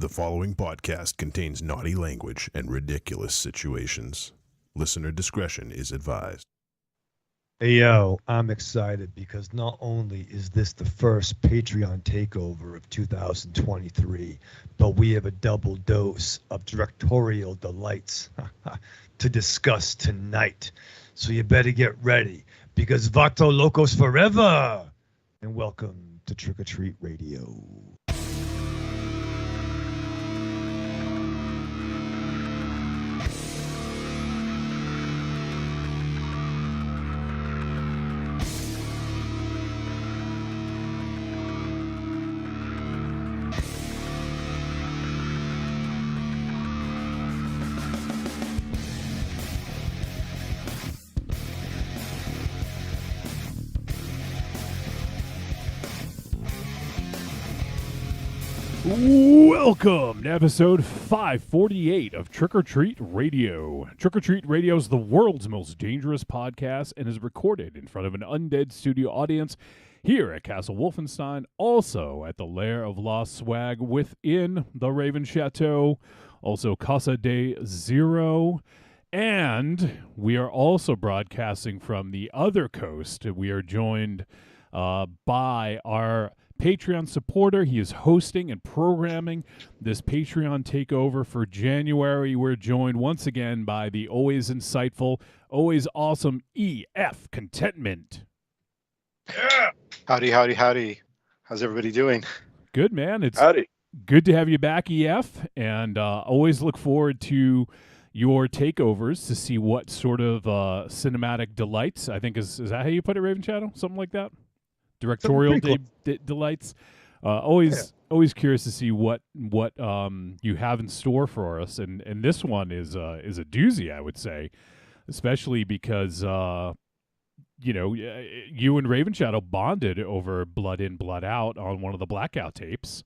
The following podcast contains naughty language and ridiculous situations. Listener discretion is advised. Hey, yo, I'm excited because not only is this the first Patreon takeover of 2023, but we have a double dose of directorial delights to discuss tonight. So you better get ready because Vato Locos forever! And welcome to Trick or Treat Radio. Welcome to episode 548 of Trick or Treat Radio. Trick or Treat Radio is the world's most dangerous podcast and is recorded in front of an undead studio audience here at Castle Wolfenstein, also at the Lair of Lost Swag within the Raven Chateau, also Casa de Zero, and we are also broadcasting from the other coast. We are joined by our Patreon supporter. He is hosting and programming this Patreon takeover for January. We're joined once again by the always insightful, always awesome EF Contentment. Yeah. Howdy. How's everybody doing? Good, man. It's howdy. Good to have you back, EF, and always look forward to your takeovers to see what sort of cinematic delights, I think is that how you put it, Raven Shadow? Something like that? Directorial delights. Always curious to see what you have in store for us, and this one is a doozy, I would say, especially because you and Raven Shadow bonded over Blood In, Blood Out on one of the Blackout tapes,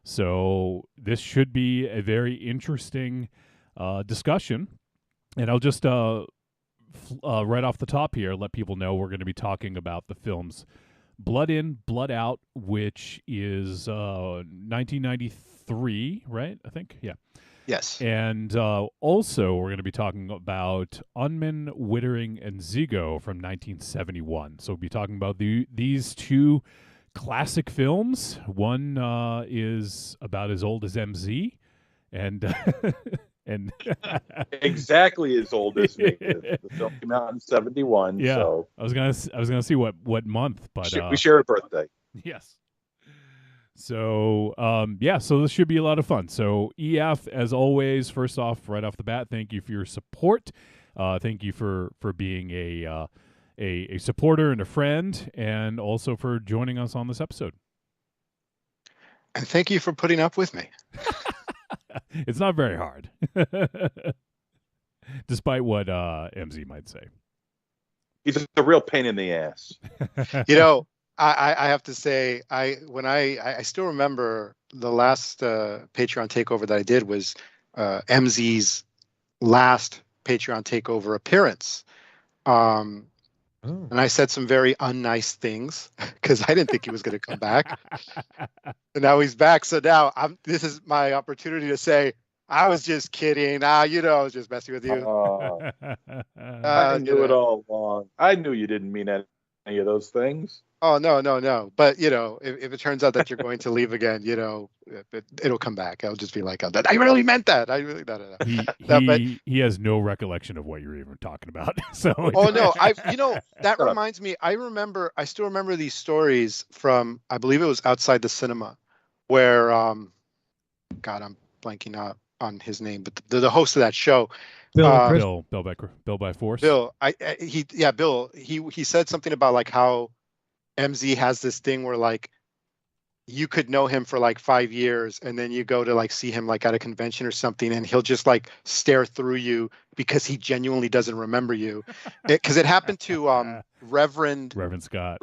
so this should be a very interesting discussion. And I'll just right off the top here let people know we're going to be talking about the films Blood In, Blood Out, which is 1993, right? I think, yeah. Yes. And also we're going to be talking about Unman, Wittering, and Zigo from 1971. So we'll be talking about these two classic films. One is about as old as MZ, and and exactly as old as me. The film came out in 71. Yeah, so I was gonna see what month, but we share a birthday. Yes. So so this should be a lot of fun. So EF, as always, first off, right off the bat, thank you for your support. Thank you for being a supporter and a friend, and also for joining us on this episode. And thank you for putting up with me. It's not very hard, despite what MZ might say. He's a real pain in the ass. I have to say, I still remember the last Patreon takeover that I did was MZ's last Patreon takeover appearance. And I said some very unnice things because I didn't think he was going to come back. And now he's back. So now this is my opportunity to say, I was just kidding. I was just messing with you. I knew it all along. I knew you didn't mean any of those things. Oh, no. But, if it turns out that you're going to leave again, it'll come back. I'll just be like, I really meant that. I really, no. He has no recollection of what you're even talking about. So. Oh, no. That reminds me. I still remember these stories from, I believe it was Outside the Cinema, where, God, I'm blanking out on his name, but the host of that show, Bill by Force. Bill, Bill, he said something about like how MZ has this thing where like you could know him for like 5 years and then you go to like see him like at a convention or something and he'll just like stare through you because he genuinely doesn't remember you. Because it happened to Reverend Scott.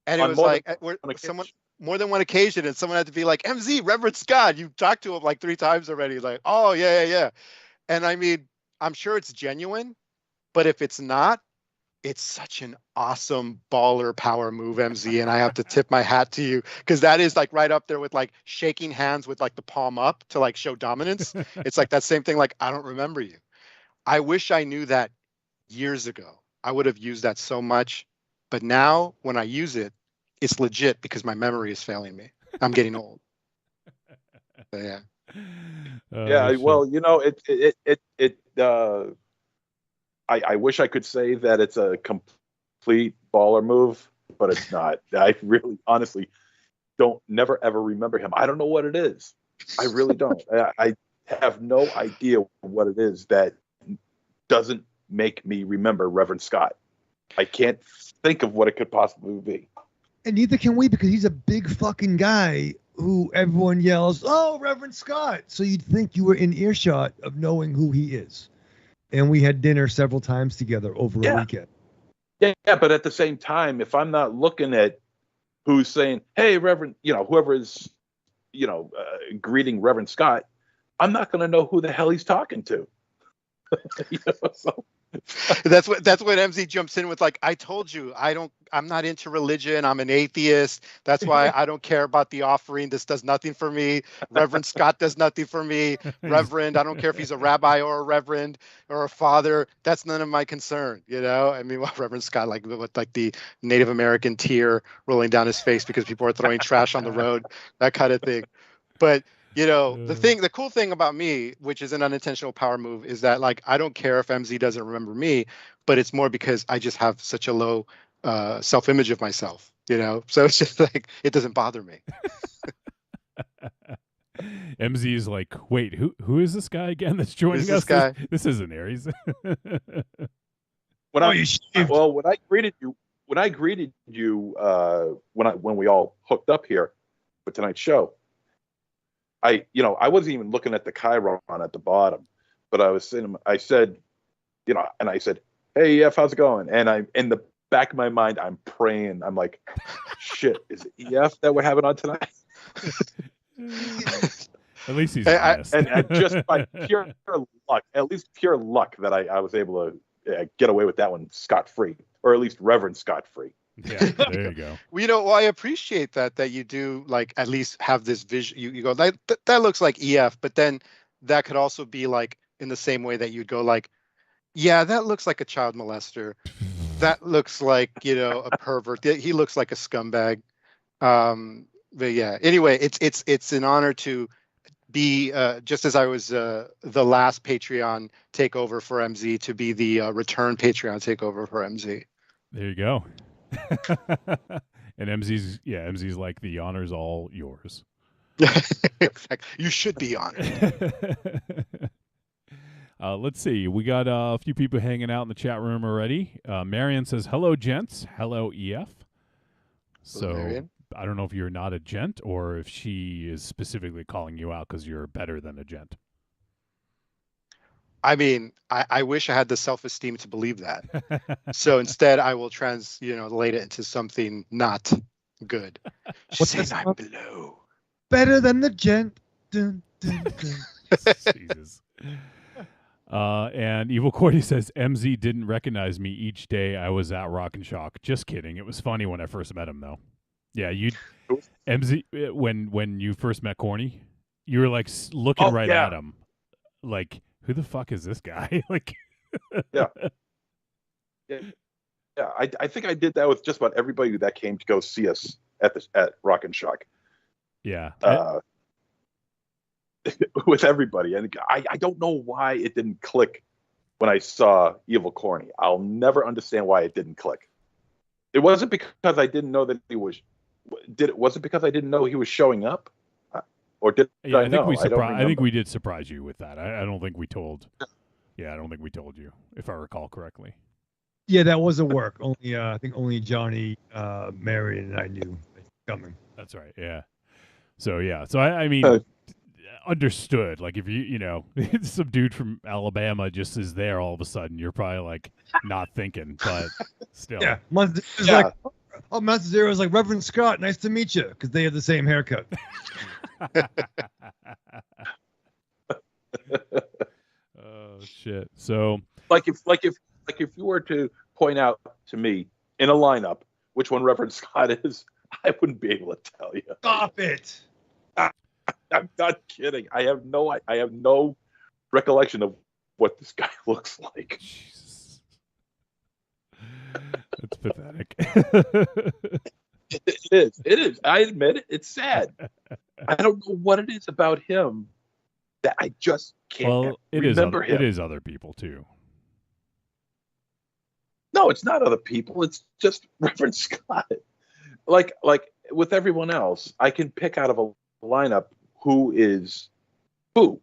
And it was like someone more than one occasion and someone had to be like, MZ, Reverend Scott, you talked to him like 3 times already. Like, oh yeah. And I mean, I'm sure it's genuine, but if it's not, it's such an awesome baller power move, MZ, and I have to tip my hat to you because that is like right up there with like shaking hands with like the palm up to like show dominance. It's like that same thing. Like, I don't remember you. I wish I knew that years ago. I would have used that so much, but now when I use it, it's legit because my memory is failing me. I'm getting old. So, yeah. Yeah, shit. well, I wish I could say that it's a complete baller move, but it's not. I really, honestly, never ever remember him. I don't know what it is. I really don't. I have no idea what it is that doesn't make me remember Reverend Scott. I can't think of what it could possibly be. And neither can we, because he's a big fucking guy who everyone yells, "Oh, Reverend Scott!" So you'd think you were in earshot of knowing who he is. And we had dinner several times together over a weekend. Yeah, but at the same time, if I'm not looking at who's saying, "Hey, Reverend," whoever is, greeting Reverend Scott, I'm not going to know who the hell he's talking to. So. That's what MZ jumps in with, like, I told you, I'm not into religion. I'm an atheist. That's why I don't care about the offering. This does nothing for me. Reverend Scott does nothing for me. Reverend, I don't care if he's a rabbi or a reverend or a father. That's none of my concern. I mean, Reverend Scott, like with like the Native American tear rolling down his face because people are throwing trash on the road, that kind of thing. But the cool thing about me, which is an unintentional power move, is that like I don't care if MZ doesn't remember me, but it's more because I just have such a low self-image of myself, So it's just like it doesn't bother me. MZ is like, wait, who is this guy again that's joining us? This guy? This isn't Aries. When I greeted you, when we all hooked up here for tonight's show, I wasn't even looking at the Chiron at the bottom, but I said, "Hey, EF, how's it going?" And I'm in the back of my mind, I'm praying. I'm like, shit, is it EF that we're having on tonight? At least he's honest. And just by pure luck that I was able to get away with that one scot-free, or at least Reverend scot-free. Yeah, there you go. Well, I appreciate that you do like at least have this vision. You go that looks like EF, but then that could also be like in the same way that you'd go like, yeah, that looks like a child molester. That looks like a pervert. He looks like a scumbag. But yeah, anyway, it's an honor to be just as I was the last Patreon takeover for MZ to be the return Patreon takeover for MZ. There you go. And MZ's like, the honor's all yours. You should be honored. Let's see. We got a few people hanging out in the chat room already. Marion says, "Hello, gents." Hello, EF. So Marion. I don't know if you're not a gent or if she is specifically calling you out because you're better than a gent. I mean, I wish I had the self-esteem to believe that. So instead, I will translate it into something not good. What's Say that? I'm below. Better than the gent. Dun, dun, dun. Jesus. And Evil Cordy says, "MZ didn't recognize me each day I was at Rock and Shock." Just kidding. It was funny when I first met him, though. Yeah, MZ, when you first met Corny, you were like looking at him, like, who the fuck is this guy? Like, yeah. I think I did that with just about everybody that came to go see us at Rock and Shock. Yeah. With everybody, and I don't know why it didn't click when I saw Evil Corny. I'll never understand why it didn't click. It wasn't because I didn't know that he was. Was it because I didn't know he was showing up, or did I know? I think we did surprise you with that. I don't think we told. Yeah, I don't think we told you, if I recall correctly. Yeah, that was a work. I think only Johnny, Marion, and I knew coming. That's right. Yeah. So I mean, understood. Like if some dude from Alabama just is there all of a sudden, you're probably like not thinking, but still. Yeah. Monster Zero is like, "Reverend Scott, nice to meet you," because they have the same haircut. Oh shit! So like if you were to point out to me in a lineup which one Reverend Scott is, I wouldn't be able to tell you. Stop it. I'm not kidding. I have no recollection of what this guy looks like. Jesus. That's pathetic. It is. It is. I admit it. It's sad. I don't know what it is about him that I just can't remember him. It is other people too. No, it's not other people. It's just Reverend Scott. Like with everyone else, I can pick out of a lineup who is who.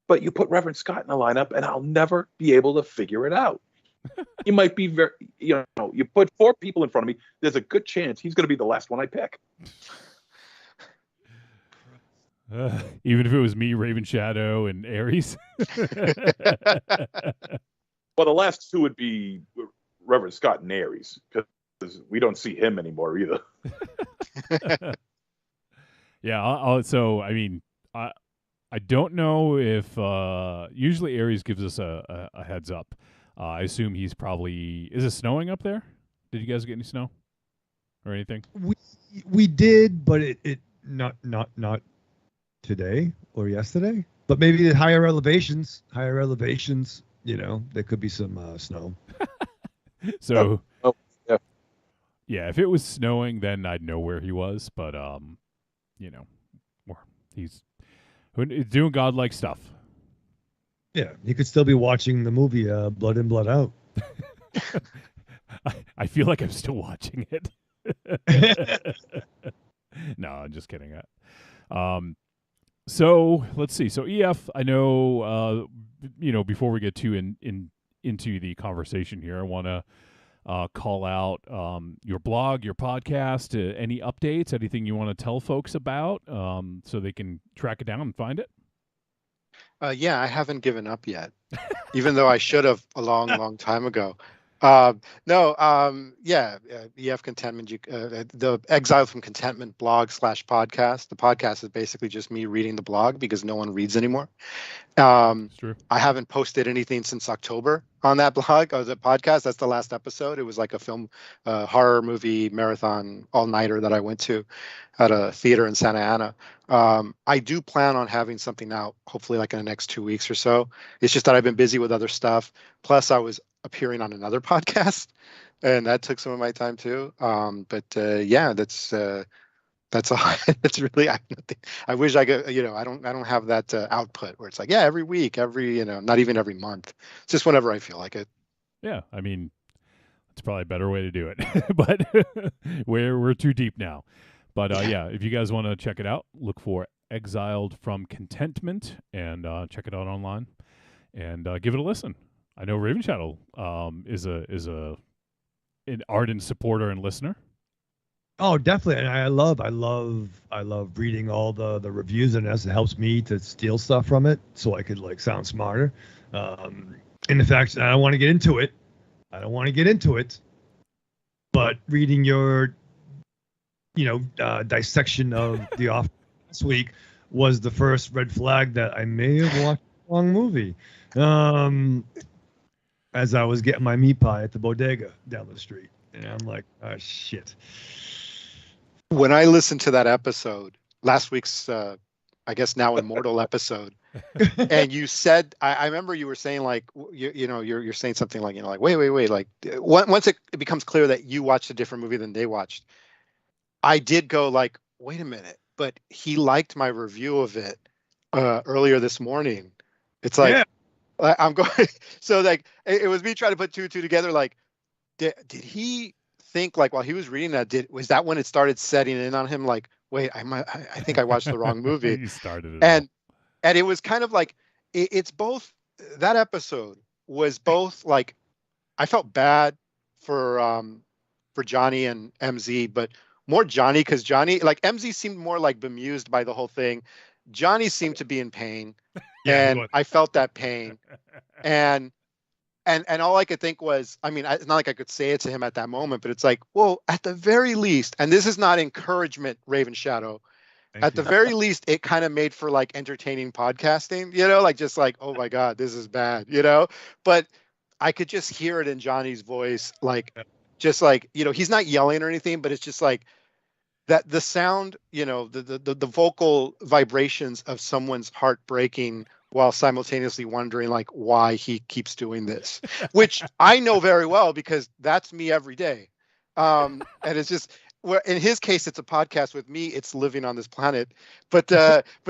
But you put Reverend Scott in a lineup, and I'll never be able to figure it out. He might be you put 4 people in front of me, there's a good chance he's going to be the last one I pick. Even if it was me, Raven Shadow, and Ares. Well, the last 2 would be Reverend Scott and Ares, because we don't see him anymore either. Yeah. So I mean, I don't know if usually Ares gives us a heads up. I assume he's probably. Is it snowing up there? Did you guys get any snow or anything? We did, but it not today or yesterday. But maybe at higher elevations, there could be some snow. So yeah. Yeah, if it was snowing, then I'd know where he was. But he's doing godlike stuff. Yeah, he could still be watching the movie Blood In, Blood Out. I feel like I'm still watching it. No, I'm just kidding. So let's see. So EF, I know. Before we get too into the conversation here, I want to call out your blog, your podcast, any updates, anything you want to tell folks about, so they can track it down and find it. Yeah, I haven't given up yet, even though I should have a long time ago. EF Contentment, the Exile from Contentment blog/podcast. The podcast is basically just me reading the blog because no one reads anymore. It's true. I haven't posted anything since October on that blog or the podcast. That's the last episode. It was like a film, horror movie marathon all-nighter that I went to at a theater in Santa Ana. I do plan on having something out, hopefully like in the next 2 weeks or so. It's just that I've been busy with other stuff. Plus, I was appearing on another podcast, and that took some of my time too. That's all. It's really. I wish I could. I don't have that output where it's like, yeah, every week, not even every month. It's just whenever I feel like it. Yeah, I mean, it's probably a better way to do it, but we're too deep now. But yeah, if you guys want to check it out, look for Exiled from Contentment and check it out online and give it a listen. I know Raven Shadow is an ardent supporter and listener. Oh, definitely. And I love reading all the reviews, and it helps me to steal stuff from it so I could sound smarter. In the fact, I don't want to get into it. But reading your dissection of the off this week was the first red flag that I may have watched the wrong movie. As I was getting my meat pie at the bodega down the street, and I'm like, oh shit. When I listened to that episode, last week's, I guess now immortal episode, and you said, I remember you were saying you're saying something wait, once it becomes clear that you watched a different movie than they watched, I did go wait a minute, but he liked my review of it earlier this morning. It's like, yeah. I'm going, so it was me trying to put two together. Did he think while he was reading that, was that when it started setting in on him? Wait, I think I watched the wrong movie. You started it. And it was kind of it's both, that episode was both I felt bad for Johnny and MZ, but more Johnny, because Johnny, MZ seemed more bemused by the whole thing. Johnny seemed to be in pain, and I felt that pain, and all I could think was, it's not like I could say it to him at that moment, but it's well, at the very least, and this is not encouragement, Raven Shadow, at the very least, it kind of made for entertaining podcasting, just oh my God, this is bad, but I could just hear it in Johnny's voice, like, just like, he's not yelling or anything, but it's just like that the sound, the vocal vibrations of someone's heart breaking while simultaneously wondering like why he keeps doing this, which I know very well because that's me every day. And it's just, well, in his case, it's a podcast. With me, it's living on this planet. But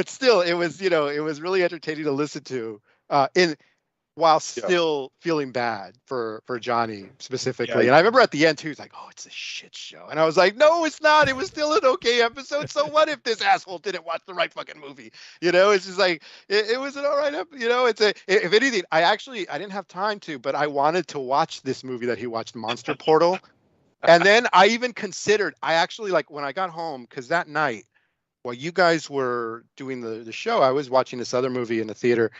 still, it was it was really entertaining to listen to. While still feeling bad for Johnny specifically. And I remember at the end too, he's like, "Oh, it's a shit show," and I was like, "No, it's not. It was still an okay episode. So what if this asshole didn't watch the right fucking movie? It's just like it was an all right episode. If anything, I didn't have time to, but I wanted to watch this movie that he watched, Monster Portal. And then I even considered, I actually, like, when I got home, because that night while you guys were doing the show, I was watching this other movie in the theater.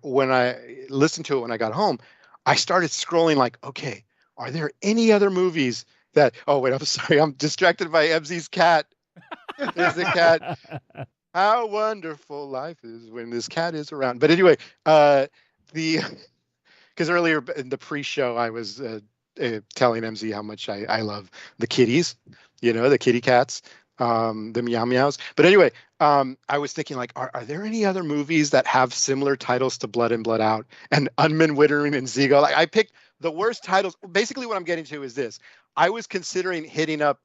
When I listened to it when I got home, I started scrolling like, okay, are there any other movies that, oh, wait, I'm sorry. I'm distracted by MZ's cat. There's the cat. How wonderful life is when this cat is around. But anyway, because earlier in the pre-show, I was telling MZ how much I love the kitties, the kitty cats. The meow meows. But anyway, I was thinking like, are there any other movies that have similar titles to Blood In, Blood Out and Unman, Wittering, and Zigo? Like, I picked the worst titles. Basically, what I'm getting to is this. I was considering hitting up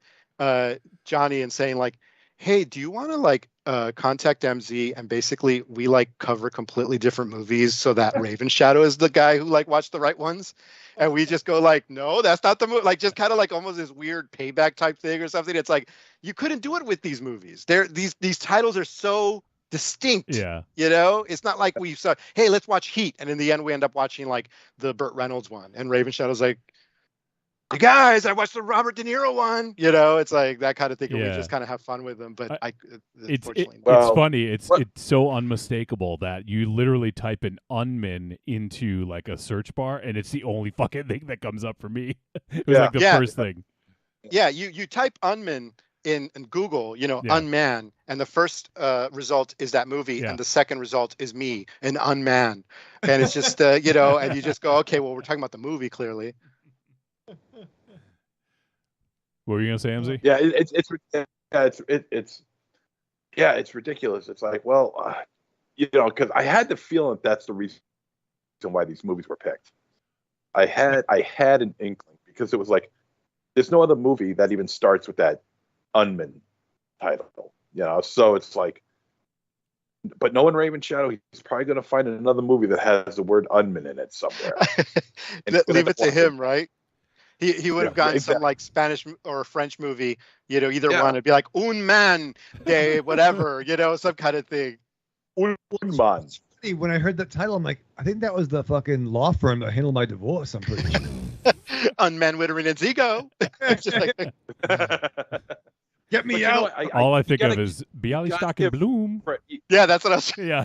Johnny and saying like, hey, do you want to like contact MZ and basically we like cover completely different movies so that Raven Shadow is the guy who like watched the right ones? And we just go like, no, that's not the movie. Like, just kind of like almost this weird payback type thing or something. It's like, you couldn't do it with these movies. These titles are so distinct. Yeah. It's not like we saw, hey, let's watch Heat. And in the end, we end up watching like the Burt Reynolds one. And Raven Shadow's like, hey guys, I watched the Robert De Niro one. It's like that kind of thing. And we just kind of have fun with them. But it's Well, funny. It's so unmistakable that you literally type an Unman into like a search bar, and it's the only fucking thing that comes up for me. It was like the first thing. Yeah, you type Unman in Google, Unman, and the first result is that movie, and the second result is me, an Unman, and it's just and you just go, okay, well, we're talking about the movie clearly. What were you gonna say, MZ? Yeah, it's ridiculous. It's like, well, because I had the feeling that's the reason why these movies were picked. I had an inkling because it was like, there's no other movie that even starts with that Unman title, So it's like, but knowing Raven Shadow, he's probably going to find another movie that has the word Unman in it somewhere. Leave it to him, right? He would have gotten some like Spanish or French movie, either one. It'd be like Unman de whatever, some kind of thing. Unman. When I heard that title, I'm like, I think that was the fucking law firm that handled my divorce. I'm pretty sure. Unman, Wittering, and Zigo. Get me out. All I think of is Bialystock and Bloom. Yeah, that's what I was. Yeah.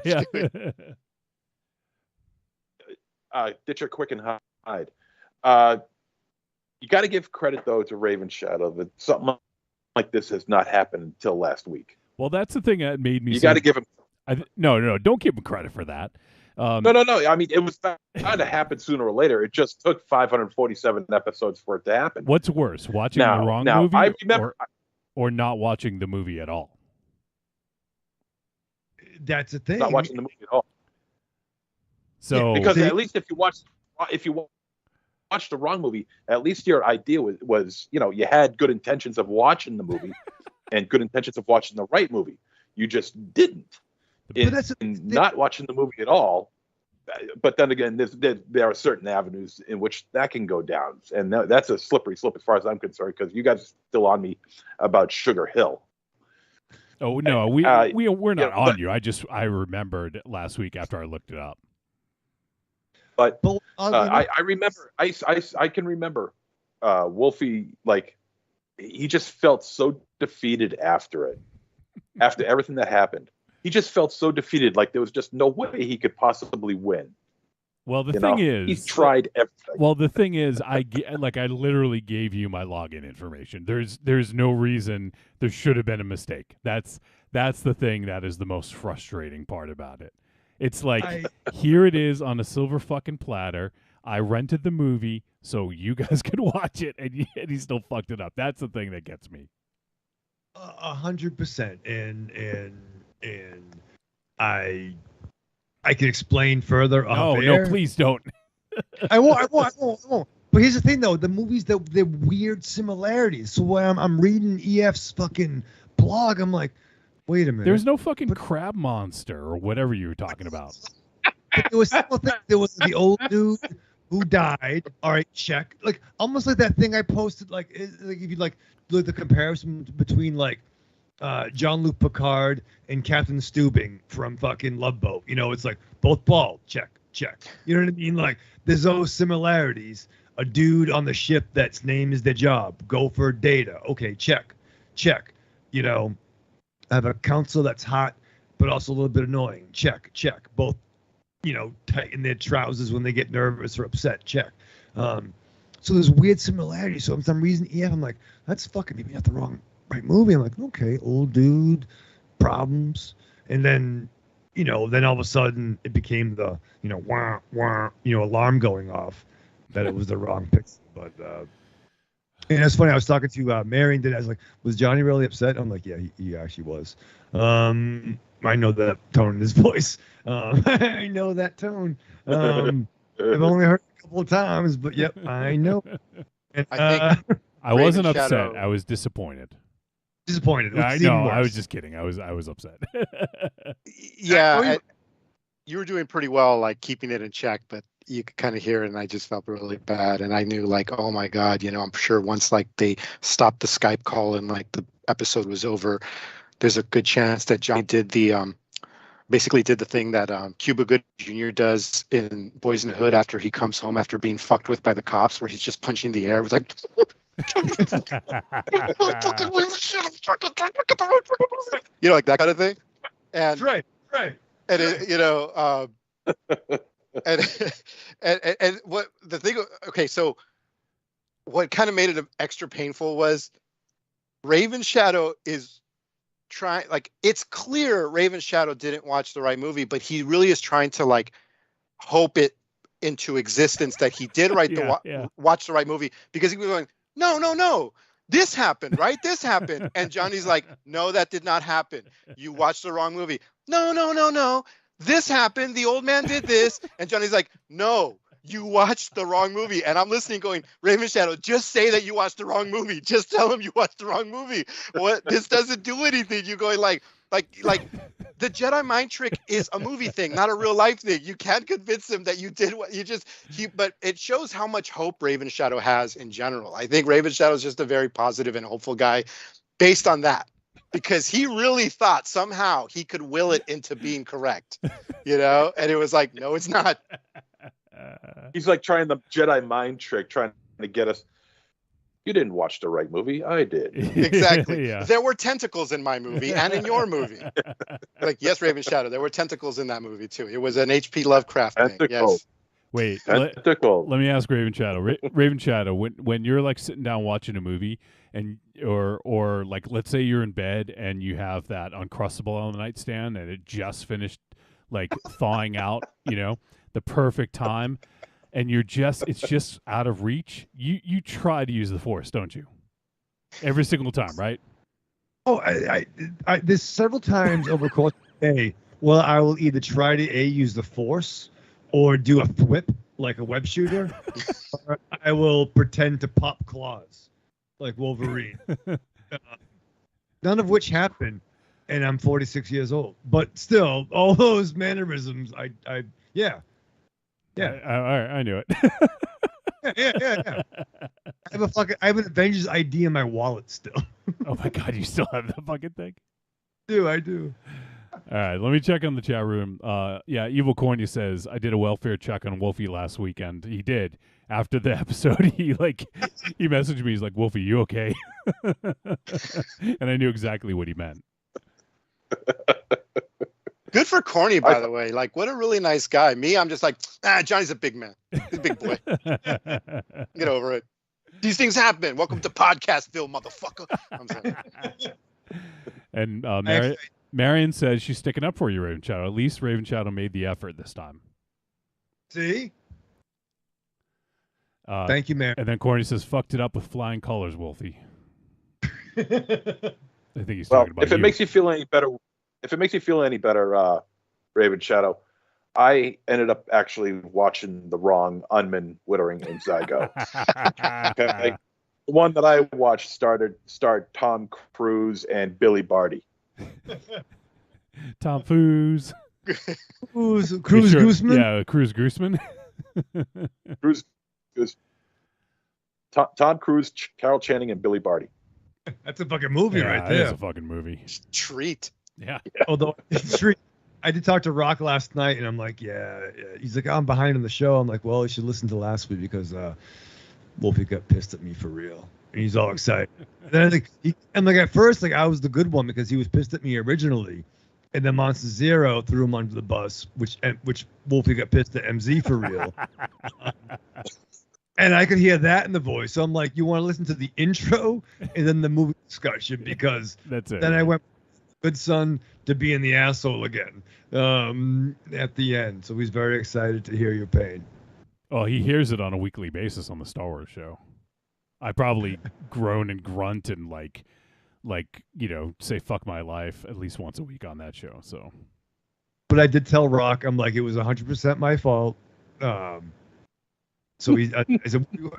Ditcher, quick and hide. You got to give credit though to Raven Shadow that something like this has not happened until last week. Well, that's the thing that made me. You got to give him. No, don't give him credit for that. No. I mean, it was bound to happen sooner or later. It just took 547 episodes for it to happen. What's worse, watching the wrong movie or not watching the movie at all? That's the thing. Not watching the movie at all. So because at least if you watch the wrong movie, at least your idea was you had good intentions of watching the movie and good intentions of watching the right movie. You just didn't. Not watching the movie at all. But then again, there are certain avenues in which that can go down, and that's a slippery slope as far as I'm concerned. Because you guys are still on me about Sugar Hill. Oh no, we're not on you. I remembered last week after I looked it up. But I remember. I can remember. Wolfie, like, he just felt so defeated after it, after everything that happened. He just felt so defeated, like there was just no way he could possibly win. Well, the thing is, he's tried everything. Well, the thing is, I literally gave you my login information. There's no reason there should have been a mistake. That's the thing that is the most frustrating part about it. It's like here it is on a silver fucking platter. I rented the movie so you guys could watch it, and he still fucked it up. That's the thing that gets me. 100%, and I can explain further. No, please don't. I won't. But here's the thing, though: the movies, they're weird similarities. So when I'm reading EF's fucking blog, I'm like, wait a minute. There's no fucking crab monster or whatever you were talking about. But there was something. There was the old dude who died. All right, check. Like almost like that thing I posted. Like if you like look at the comparison between like Jean-Luc Picard and Captain Steubing from fucking Love Boat. You know, it's like both bald. Check. You know what I mean? Like there's those similarities. A dude on the ship that's name is their job. Go for data. Okay, check. You know, I have a counsel that's hot, but also a little bit annoying. Check. Both, you know, tighten their trousers when they get nervous or upset. Check. So there's weird similarities. So for some reason, I'm like, that's fucking maybe not the right movie. I'm like, okay, old dude, problems. And then, you know, then all of a sudden it became the, you know, wah, wah, you know, alarm going off that it was the wrong pixel. But, and it's funny, I was talking to Marion today. I was like, was Johnny really upset? I'm like, yeah, he actually was. I know that tone in his voice. I know that tone. I've only heard it a couple of times, but yep, I know. And, I think I wasn't Raven upset. Shadow- I was disappointed. disappointed. I know. I was just kidding. I was upset. Yeah, you were doing pretty well, like keeping it in check, but you could kind of hear it, and I just felt really bad. And I knew, like, oh my God, you know, I'm sure once like they stopped the Skype call and like the episode was over, there's a good chance that Johnny did the basically did the thing that Cuba Gooding Jr. does in Boys in the Hood after he comes home after being fucked with by the cops, where he's just punching the air. It was like, you know, like that kind of thing. And right. and it, you know, and what the thing? Okay, so what kind of made it extra painful was Raven Shadow is trying, like, it's clear Raven Shadow didn't watch the right movie, but he really is trying to like hope it into existence that he did watch the right movie, because he was going, no, this happened, right? This happened. And Johnny's like, no, that did not happen. You watched the wrong movie. No. This happened. The old man did this. And Johnny's like, no, you watched the wrong movie. And I'm listening going, Raven Shadow, just say that you watched the wrong movie. Just tell him you watched the wrong movie. What? This doesn't do anything. You're going like the Jedi mind trick is a movie thing, not a real life thing. You can't convince him that you did what you just, but it shows how much hope Raven Shadow has in general. I think Raven Shadow is just a very positive and hopeful guy based on that, because he really thought somehow he could will it into being correct, you know? And it was like, no, it's not. He's like trying the Jedi mind trick, trying to get us. You didn't watch the right movie. I did. Exactly. Yeah. There were tentacles in my movie and in your movie. Like, yes, Raven Shadow, there were tentacles in that movie too. It was an H.P. Lovecraft thing. Yes. Wait, Tentacle. let me ask Raven Shadow. Raven Shadow, when you're like sitting down watching a movie, and or like let's say you're in bed and you have that Uncrustable on the nightstand and it just finished like thawing out, you know, the perfect time, and it's just out of reach. You try to use the Force, don't you? Every single time, right? Oh, I there's several times over the course of the day, well, I will either try to use the Force or do a whip like a web shooter, or I will pretend to pop claws like Wolverine. None of which happened, and I'm 46 years old. But still, all those mannerisms, yeah. I knew it. Yeah. I have an Avengers ID in my wallet still. Oh my God, you still have that fucking thing? I do. All right, let me check on the chat room. Yeah, Evil Corny says I did a welfare check on Wolfie last weekend. He did. After the episode, he messaged me. He's like, "Wolfie, you okay?" And I knew exactly what he meant. Good for Corny, by the way. Like, what a really nice guy. Me, I'm just like, Johnny's a big man. He's a big boy. Get over it. These things happen. Welcome to Podcastville, motherfucker. I'm sorry. And Marion says she's sticking up for you, Raven Shadow. At least Raven Shadow made the effort this time. See? Thank you, Mary. And then Corny says, "Fucked it up with flying colors, Wolfie." I think he's Well, talking about if it makes you feel any better, Raven Shadow, I ended up actually watching the wrong Unman, Wittering, and Zigo. Okay? The one that I watched starred Tom Cruise and Billy Barty. Tom Foos. Cruz Sure. Gooseman? Yeah, Cruz Gooseman. Cruise, Tom Cruise, Carol Channing, and Billy Barty. That's a fucking movie right That is there. a fucking movie. Treat. Yeah. Although I did talk to Rock last night, and I'm like, yeah. He's like, I'm behind on the show. I'm like, well, you should listen to last week because Wolfie got pissed at me for real. And he's all excited. And then at first, like I was the good one because he was pissed at me originally. And then Monster Zero threw him under the bus, which Wolfie got pissed at MZ for real. And I could hear that in the voice. So I'm like, you want to listen to the intro and then the movie discussion because That's it. then I went good son to being the asshole again at the end. So he's very excited to hear your pain. Oh, he hears it on a weekly basis on the Star Wars show. I probably groan and grunt and like say "fuck my life" at least once a week on that show. So, but I did tell Rock, I'm like, it was 100% my fault. So I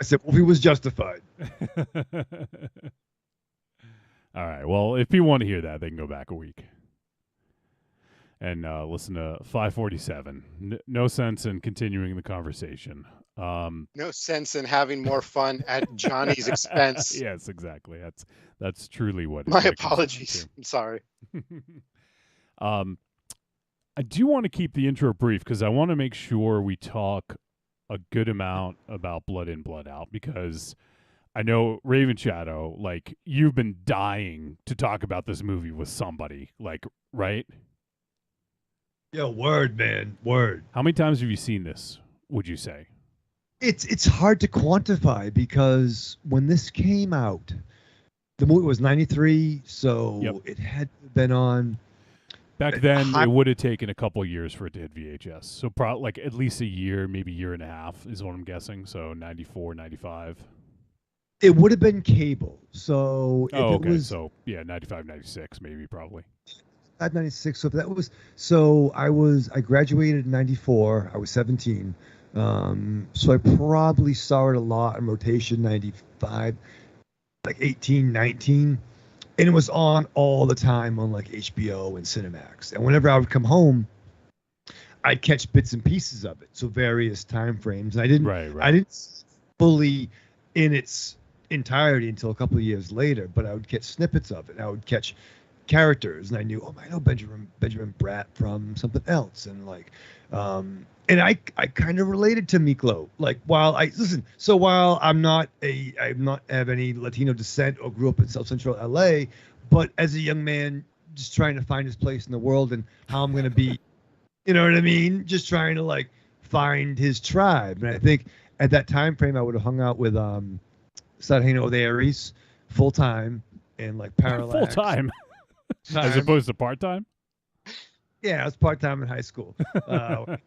said, Wolfie was justified. All right. Well, if you want to hear that, they can go back a week and listen to 547. No sense in continuing the conversation. No sense in having more fun at Johnny's expense. Yes, exactly. That's truly what. My apologies. I'm sorry. I do want to keep the intro brief because I want to make sure we talk a good amount about Blood In, Blood Out because I know Raven Shadow, like you've been dying to talk about this movie with somebody, like, right? Yeah, word, man, word. How many times have you seen this, would you say? It's hard to quantify because when this came out, the movie was 93, so it had been on. Back then, it would have taken a couple years for it to hit VHS. So probably like at least a year, maybe year and a half is what I'm guessing. So 94, 95. It would have been cable. So if okay. it was, So yeah, 95, 96, maybe probably. At 96. So if that was, I graduated in 94. I was 17. So I probably saw it a lot in rotation 95, like 18, 19. And it was on all the time on like HBO and Cinemax. And whenever I would come home, I'd catch bits and pieces of it. So various time frames. And I didn't fully in its entirety until a couple of years later, but I would catch snippets of it. I would catch characters and I knew, I know Benjamin Bratt from something else. And like, and I kind of related to Miklo. Like while I'm not have any Latino descent or grew up in South Central LA, but as a young man just trying to find his place in the world and how I'm gonna be, you know what I mean? Just trying to like find his tribe. And I think at that time frame I would have hung out with Sargento de Aries full time and like Parallax. Full time. As opposed to part time? Yeah, I was part time in high school. I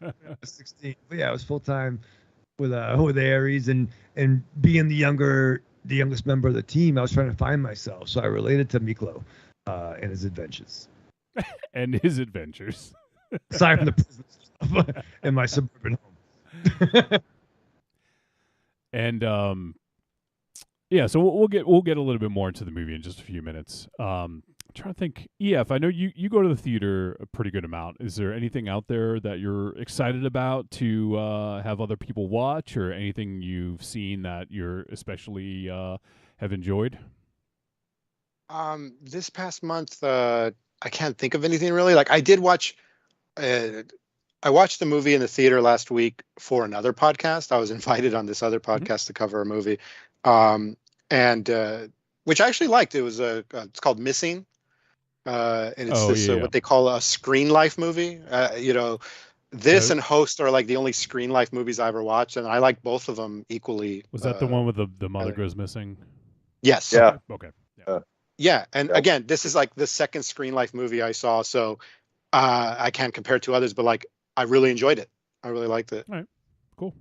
was 16. But yeah, I was full time with Aries and being the youngest member of the team. I was trying to find myself, so I related to Miklo and his adventures. And his adventures, aside from the prison stuff in my suburban home. And yeah, so we'll get a little bit more into the movie in just a few minutes. I'm trying to think. EF, I know you go to the theater a pretty good amount. Is there anything out there that you're excited about to have other people watch, or anything you've seen that you're especially have enjoyed? This past month, I can't think of anything really. Like I did watch. I watched the movie in the theater last week for another podcast. I was invited on this other podcast to cover a movie, and which I actually liked. It was it's called Missing. And it's what they call a screen life movie. This and Host are like the only screen life movies I ever watched, and I like both of them equally. Was that the one with the mother goes missing? Yes. Yeah. Okay. Yeah, and again, this is like the second screen life movie I saw, so I can't compare it to others, but like I really enjoyed it. I really liked it. All right, cool.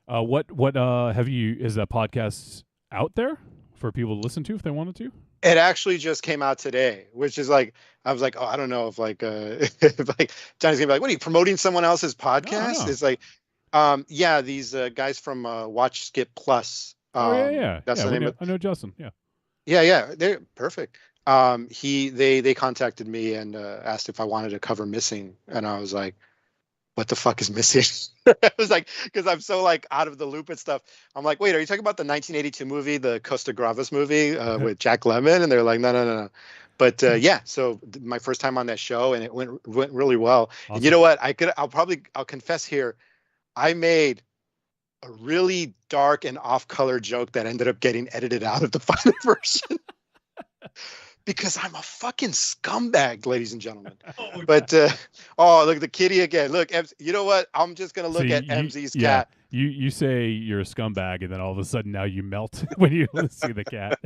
What have you? Is that podcast out there for people to listen to if they wanted to? It actually just came out today, which is like, I was like, oh, I don't know if like, if like Johnny's gonna be like, what are you promoting someone else's podcast? No. It's like, yeah, these guys from Watch Skip Plus. Yeah. That's the name of. I know Justin. Yeah. Yeah, they're perfect. They contacted me and asked if I wanted to cover Missing, and I was like, what the fuck is Missing? I was like, because I'm so like out of the loop and stuff. I'm like, wait, are you talking about the 1982 movie, the Costa Gravas movie with Jack Lemmon? And they're like, no. But yeah, so my first time on that show, and it went really well. Awesome. And you know what? I'll confess here, I made a really dark and off-color joke that ended up getting edited out of the final version. Because I'm a fucking scumbag, ladies and gentlemen. But oh, look, the kitty again. Look, you know what? I'm just gonna look at MZ's cat. You say you're a scumbag, and then all of a sudden now you melt when you see the cat.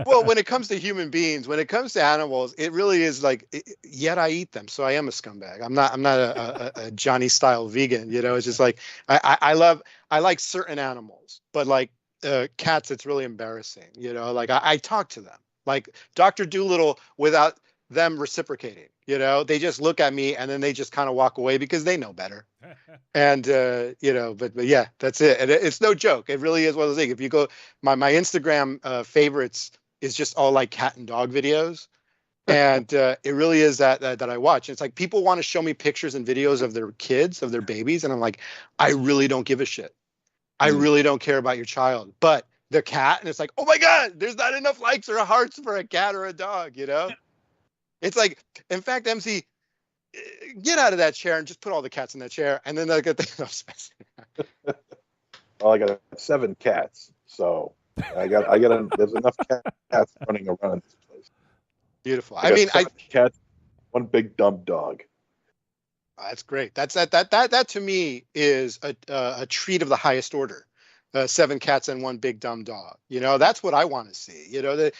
Well, when it comes to human beings, when it comes to animals, it really is like. Yet I eat them, so I am a scumbag. I'm not a Johnny style vegan. You know, it's just like I like certain animals, but like cats, it's really embarrassing. You know, like I talk to them. Like Dr. Dolittle without them reciprocating, you know, they just look at me and then they just kind of walk away because they know better. And, you know, but yeah, that's it. And it's no joke. It really is one of those things. If you go, my Instagram favorites is just all like cat and dog videos. And it really is that I watch. It's like people want to show me pictures and videos of their kids, of their babies. And I'm like, I really don't give a shit. I really don't care about your child. But the cat, and it's like, oh my God, there's not enough likes or hearts for a cat or a dog, you know? It's like, in fact, MC, get out of that chair and just put all the cats in that chair, and then they'll get the. Well, I got 7 cats, so there's enough cats running around in this place. Beautiful. I mean, cats, one big dumb dog. That's great. That to me is a treat of the highest order. 7 cats and 1 big dumb dog. You know, that's what I want to see. You know, the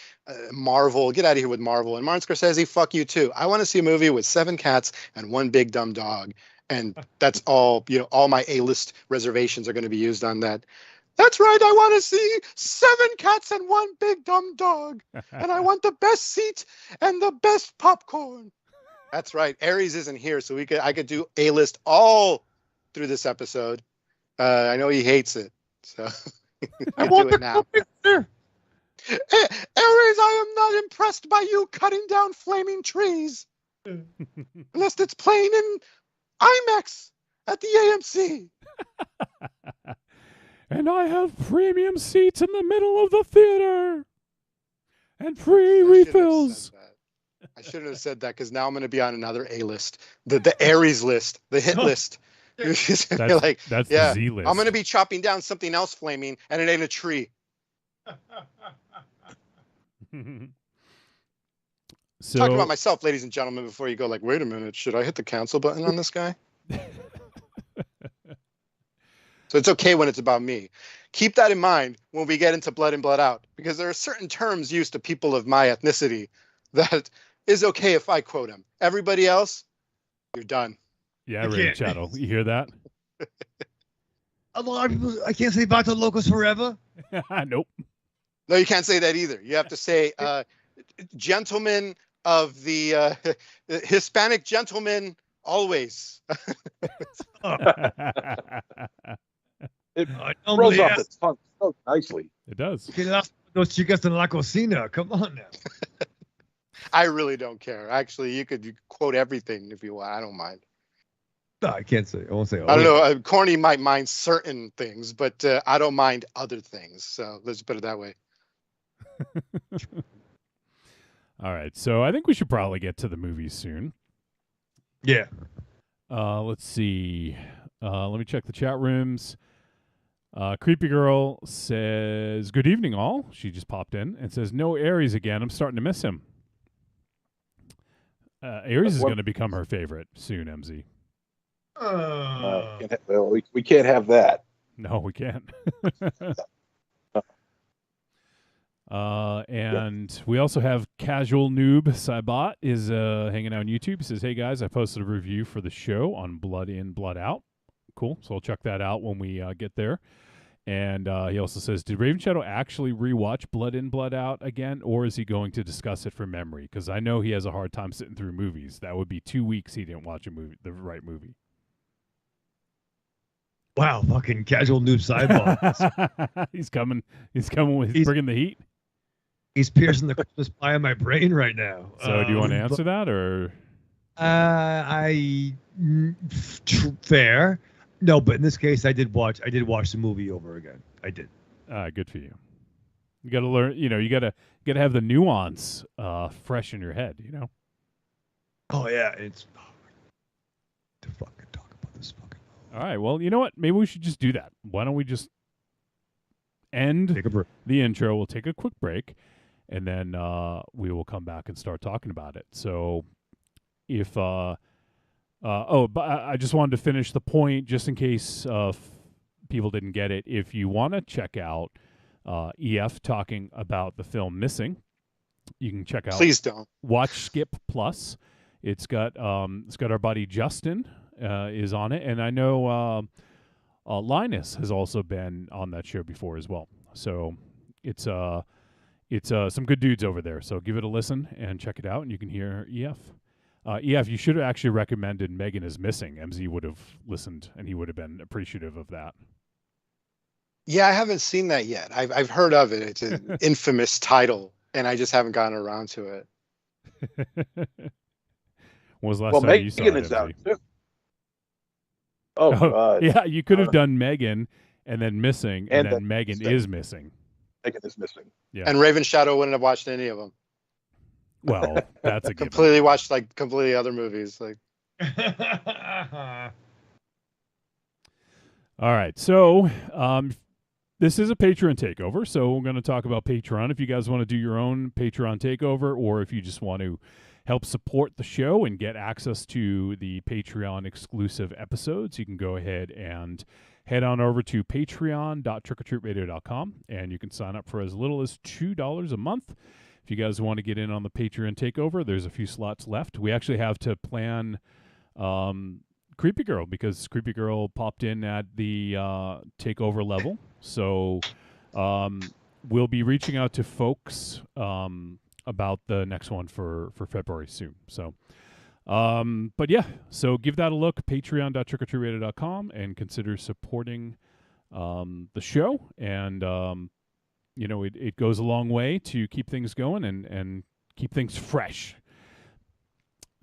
Marvel, get out of here with Marvel. And Martin Scorsese, fuck you too. I want to see a movie with 7 cats and 1 big dumb dog. And that's all, you know, all my A-list reservations are going to be used on that. That's right. I want to see 7 cats and 1 big dumb dog. And I want the best seat and the best popcorn. That's right. Aries isn't here, so I could do A-list all through this episode. I know he hates it. So I do it now. Aries, I am not impressed by you cutting down flaming trees. Unless it's playing in IMAX at the AMC. And I have premium seats in the middle of the theater. And free refills. I shouldn't have said that because now I'm going to be on another A list. The Aries list, the hit list. That's the Z list. I'm going to be chopping down something else flaming, and it ain't a tree. So, talking about myself, ladies and gentlemen, before you go like, wait a minute, should I hit the cancel button on this guy? So it's okay when it's about me. Keep that in mind when we get into Blood In, Blood Out, because there are certain terms used to people of my ethnicity that is okay if I quote them. Everybody else, you're done. Yeah, Ray Chattel. You hear that? A lot of people, I can't say Vato Locos forever. Nope. No, you can't say that either. You have to say gentlemen of the Hispanic gentlemen always. It rolls off the tongue so nicely. It does. Those chicas en la cocina. Come on now. I really don't care. Actually, you could quote everything if you want. I don't mind. No, I can't say. I won't say. I don't know. Corny might mind certain things, but I don't mind other things. So let's put it that way. All right. So I think we should probably get to the movies soon. Yeah. Let's see. Let me check the chat rooms. Creepy Girl says, "Good evening, all." She just popped in and says, "No Aries again. I'm starting to miss him." Aries is going to become her favorite soon, MZ. We can't have that. No, we can't. And we also have Casual Noob Saibot is hanging out on YouTube. He says, "Hey guys, I posted a review for the show on Blood In, Blood Out." Cool. So I'll check that out when we get there. And he also says, did Raven Shadow actually rewatch Blood In, Blood Out again, or is he going to discuss it from memory? Because I know he has a hard time sitting through movies. That would be 2 weeks he didn't watch a movie, the right movie. Wow, fucking casual noob sidebar. He's coming. He's bringing the heat. He's piercing the Christmas pie in my brain right now. So do you want to answer that, or? Fair. No, but in this case, I did watch the movie over again. I did. Good for you. You got to learn. You got to have the nuance fresh in your head. Oh yeah, it's to fucking talk about this fucking movie. All right. Well, you know what? Maybe we should just do that. Why don't we just end Take a break. the intro? We'll take a quick break, and then we will come back and start talking about it. So, if but I just wanted to finish the point just in case people didn't get it. If you want to check out EF talking about the film Missing, you can check out. Please don't. Watch Skip Plus. It's got our buddy Justin is on it, and I know Linus has also been on that show before as well. So it's some good dudes over there. So give it a listen and check it out, and you can hear EF. EF, you should have actually recommended Megan is Missing. MZ would have listened, and he would have been appreciative of that. Yeah, I haven't seen that yet. I've heard of it. It's an infamous title, and I just haven't gotten around to it. When was the last time you saw Megan it, is out MZ? too. Oh, God. Yeah, you could have done Megan and then Missing, and then Megan Missing. is Missing. Megan is Missing. Yeah. And Raven Shadow wouldn't have watched any of them. Well, that's a given. Completely watched like completely other movies. Like, All right, so this is a Patreon takeover, so we're going to talk about Patreon. If you guys want to do your own Patreon takeover, or if you just want to help support the show and get access to the Patreon exclusive episodes, you can go ahead and head on over to patreon.trickortreatradio.com, and you can sign up for as little as $2 a month. If you guys want to get in on the Patreon takeover, there's a few slots left. We actually have to plan Creepy Girl, because Creepy Girl popped in at the takeover level. So we'll be reaching out to folks about the next one for February soon. So, but yeah, so give that a look, patreon.trickortreatradio.com, and consider supporting the show. And it goes a long way to keep things going and keep things fresh.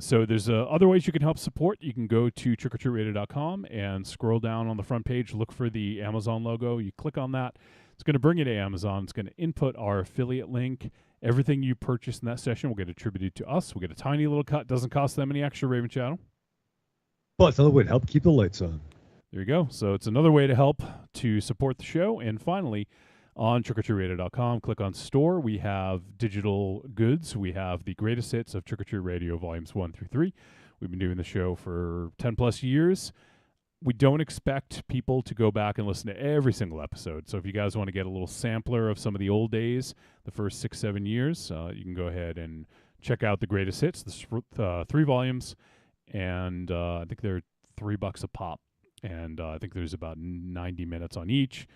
So there's other ways you can help support. You can go to trickortreatradio.com and scroll down on the front page, look for the Amazon logo. You click on that. It's going to bring you to Amazon. It's going to input our affiliate link. Everything you purchase in that session will get attributed to us. We'll get a tiny little cut. Doesn't cost them any extra, Raven Shadow. Well, it's another way to help keep the lights on. There you go. So it's another way to help to support the show. And finally, on trickortreatradio.com, click on store. We have digital goods. We have the greatest hits of Trick or Treat Radio Volumes 1 through 3. We've been doing the show for 10 plus years. We don't expect people to go back and listen to every single episode. So if you guys want to get a little sampler of some of the old days, the first 6-7 years, you can go ahead and check out the greatest hits, the 3 volumes, and I think they're $3 a pop. And I think there's about 90 minutes on each.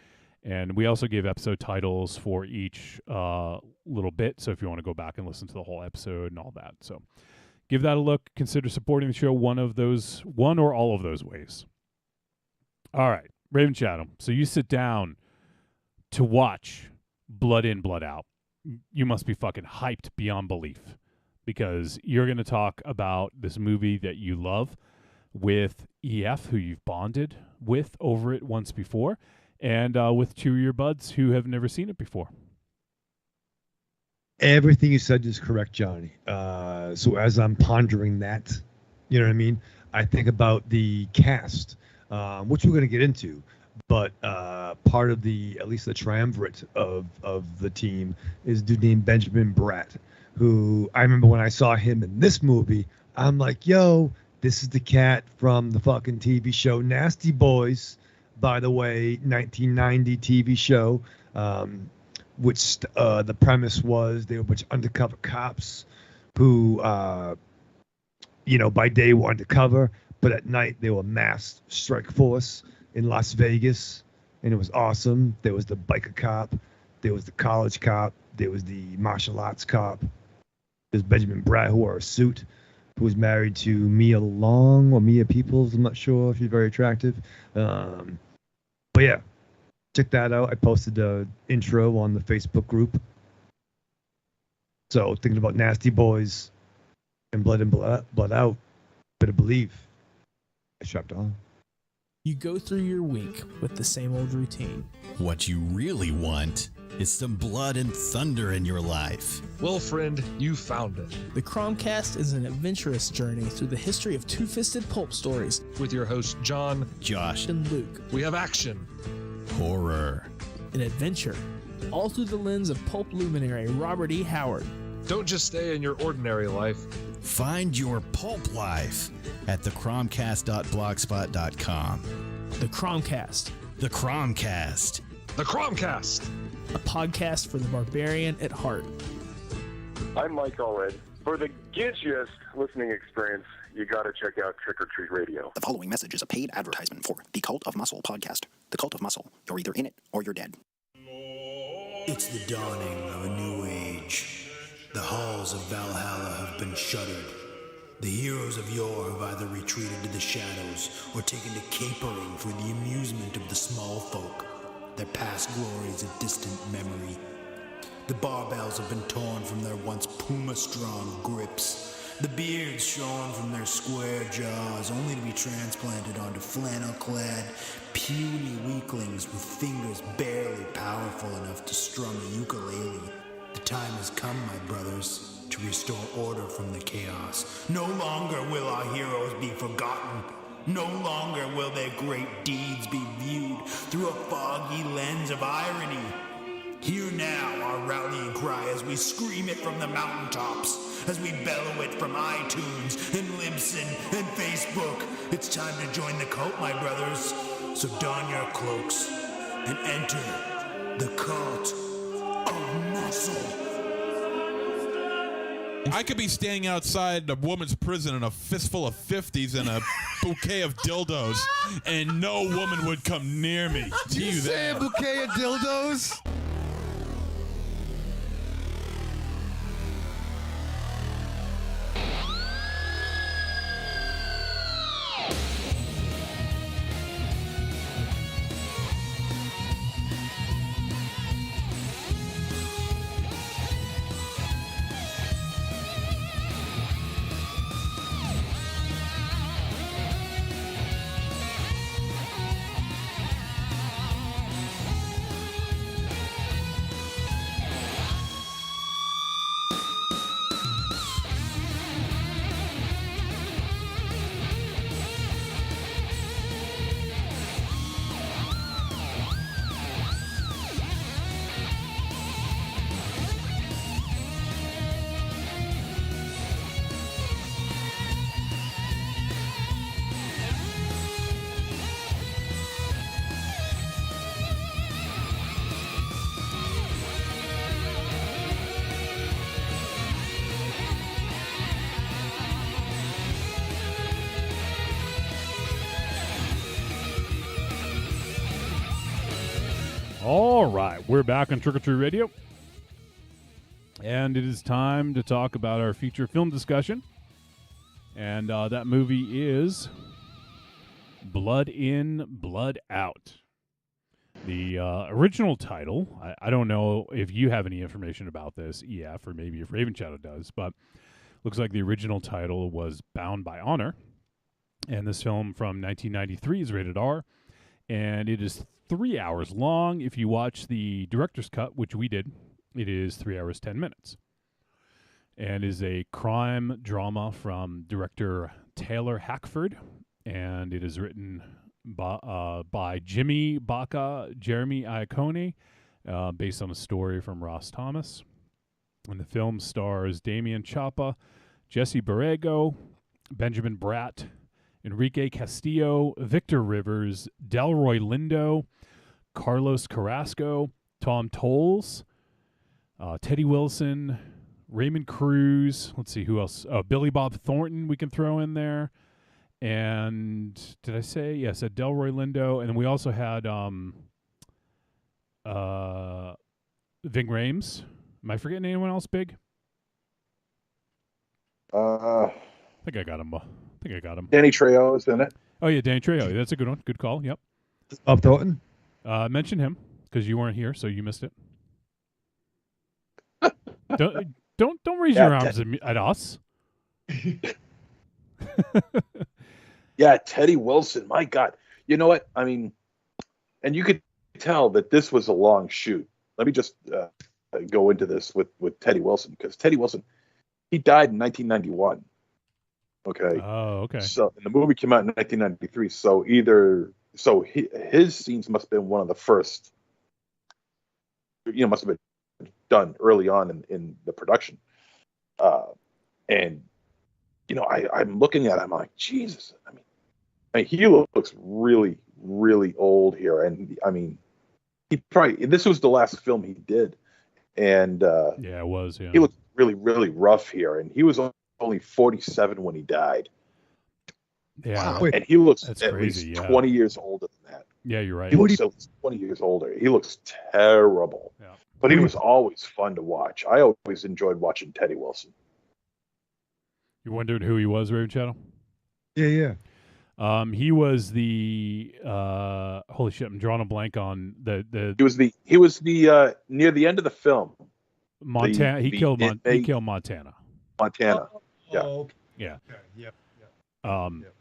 And we also give episode titles for each little bit. So if you want to go back and listen to the whole episode and all that. So give that a look. Consider supporting the show one or all of those ways. All right, Raven Shadow. So you sit down to watch Blood In, Blood Out. You must be fucking hyped beyond belief, because you're going to talk about this movie that you love with EF, who you've bonded with over it once before, and with 2 of your buds who have never seen it before. Everything you said is correct, Johnny. So as I'm pondering that, you know what I mean? I think about the cast, which we're going to get into, but part of at least the triumvirate of the team is a dude named Benjamin Bratt, who I remember when I saw him in this movie, I'm like, yo, this is the cat from the fucking TV show Nasty Boys, by the way, 1990 TV show, which the premise was they were a bunch of undercover cops who, by day were undercover, but at night they were masked strike force in Las Vegas. and it was awesome. There was the biker cop, there was the college cop, there was the martial arts cop. There's Benjamin Bratt, who wore a suit, who was married to Mia Long or Mia Peoples. I'm not sure if she's very attractive. But yeah, check that out. I posted the intro on the Facebook group. So thinking about Nasty Boys and Blood In, Blood Out, better believe I strapped on. You go through your week with the same old routine. What you really want is some blood and thunder in your life. Well, friend, you found it. The Cromcast is an adventurous journey through the history of two-fisted pulp stories With your hosts, John Josh, and Luke. we have action. horror. An adventure, all through the lens of pulp luminary Robert E. Howard. Don't just stay in your ordinary life. Find your pulp life at thecromcast.blogspot.com. The Cromcast, The Cromcast. The Cromcast! a podcast for the barbarian at heart. I'm Mike Allred. For the gidgiest listening experience, you got to check out Trick or Treat Radio. The following message is a paid advertisement for the Cult of Muscle podcast. The Cult of Muscle. You're either in it or you're dead. It's the dawning of a new age. The halls of Valhalla have been shuttered. The heroes of yore have either retreated to the shadows or taken to capering for the amusement of the small folk. Their past glories a distant memory. The barbells have been torn from their once puma-strong grips. The beards shorn from their square jaws, only to be transplanted onto flannel-clad, puny weaklings with fingers barely powerful enough to strum a ukulele. The time has come, my brothers, to restore order from the chaos. No longer will our heroes be forgotten. No longer will their great deeds be viewed through a foggy lens of irony. Hear now our rallying cry as we scream it from the mountaintops, as we bellow it from iTunes and Libsyn and Facebook. It's time to join the cult, my brothers. So don your cloaks and enter the Cult of Muscle. I could be standing outside a woman's prison in a fistful of 50s and a bouquet of dildos, and no woman would come near me. Did you say a bouquet of dildos? All right, we're back on Trick or Treat Radio, and it is time to talk about our feature film discussion, and that movie is Blood In, Blood Out. The original title, I don't know if you have any information about this, EF, or maybe if Raven Shadow does, but looks like the original title was Bound by Honor, and this film from 1993 is rated R, and it is 3 hours long. If you watch the director's cut, which we did, it is 3 hours 10 minutes, and is a crime drama from director Taylor Hackford, and it is written by Jimmy Baca, Jeremy Iacone, based on a story from Ross Thomas. And the film stars Damian Chapa, Jesse Borrego, Benjamin Bratt, Enrique Castillo, Victor Rivers, Delroy Lindo, Carlos Carrasco, Tom Tolles, Teddy Wilson, Raymond Cruz. Let's see who else. Billy Bob Thornton we can throw in there. And did I say? Yes, Delroy Lindo. And then we also had Ving Rhames. Am I forgetting anyone else big? Uh, I think I got him. Danny Trejo is in it. Oh yeah, Danny Trejo. That's a good one. Good call. Yep. Bob Thornton. Mention him because you weren't here, so you missed it. don't raise your arms at us. Yeah, Teddy Wilson. My God. You know what? I mean, and you could tell that this was a long shoot. Let me just go into this with Teddy Wilson, because Teddy Wilson, he died in 1991. Okay. Oh, okay. So, and the movie came out in 1993. So his scenes must have been one of the first. Must have been done early on in the production. And I'm looking at him, I'm like, Jesus. I mean, he looks really, really old here, and I mean, this was the last film he did, and yeah, it was. Yeah, he looked really, really rough here, and he was only 47 when he died. Yeah, and he looks That's at crazy, least yeah. 20 years older than that. Yeah, you're right. He looks at least 20 years older. He looks terrible. Yeah. But he was always fun to watch. I always enjoyed watching Teddy Wilson. You wondered who he was, Raven Shadow? Yeah. He was the holy shit. I'm drawing a blank on the. He was the near the end of the film. Montana. He killed Montana. Montana. Yeah. Okay. Yeah. Okay. Yep. Yep.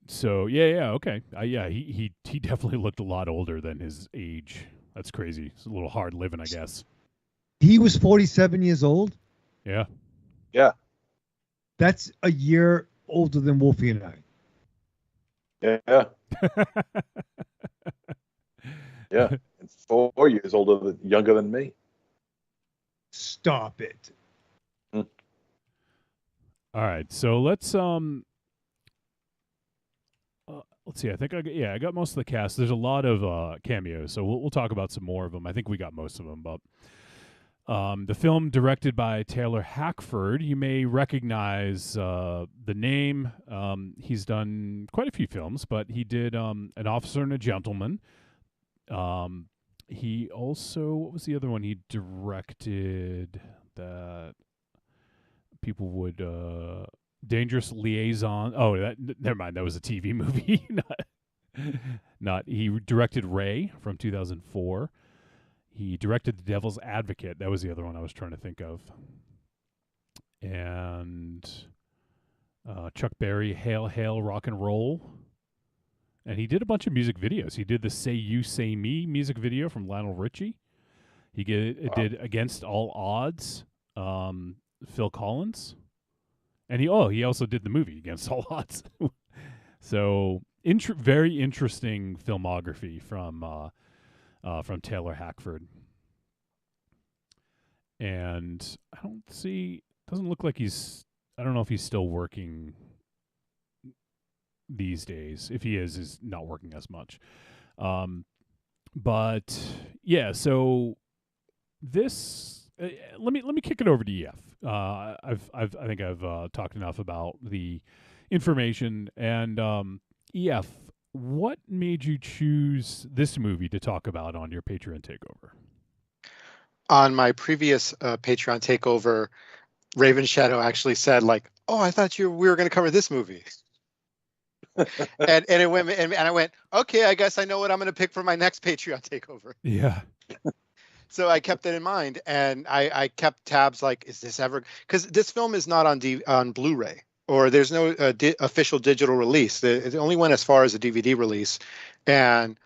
So yeah. Okay. He definitely looked a lot older than his age. That's crazy. It's a little hard living, I guess. He was 47 years old. Yeah. Yeah. That's a year older than Wolfie and I. Yeah. Yeah. And 4 years younger than me. Stop it. All right. So let's see. I think I got most of the cast. There's a lot of cameos, so we'll talk about some more of them. I think we got most of them, but the film directed by Taylor Hackford. You may recognize the name. He's done quite a few films, but he did An Officer and a Gentleman. He also, what was the other one he directed that people would Dangerous Liaison. Oh, never mind. That was a TV movie. Not. He directed Ray from 2004. He directed The Devil's Advocate. That was the other one I was trying to think of. And Chuck Berry, Hail, Hail, Rock and Roll. And he did a bunch of music videos. He did the Say You, Say Me music video from Lionel Richie. He did Against All Odds, Phil Collins. And he also did the movie Against All Odds. So very interesting filmography from Taylor Hackford. And doesn't look like I don't know if he's still working these days. If he is not working as much. But yeah, so this let me kick it over to EF. I think I've talked enough about the information, and EF, what made you choose this movie to talk about on your Patreon takeover? On my previous Patreon takeover, Raven Shadow actually said, like, "Oh, I thought we were going to cover this movie," and it went, and I went, "Okay, I guess I know what I'm going to pick for my next Patreon takeover." Yeah. So I kept it in mind, and I kept tabs, like, is this ever, because this film is not on Blu-ray, or there's no official digital release. It only went as far as a DVD release, and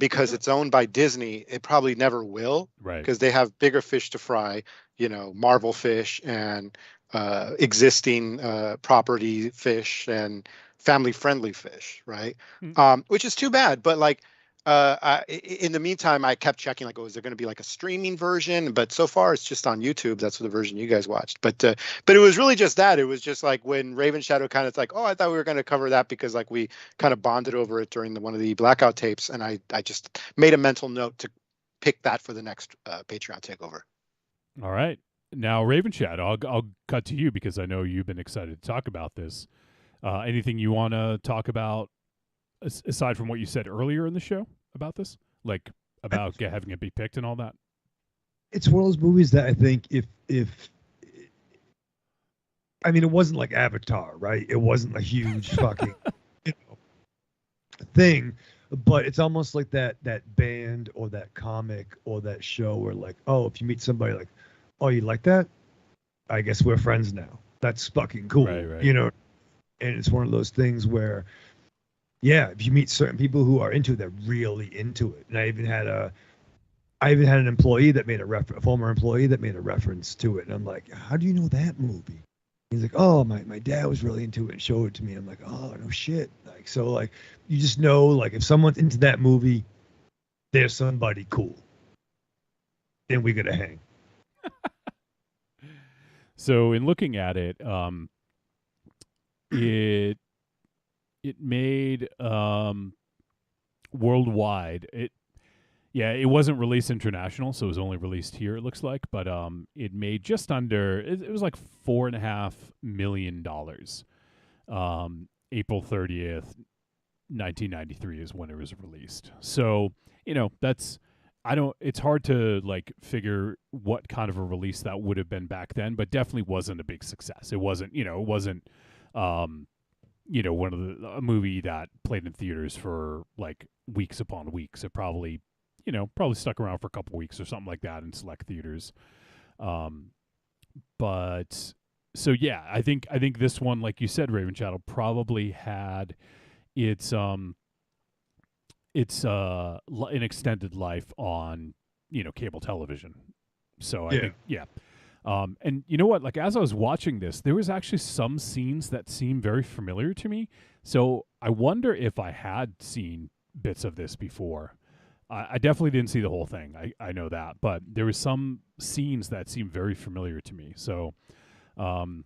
because it's owned by Disney, it probably never will, right? Because they have bigger fish to fry, Marvel fish and existing property fish and family-friendly fish, right? Which is too bad, but like. In the meantime, I kept checking, like, is there going to be like a streaming version? But so far, it's just on YouTube. That's the version you guys watched. But it was really just that. It was just like when Raven Shadow kind of like, oh, I thought we were going to cover that because like we kind of bonded over it during one of the blackout tapes, and I just made a mental note to pick that for the next Patreon takeover. All right, now Raven Shadow, I'll cut to you because I know you've been excited to talk about this. Anything you want to talk about? Aside from what you said earlier in the show about this, like about having it be picked and all that? It's one of those movies that I think if I mean, it wasn't like Avatar, right? It wasn't a huge fucking thing, but it's almost like that band or that comic or that show where like, oh, if you meet somebody like, oh, you like that? I guess we're friends now. That's fucking cool, Right. you know? And it's one of those things where, yeah, if you meet certain people who are into it, they're really into it. And I even had an employee that made a former employee that made a reference to it. And I'm like, how do you know that movie? He's like, oh, my dad was really into it and showed it to me. I'm like, oh, no shit. Like, so like, you just know, like, if someone's into that movie, there's somebody cool. And we gotta hang. So in looking at it, it made worldwide. It wasn't released international, so it was only released here, it looks like. But it made just under. It was like $4.5 million. April 30th, 1993 is when it was released. So that's. It's hard to like figure what kind of a release that would have been back then, but definitely wasn't a big success. It wasn't, one of a movie that played in theaters for like weeks upon weeks. It probably stuck around for a couple weeks or something like that in select theaters. But so yeah, I think this one, like you said, Raven Shadow probably had its an extended life on cable television. So I think and you know what, like as I was watching this, there was actually some scenes that seemed very familiar to me, so I wonder if I had seen bits of this before. I definitely didn't see the whole thing, I know that, but there was some scenes that seemed very familiar to me. So so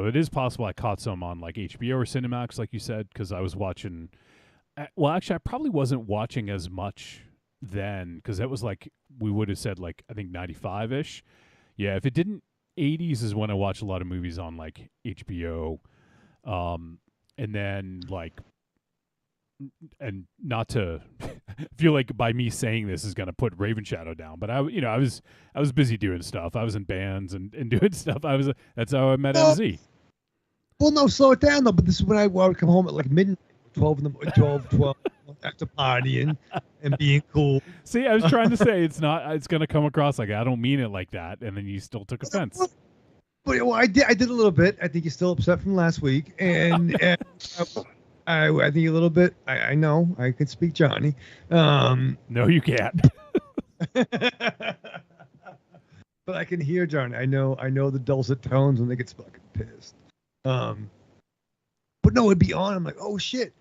it is possible I caught some on like HBO or Cinemax, like you said, because I was watching. Well, actually, I probably wasn't watching as much then, because that was like, we would have said like, I think 95-ish. Yeah, if it didn't, 80s is when I watched a lot of movies on like HBO. And then like, and not to feel like by me saying this is going to put Raven Shadow down, but I was busy doing stuff. I was in bands and doing stuff. That's how I met MZ. Well, no, slow it down though. But this is when I would come home at like midnight. 12 after partying and being cool. See, I was trying to say it's going to come across like I don't mean it like that, and then you still took offense. But I did a little bit. I think you're still upset from last week, and I think a little bit. I know I could speak Johnny. No, you can't. But I can hear Johnny. I know the dulcet tones when they get fucking pissed. But no, it'd be on. I'm like, oh shit.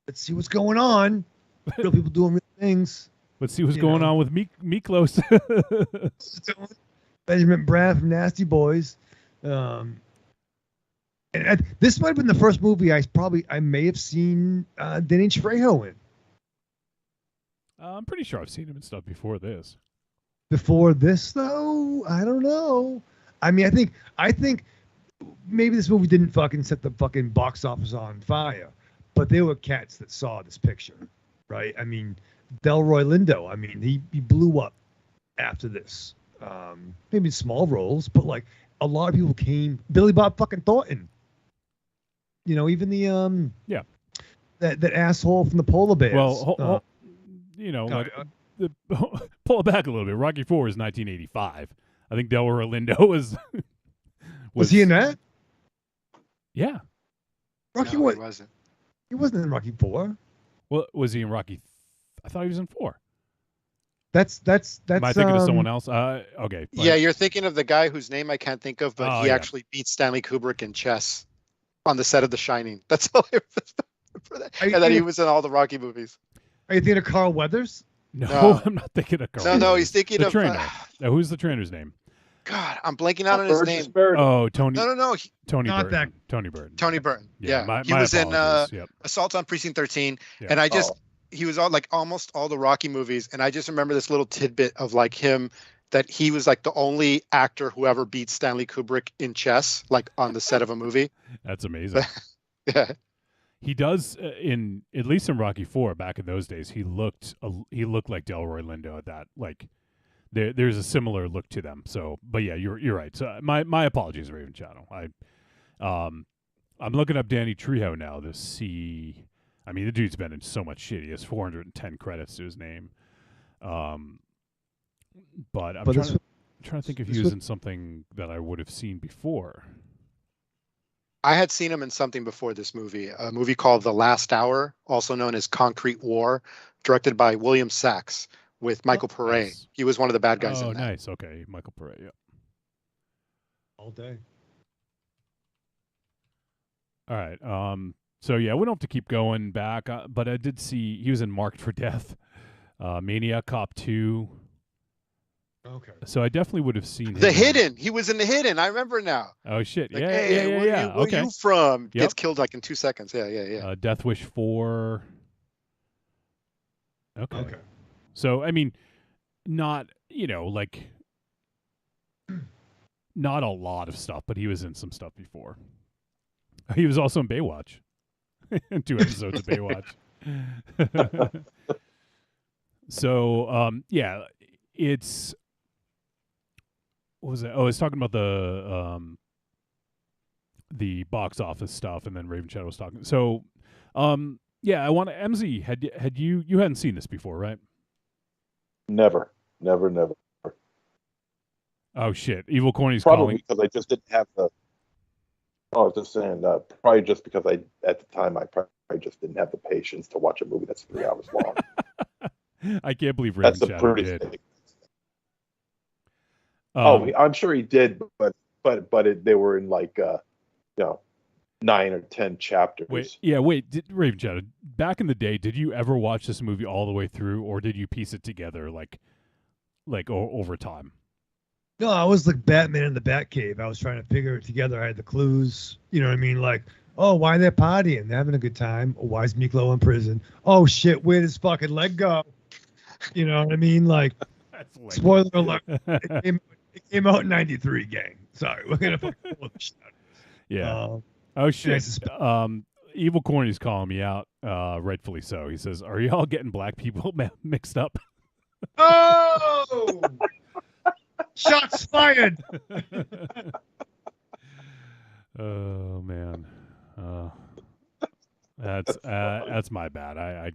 Let's see what's going on. Real people doing real things. Let's see what's going on with Miklos. Benjamin Bratt from Nasty Boys. And this might have been the first movie I may have seen Danny Trejo in. I'm pretty sure I've seen him in stuff before this. Before this, though, I don't know. I mean, I think maybe this movie didn't fucking set the fucking box office on fire, but there were cats that saw this picture, right? I mean, Delroy Lindo, I mean, he blew up after this. Maybe in small roles, but like a lot of people came. Billy Bob fucking Thornton. Even the that asshole from the Polar Bears. Well, pull it back a little bit. Rocky IV is 1985. I think Delroy Lindo was he in that? Yeah. Rocky no, what? He wasn't. He wasn't in Rocky 4. Well, was he in Rocky? I thought he was in 4. That's. Am I thinking of someone else? Okay. Fine. Yeah, you're thinking of the guy whose name I can't think of, but he actually beat Stanley Kubrick in chess on the set of The Shining. That's all I remember for that. And then he was in all the Rocky movies. Are you thinking of Carl Weathers? No, I'm not thinking of Carl. No, he's thinking of the trainer. Who's the trainer's name? God, I'm blanking out on his name. Oh, Tony. No. Tony Not Burton. that. Tony Burton. Tony Burton. Yeah. He my was in apologies. Assault on Precinct 13. Yep. And he was on like almost all the Rocky movies. And I just remember this little tidbit of like him, that he was like the only actor who ever beat Stanley Kubrick in chess, like on the set of a movie. That's amazing. Yeah. He does in at least in Rocky IV back in those days. He looked like Delroy Lindo at that. Like there's a similar look to them. So, but yeah, you're right. So my apologies, Raven Shadow. I'm looking up Danny Trejo now to see. I mean, the dude's been in so much shit. He has 410 credits to his name. But I'm trying to think if he was in something that I would have seen before. I had seen him in something before this movie, a movie called The Last Hour, also known as Concrete War, directed by William Sachs with Michael Pare. Nice. He was one of the bad guys in that. Nice. Okay, Michael Pare, yeah. All day. All right. So yeah, we don't have to keep going back, but I did see he was in Marked for Death, Maniac Cop 2. Okay. So I definitely would have seen him. The Hidden. He was in The Hidden. I remember now. Oh shit! Like, Yeah, hey, yeah. Where Okay. you from? Yep. Gets killed like in 2 seconds. Yeah. Death Wish 4. Okay. So I mean, not like not a lot of stuff, but he was in some stuff before. He was also in Baywatch. 2 episodes of Baywatch. So yeah, it's. What was it? Oh, I was talking about the box office stuff, and then Raven Shadow was talking. So, yeah, I want to. MZ, had you hadn't seen this before, right? Never. Oh shit! Evil Corny's Probably calling. because I just didn't have the. Oh, I was just saying. Probably just because at the time I probably just didn't have the patience to watch a movie that's 3 hours long. I can't believe Raven That's a Shadow pretty did. thing. I'm sure he did, but they were in like 9 or 10 chapters. Wait, Raven Shadow, back in the day, did you ever watch this movie all the way through, or did you piece it together like over time? No, I was like Batman in the Batcave. I was trying to figure it together. I had the clues. You know what I mean? Like, oh, why they're partying? They're having a good time. Or why is Miklo in prison? Oh shit, where'd his fucking leg go? You know what I mean? Like, spoiler alert. It came out in '93, gang. Sorry, we're gonna fucking pull the shit out. Yeah. Oh shit. Evil Corny's calling me out, rightfully so. He says, "Are y'all getting black people mixed up?" Oh! Shots fired. Oh man. That's my bad. I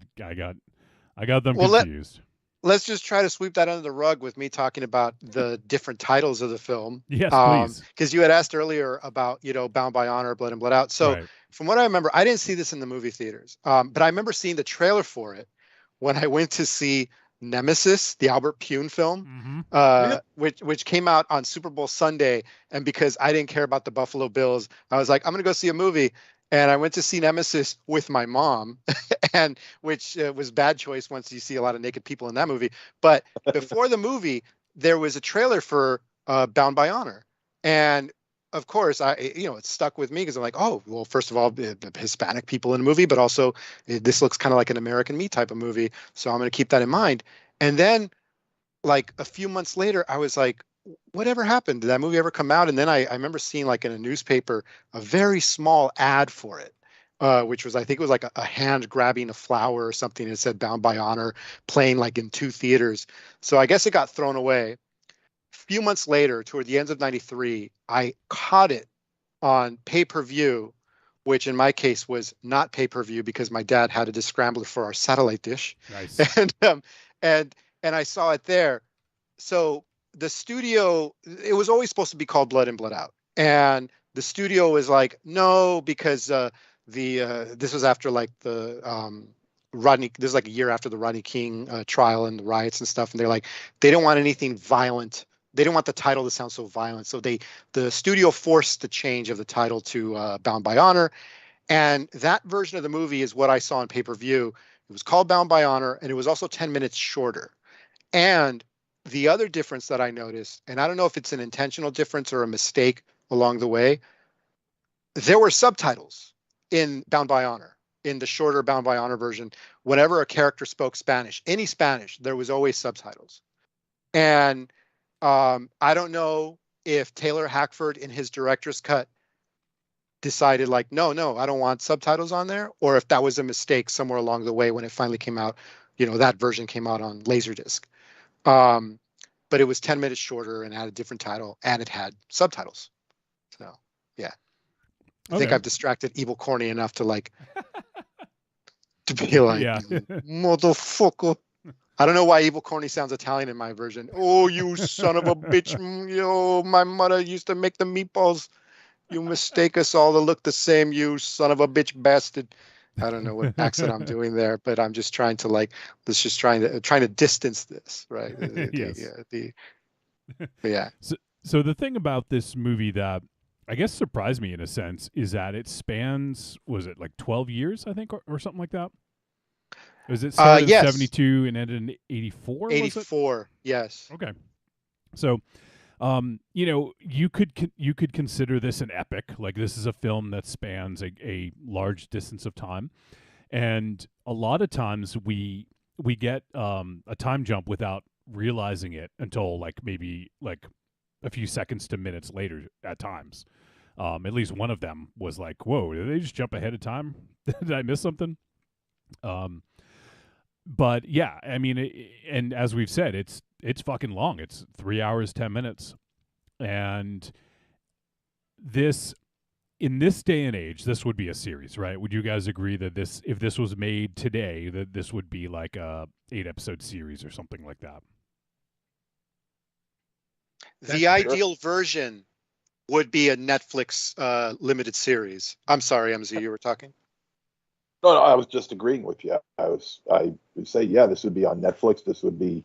got them confused. Let's just try to sweep that under the rug with me talking about the different titles of the film. Yes, please. Because you had asked earlier about, Bound by Honor, Blood in, Blood out. So from what I remember, I didn't see this in the movie theaters, but I remember seeing the trailer for it when I went to see Nemesis, the Albert Pune film, which came out on Super Bowl Sunday. And because I didn't care about the Buffalo Bills, I was like, I'm going to go see a movie. And I went to see Nemesis with my mom, and which was bad choice once you see a lot of naked people in that movie. But before the movie, there was a trailer for Bound by Honor. And of course, it stuck with me because I'm like, oh, well, first of all, the Hispanic people in a movie, but also this looks kind of like an American Me type of movie. So I'm going to keep that in mind. And then like a few months later, I was like, whatever happened? Did that movie ever come out? And then I remember seeing like in a newspaper, a very small ad for it, which was, I think it was like a hand grabbing a flower or something. It said Bound by Honor playing like in 2 theaters. So I guess it got thrown away. A few months later, toward the end of '93, I caught it on pay-per-view, which in my case was not pay-per-view because my dad had a descrambler for our satellite dish. Nice. And I saw it there. So the studio, it was always supposed to be called Blood in, Blood out. And the studio was like, no, because this was after like the this is like a year after the Rodney King trial and the riots and stuff. And they're like, they don't want anything violent. They didn't want the title to sound so violent. So the studio forced the change of the title to Bound by Honor. And that version of the movie is what I saw on pay-per-view. It was called Bound by Honor, and it was also 10 minutes shorter. And the other difference that I noticed, and I don't know if it's an intentional difference or a mistake along the way, there were subtitles in Bound by Honor, in the shorter Bound by Honor version. Whenever a character spoke Spanish, any Spanish, there was always subtitles. And I don't know if Taylor Hackford in his director's cut decided like, no, I don't want subtitles on there, or if that was a mistake somewhere along the way when it finally came out. That version came out on Laserdisc. But it was 10 minutes shorter and had a different title, and it had subtitles. So, yeah. I think I've distracted Evil Corny enough to like to be like, motherfucker. I don't know why Evil Corny sounds Italian in my version. Oh, you son of a bitch. My mother used to make the meatballs. You mistake us all to look the same, you son of a bitch bastard. I don't know what accent I'm doing there, but I'm just trying to trying to distance this, right? Yes. Yeah. So the thing about this movie that I guess surprised me in a sense is that it spans, was it like 12 years, I think, or something like that? Was it started in 72 and ended in 84? 84, yes. Okay. So, you could consider this an epic. Like, this is a film that spans a large distance of time, and a lot of times we get a time jump without realizing it until maybe a few seconds to minutes later at times. At least one of them was like, whoa, did they just jump ahead of time? Did I miss something? But yeah, I mean, and as we've said, it's fucking long. It's 3 hours, 10 minutes. And in this day and age, this would be a series, right? Would you guys agree that if this was made today, that this would be like a 8-episode series or something like that? The ideal version would be a Netflix limited series. I'm sorry, MZ, you were talking? No, I was just agreeing with you. I would say, yeah, this would be on Netflix. This would be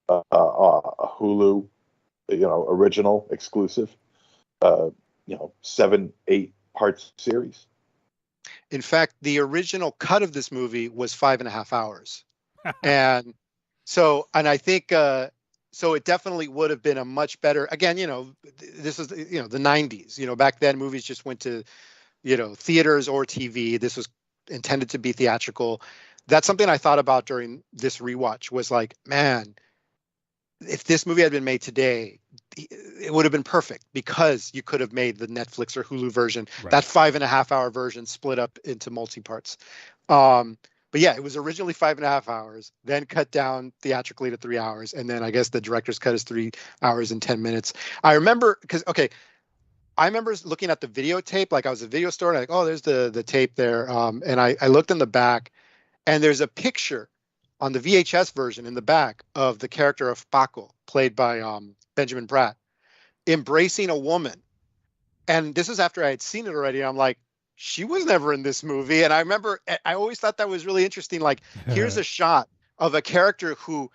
a Hulu, original exclusive, 7-8 part series. In fact, the original cut of this movie was 5.5 hours. And I think, so it definitely would have been a much better, again, this is, the 90s, back then movies just went to, theaters or TV. This was intended to be theatrical. That's something I thought about during this rewatch was like, man, if this movie had been made today, it would have been perfect because you could have made the Netflix or Hulu version, right. That 5.5 hour version split up into multi-parts. But yeah, it was originally 5.5 hours, then cut down theatrically to 3 hours. And then I guess the director's cut is 3 hours and 10 minutes. I remember I remember looking at the videotape, like I was at a video store and I'm like, oh, there's the tape there. And I looked in the back and there's a picture on the VHS version in the back of the character of Paco, played by Benjamin Bratt, embracing a woman. And this is after I had seen it already. I'm like, she was never in this movie. And I remember, I always thought that was really interesting. Like, here's a shot of a character who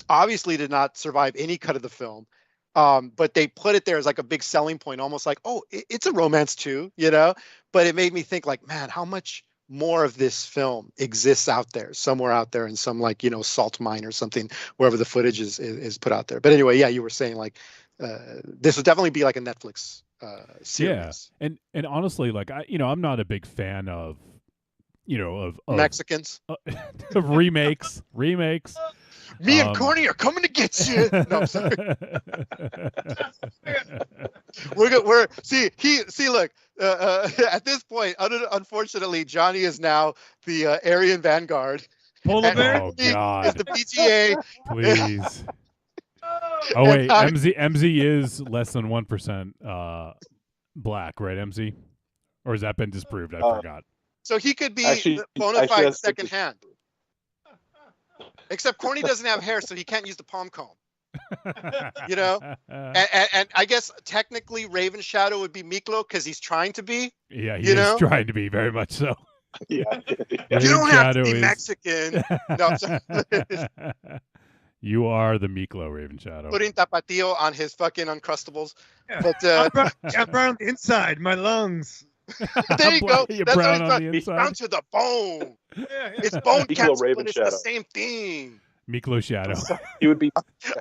obviously did not survive any cut of the film. But they put it there as like a big selling point, almost like, oh, it's a romance too, But it made me think like, man, how much more of this film exists out there, somewhere out there in some salt mine or something, wherever the footage is put out there. But anyway, yeah, you were saying like this would definitely be like a Netflix series. Yeah, and honestly, like I'm not a big fan of Mexicans of remakes. Me and Corny are coming to get you. No, I'm sorry. Look, at this point, unfortunately, Johnny is now the Aryan Vanguard. Polar Bear? Oh, God. Is the PTA. Please. Oh, wait. MZ is less than 1% black, right, MZ? Or has that been disproved? I forgot. So he could be bona fide second hand. Except Corny doesn't have hair, so he can't use the palm comb. And I guess technically Raven Shadow would be Miklo because he's trying to be. Yeah, he is trying to be, very much so. Yeah. You don't have to be Mexican. No, I'm sorry. You are the Miklo, Raven Shadow. Putting Tapatio on his fucking Uncrustables. Yeah. But I'm brown on the inside, my lungs. There you go. You're That's brown what on the he's inside. down to the bone. Yeah. It's bone cancer, Raven but it's Shadow. the same thing. Miklo Shadow. He would be.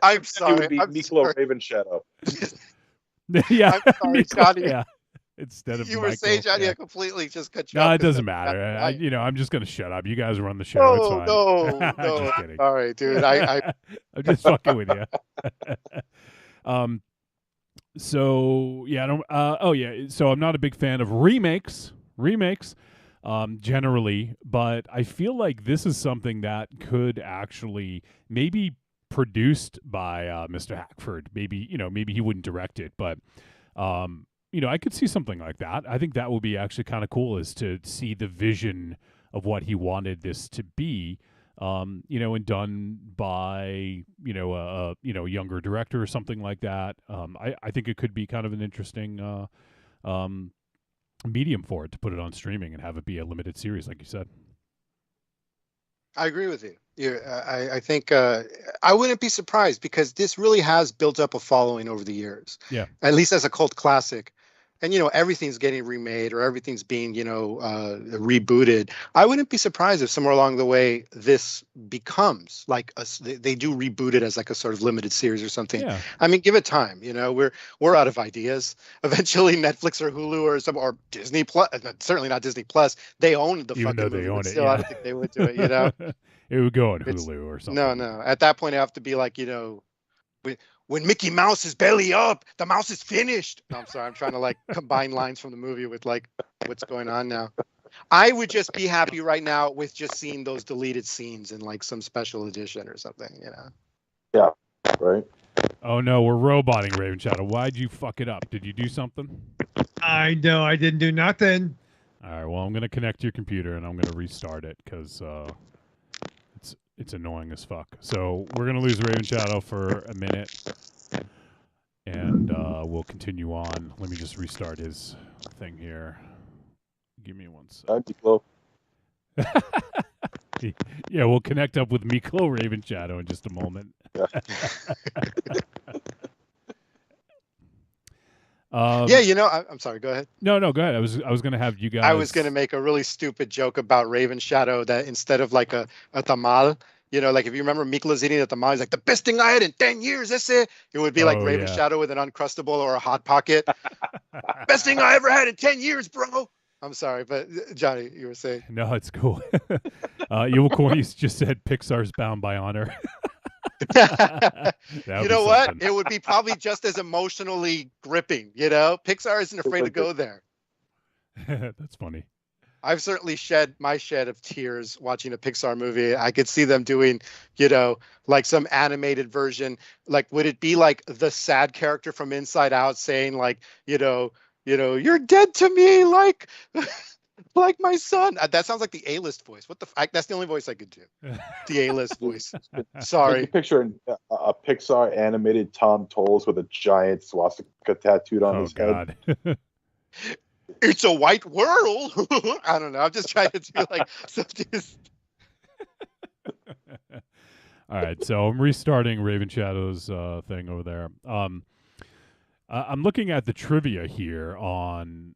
I'm sorry. He would be I'm Miklo sorry. Raven Shadow. Yeah. I'm sorry, Miklo, Johnny. yeah. Instead of You were Michael, saying, Johnny, yeah. I completely just cut you No, off. it doesn't matter. I'm just gonna shut up. You guys run the show. No, it's fine. no. I'm just kidding. Sorry, dude. I'm just fucking with you. So yeah, I don't. Oh yeah. So I'm not a big fan of remakes. Generally, but I feel like this is something that could actually maybe produced by Mr. Hackford. Maybe maybe he wouldn't direct it, but I could see something like that. I think that would be actually kind of cool, is to see the vision of what he wanted this to be. And done by a younger director or something like that. I think it could be kind of an interesting medium for it, to put it on streaming and have it be a limited series, like you said. I agree with you. I think I wouldn't be surprised, because this really has built up a following over the years. Yeah. At least as a cult classic. And everything's getting remade, or everything's being rebooted. I wouldn't be surprised if somewhere along the way this becomes like they do reboot it as like a sort of limited series or something. Yeah. I mean, give it time. We're out of ideas. Eventually, Netflix or Hulu or Disney Plus, certainly not Disney Plus. They own the Even fucking though they movie, own but it, still, yeah. I don't think they would do it. It would go on Hulu or something. No. At that point, it have to be like when Mickey Mouse is belly up, the mouse is finished. No, I'm sorry. I'm trying to like combine lines from the movie with like what's going on now. I would just be happy right now with just seeing those deleted scenes in like some special edition or something, Yeah, right. Oh no, we're roboting Raven Shadow. Why'd you fuck it up? Did you do something? I know I didn't do nothing. All right, well, I'm going to connect to your computer and I'm going to restart it, because it's annoying as fuck. So we're going to lose Raven Shadow for a minute, and we'll continue on. Let me just restart his thing here. Give me one sec. Yeah, we'll connect up with Miklo Raven Shadow in just a moment. I'm sorry. Go ahead. No, go ahead. I was going to have you guys. I was going to make a really stupid joke about Raven Shadow, that instead of like a tamal, like if you remember Mikla's eating a tamal, he's like, the best thing I had in 10 years. That's it. It would be like Raven Shadow with an Uncrustable or a Hot Pocket. Best thing I ever had in 10 years, bro. I'm sorry, but Johnny, you were saying. No, it's cool. Evil Corny's just said Pixar's Bound by Honor. You know what? It would be probably just as emotionally gripping. Pixar isn't afraid to go there. That's funny. I've certainly shed my share of tears watching a Pixar movie. I could see them doing, like some animated version. Like, would it be like the sad character from Inside Out saying like, you're dead to me, like my son. That sounds like the A-list voice. That's the only voice I could do. The A-list voice. Sorry. Picture a Pixar animated Tom Tolles with a giant swastika tattooed on his head. It's a white world. I don't know. I'm just trying to do like something. All right, so I'm restarting Raven Shadow's thing over there. I'm looking at the trivia here on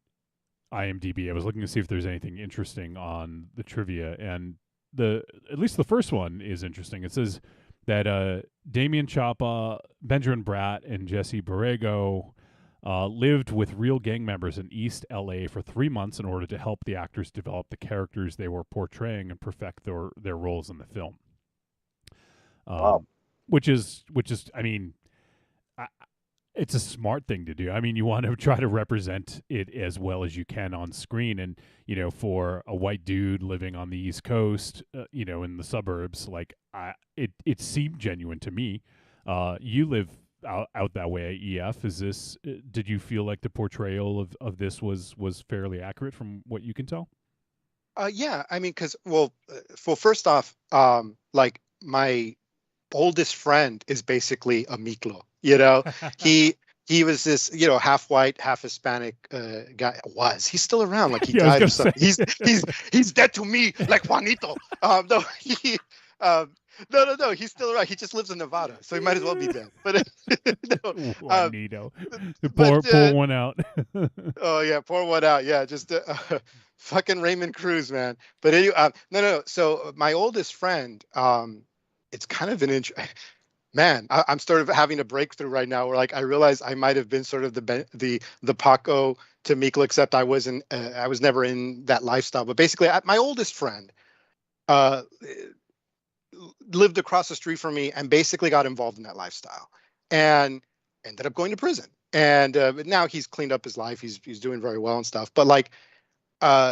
IMDb. I was looking to see if there's anything interesting on the trivia, and at least the first one is interesting. It says that Damien Chapa, Benjamin Bratt, and Jesse Borrego lived with real gang members in East LA for 3 months in order to help the actors develop the characters they were portraying and perfect their roles in the film. Wow. Which is, I mean, it's a smart thing to do. I mean, you want to try to represent it as well as you can on screen. And, for a white dude living on the East Coast, in the suburbs, like it seemed genuine to me. You live out that way at EF. Did you feel like the portrayal of this was fairly accurate from what you can tell? Yeah, I mean, because first off, like my oldest friend is basically a Miklo. He was this, half white, half Hispanic guy. He's still around? Like he died or something. He's dead to me, like Juanito. No, he's still around. He just lives in Nevada, so he might as well be dead. But Juanito, pour one out. Oh yeah, pour one out. Yeah, just fucking Raymond Cruz, man. But anyway, no. So my oldest friend, it's kind of an man, I'm sort of having a breakthrough right now where like I realize I might have been sort of the Paco to Miklo, except I was never in that lifestyle. But basically, my oldest friend lived across the street from me and basically got involved in that lifestyle and ended up going to prison. And but now he's cleaned up his life. He's doing very well and stuff. But like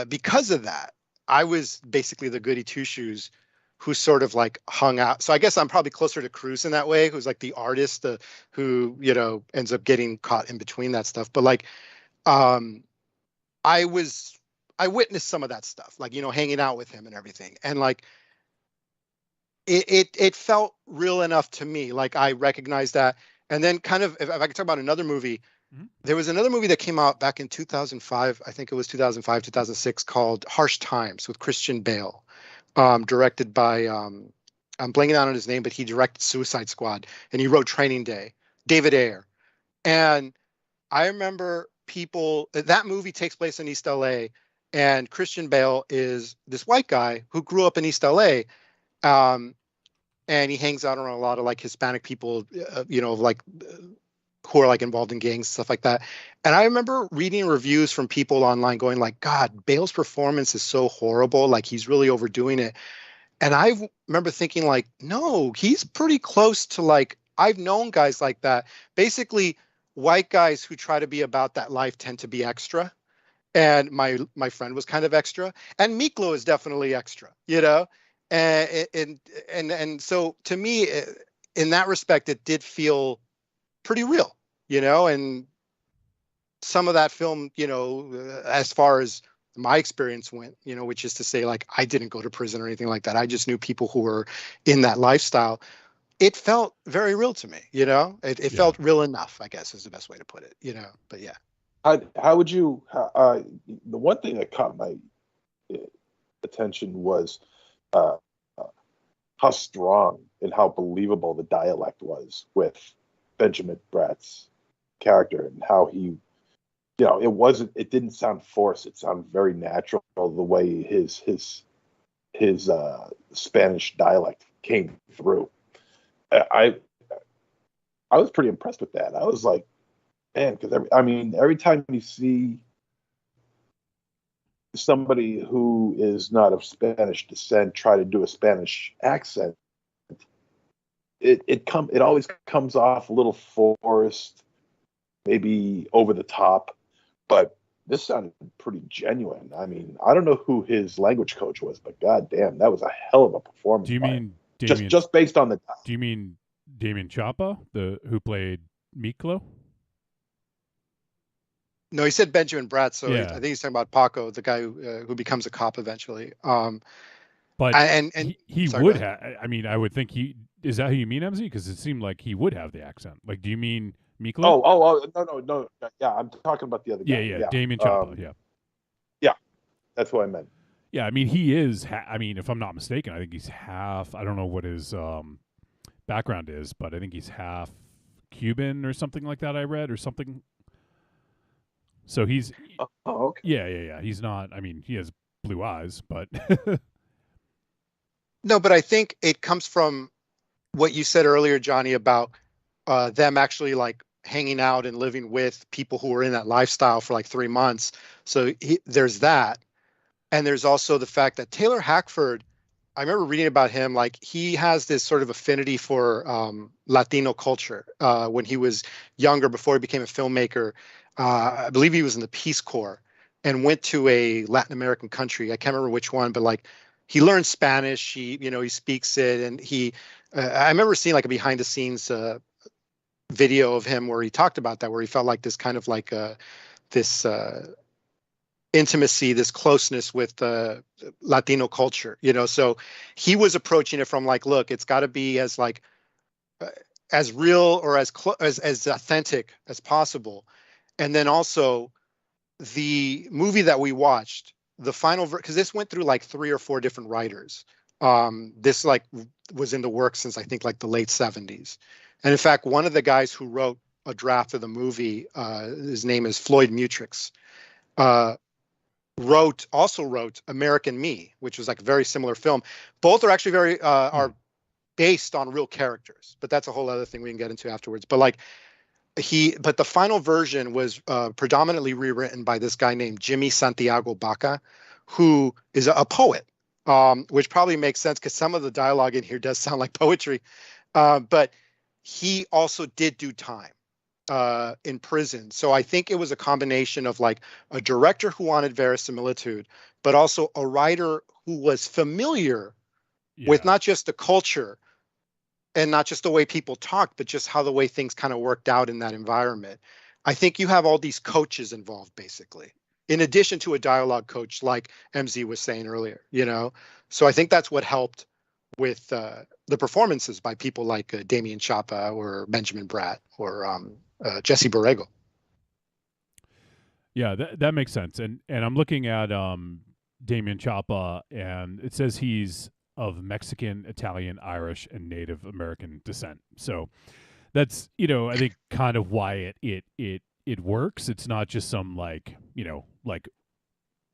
because of that, I was basically the goody two shoes who sort of like hung out. So I guess I'm probably closer to Cruz in that way, who's like the artist who, you know, ends up getting caught in between that stuff. But like I witnessed some of that stuff, like, you know, hanging out with him and everything. And like it felt real enough to me. Like I recognized that. And then kind of, if I could talk about another movie, there was another movie that came out back in 2005. I think it was 2005, 2006, called Harsh Times with Christian Bale, directed by, I'm blanking out on his name, but he directed Suicide Squad and he wrote Training Day, David Ayer. And I remember that movie takes place in East LA, and Christian Bale is this white guy who grew up in East LA. And he hangs out around a lot of like Hispanic people, you know, like who are like involved in gangs, stuff like that. And I remember reading reviews from people online going like, God, Bale's performance is so horrible. Like he's really overdoing it. And I remember thinking like, no, he's pretty close to like, I've known guys like that. Basically, white guys who try to be about that life tend to be extra. And my friend was kind of extra. And Miklo is definitely extra, you know? And so to me, in that respect, it did feel pretty real, you know, and some of that film, you know, as far as my experience went, you know, which is to say, like, I didn't go to prison or anything like that. I just knew people who were in that lifestyle. It felt very real to me, you know, it felt real enough, I guess is the best way to put it, you know, but yeah. How would you, the one thing that caught my attention was how strong and how believable the dialect was with Benjamin Bratt's character, and how he, you know, it didn't sound forced. It sounded very natural, the way his Spanish dialect came through. I was pretty impressed with that. I was like, man, because every time you see somebody who is not of Spanish descent try to do a Spanish accent, it always comes off a little forced, maybe over the top, but this sounded pretty genuine. I mean, I don't know who his language coach was, but goddamn, that was a hell of a performance. Do you mean just based on the? Do you mean Damien Chapa, who played Miklo? No, he said Benjamin Bratt, so yeah. I think he's talking about Paco, the guy who becomes a cop eventually. But he would have. I mean, I would think is that who you mean, MZ? Because it seemed like he would have the accent. Like, do you mean Miklo? No. Yeah, I'm talking about the other guy. Yeah. Damien Chapa. Yeah, that's what I meant. Yeah, I mean, he is. I mean, if I'm not mistaken, I think he's half. I don't know what his background is, but I think he's half Cuban or something like that. I read or something. So he's. Okay. Yeah. He's not. I mean, he has blue eyes, but. No, but I think it comes from what you said earlier, Johnny, about them actually like hanging out and living with people who were in that lifestyle for like 3 months. So there's that. And there's also the fact that Taylor Hackford, I remember reading about him, like he has this sort of affinity for Latino culture. When he was younger, before he became a filmmaker, I believe he was in the Peace Corps and went to a Latin American country. I can't remember which one, but like he learned Spanish. He speaks it, and I remember seeing like a behind the scenes video of him where he talked about that, where he felt like this kind of like this intimacy, this closeness with Latino culture, you know. So he was approaching it from like, look, it's got to be as like as real or as authentic as possible. And then also the movie that we watched, the final, because this went through like 3 or 4 different writers. This like was in the works since I think like the late 70s. And in fact, one of the guys who wrote a draft of the movie, his name is Floyd Mutrix, wrote American Me, which was like a very similar film. Both are actually very are based on real characters, but that's a whole other thing we can get into afterwards. But like but the final version was predominantly rewritten by this guy named Jimmy Santiago Baca, who is a poet, which probably makes sense because some of the dialogue in here does sound like poetry. But he also did do time. in prison. So I think it was a combination of like a director who wanted verisimilitude, but also a writer who was familiar with not just the culture and not just the way people talk, but just how the way things kind of worked out in that environment. I think you have all these coaches involved, basically, in addition to a dialogue coach, like MZ was saying earlier, you know? So I think that's what helped with the performances by people like Damien Chapa or Benjamin Bratt or Jesse Borrego. Yeah, that makes sense. And I'm looking at Damien Chapa, and it says he's of Mexican, Italian, Irish, and Native American descent. So that's, you know, I think kind of why it works. It's not just some like, you know,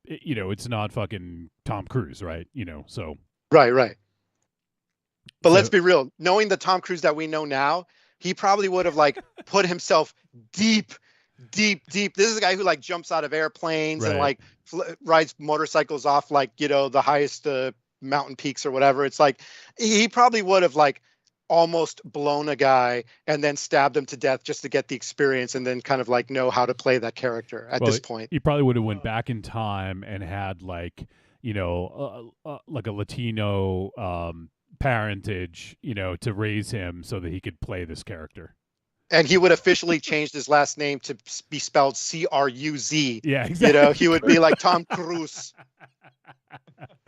it's not fucking Tom Cruise, right? You know, so Right. But let's be real. Knowing the Tom Cruise that we know now, he probably would have like put himself deep. This is a guy who like jumps out of airplanes and like rides motorcycles off like, you know, the highest mountain peaks or whatever. It's like he probably would have like almost blown a guy and then stabbed him to death just to get the experience and then kind of like know how to play that character at this point. He probably would have went back in time and had like, you know, like a Latino parentage, you know, to raise him so that he could play this character. And he would officially changed his last name to be spelled Cruz. Yeah, exactly. You know, he would be like Tom Cruise.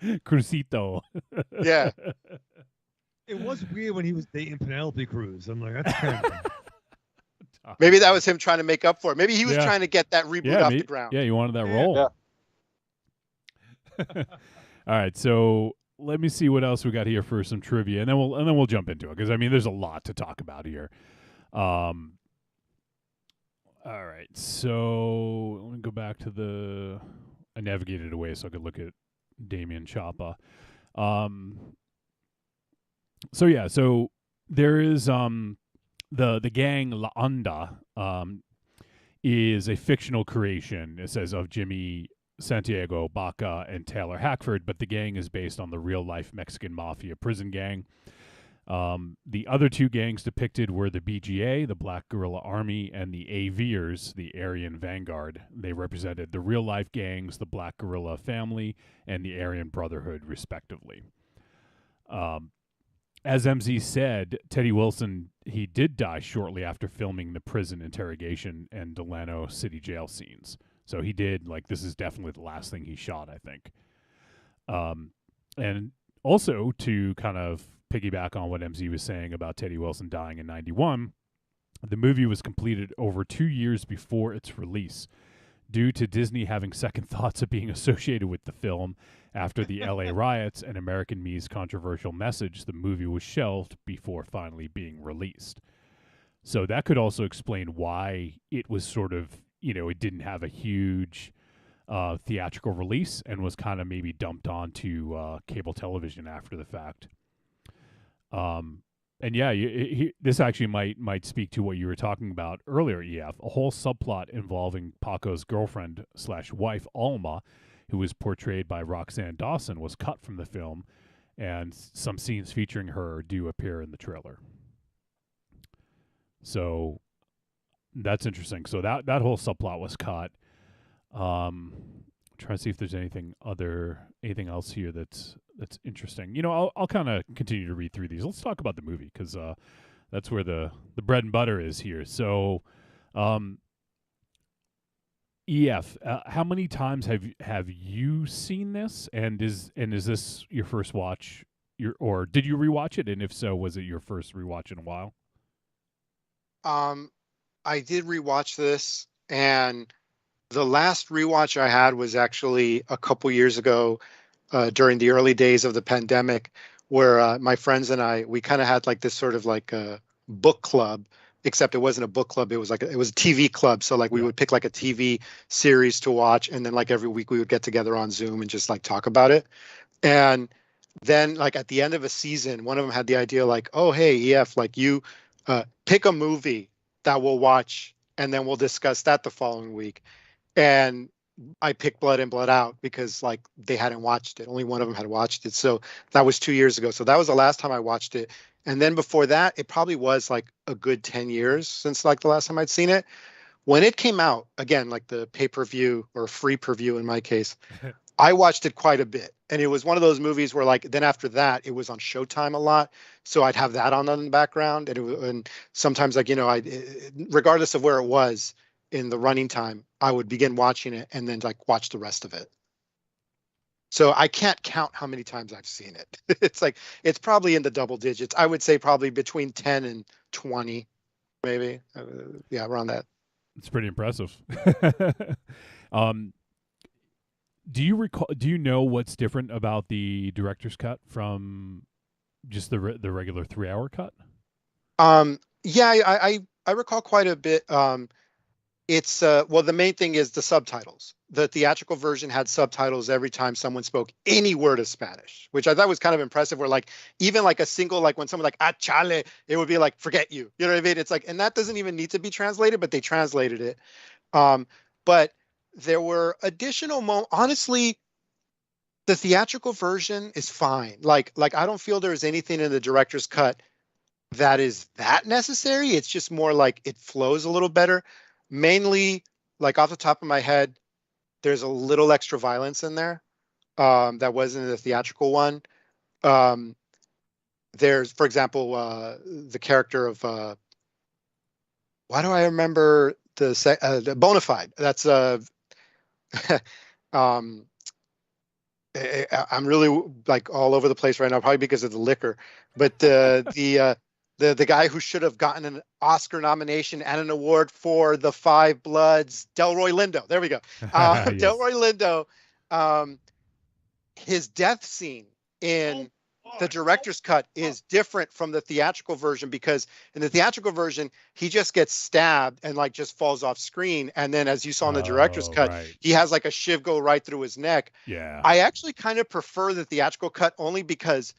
Crucito. Yeah. It was weird when he was dating Penelope Cruz. I'm like, that's kind of... Maybe that was him trying to make up for it. Maybe he was trying to get that reboot off the ground. Yeah, you wanted that role. Yeah. All right, so let me see what else we got here for some trivia, and then we'll jump into it because I mean there's a lot to talk about here. All right, so let me go back to I navigated away so I could look at Damien Chapa. So there is the gang La Onda is a fictional creation. It says of Jimmy Santiago, Baca, and Taylor Hackford, but the gang is based on the real-life Mexican mafia prison gang. The other two gangs depicted were the BGA, the Black Guerrilla Army, and the AVers, the Aryan Vanguard. They represented the real-life gangs, the Black Guerrilla Family, and the Aryan Brotherhood, respectively. As MZ said, Teddy Wilson, he did die shortly after filming the prison interrogation and Delano City jail scenes. So he did, like, this is definitely the last thing he shot, I think. And also, to kind of piggyback on what MZ was saying about Teddy Wilson dying in 91, the movie was completed over 2 years before its release. Due to Disney having second thoughts of being associated with the film after the LA riots and American Me's controversial message, the movie was shelved before finally being released. So that could also explain why it was sort of, you know, it didn't have a huge theatrical release and was kind of maybe dumped onto cable television after the fact. And yeah, this actually might speak to what you were talking about earlier, EF. A whole subplot involving Paco's girlfriend/wife, Alma, who was portrayed by Roxanne Dawson, was cut from the film, and some scenes featuring her do appear in the trailer. So that's interesting. So that whole subplot was cut. Trying to see if there's anything else here that's interesting. You know, I'll kind of continue to read through these. Let's talk about the movie because that's where the bread and butter is here. So, EF, how many times have you seen this? And is this your first watch? Or did you rewatch it? And if so, was it your first rewatch in a while? I did rewatch this, and the last rewatch I had was actually a couple years ago during the early days of the pandemic, where my friends and we kind of had like this sort of like a book club, except it wasn't a book club. It was a TV club. So like we would pick like a TV series to watch. And then like every week we would get together on Zoom and just like talk about it. And then like at the end of a season, one of them had the idea like, oh, hey, EF, like you pick a movie that we'll watch and then we'll discuss that the following week. And I picked Blood In, Blood Out because like they hadn't watched it. Only one of them had watched it. So that was 2 years ago. So that was the last time I watched it. And then before that, it probably was like a good 10 years since like the last time I'd seen it. When it came out, again, like the pay-per-view or free per-view in my case, I watched it quite a bit. And it was one of those movies where like, then after that, it was on Showtime a lot. So I'd have that on in the background. And sometimes like, regardless of where it was in the running time, I would begin watching it and then like watch the rest of it. So I can't count how many times I've seen it. It's probably in the double digits. I would say probably between 10 and 20, maybe. Yeah, around that. It's pretty impressive. Do you recall? Do you know what's different about the director's cut from just the regular 3-hour cut? Yeah, I recall quite a bit. It's well, the main thing is the subtitles. The theatrical version had subtitles every time someone spoke any word of Spanish, which I thought was kind of impressive. Where like even like a single, like when someone like chale, it would be like forget you. You know what I mean? It's like, and that doesn't even need to be translated, but they translated it. But there were additional honestly, the theatrical version is fine. Like I don't feel there's anything in the director's cut that is that necessary. It's just more like it flows a little better. Mainly, like off the top of my head, there's a little extra violence in there that wasn't in the theatrical one. There's, for example, the character of why do I remember the Bonafide? That's I'm really like all over the place right now, probably because of the liquor. But the guy who should have gotten an Oscar nomination and an award for The Five Bloods, Delroy Lindo. There we go. Yes. Delroy Lindo, his death scene in the director's cut is different from the theatrical version, because in the theatrical version, he just gets stabbed and like just falls off screen. And then as you saw in the director's cut, he has like a shiv go right through his neck. Yeah. I actually kind of prefer the theatrical cut only because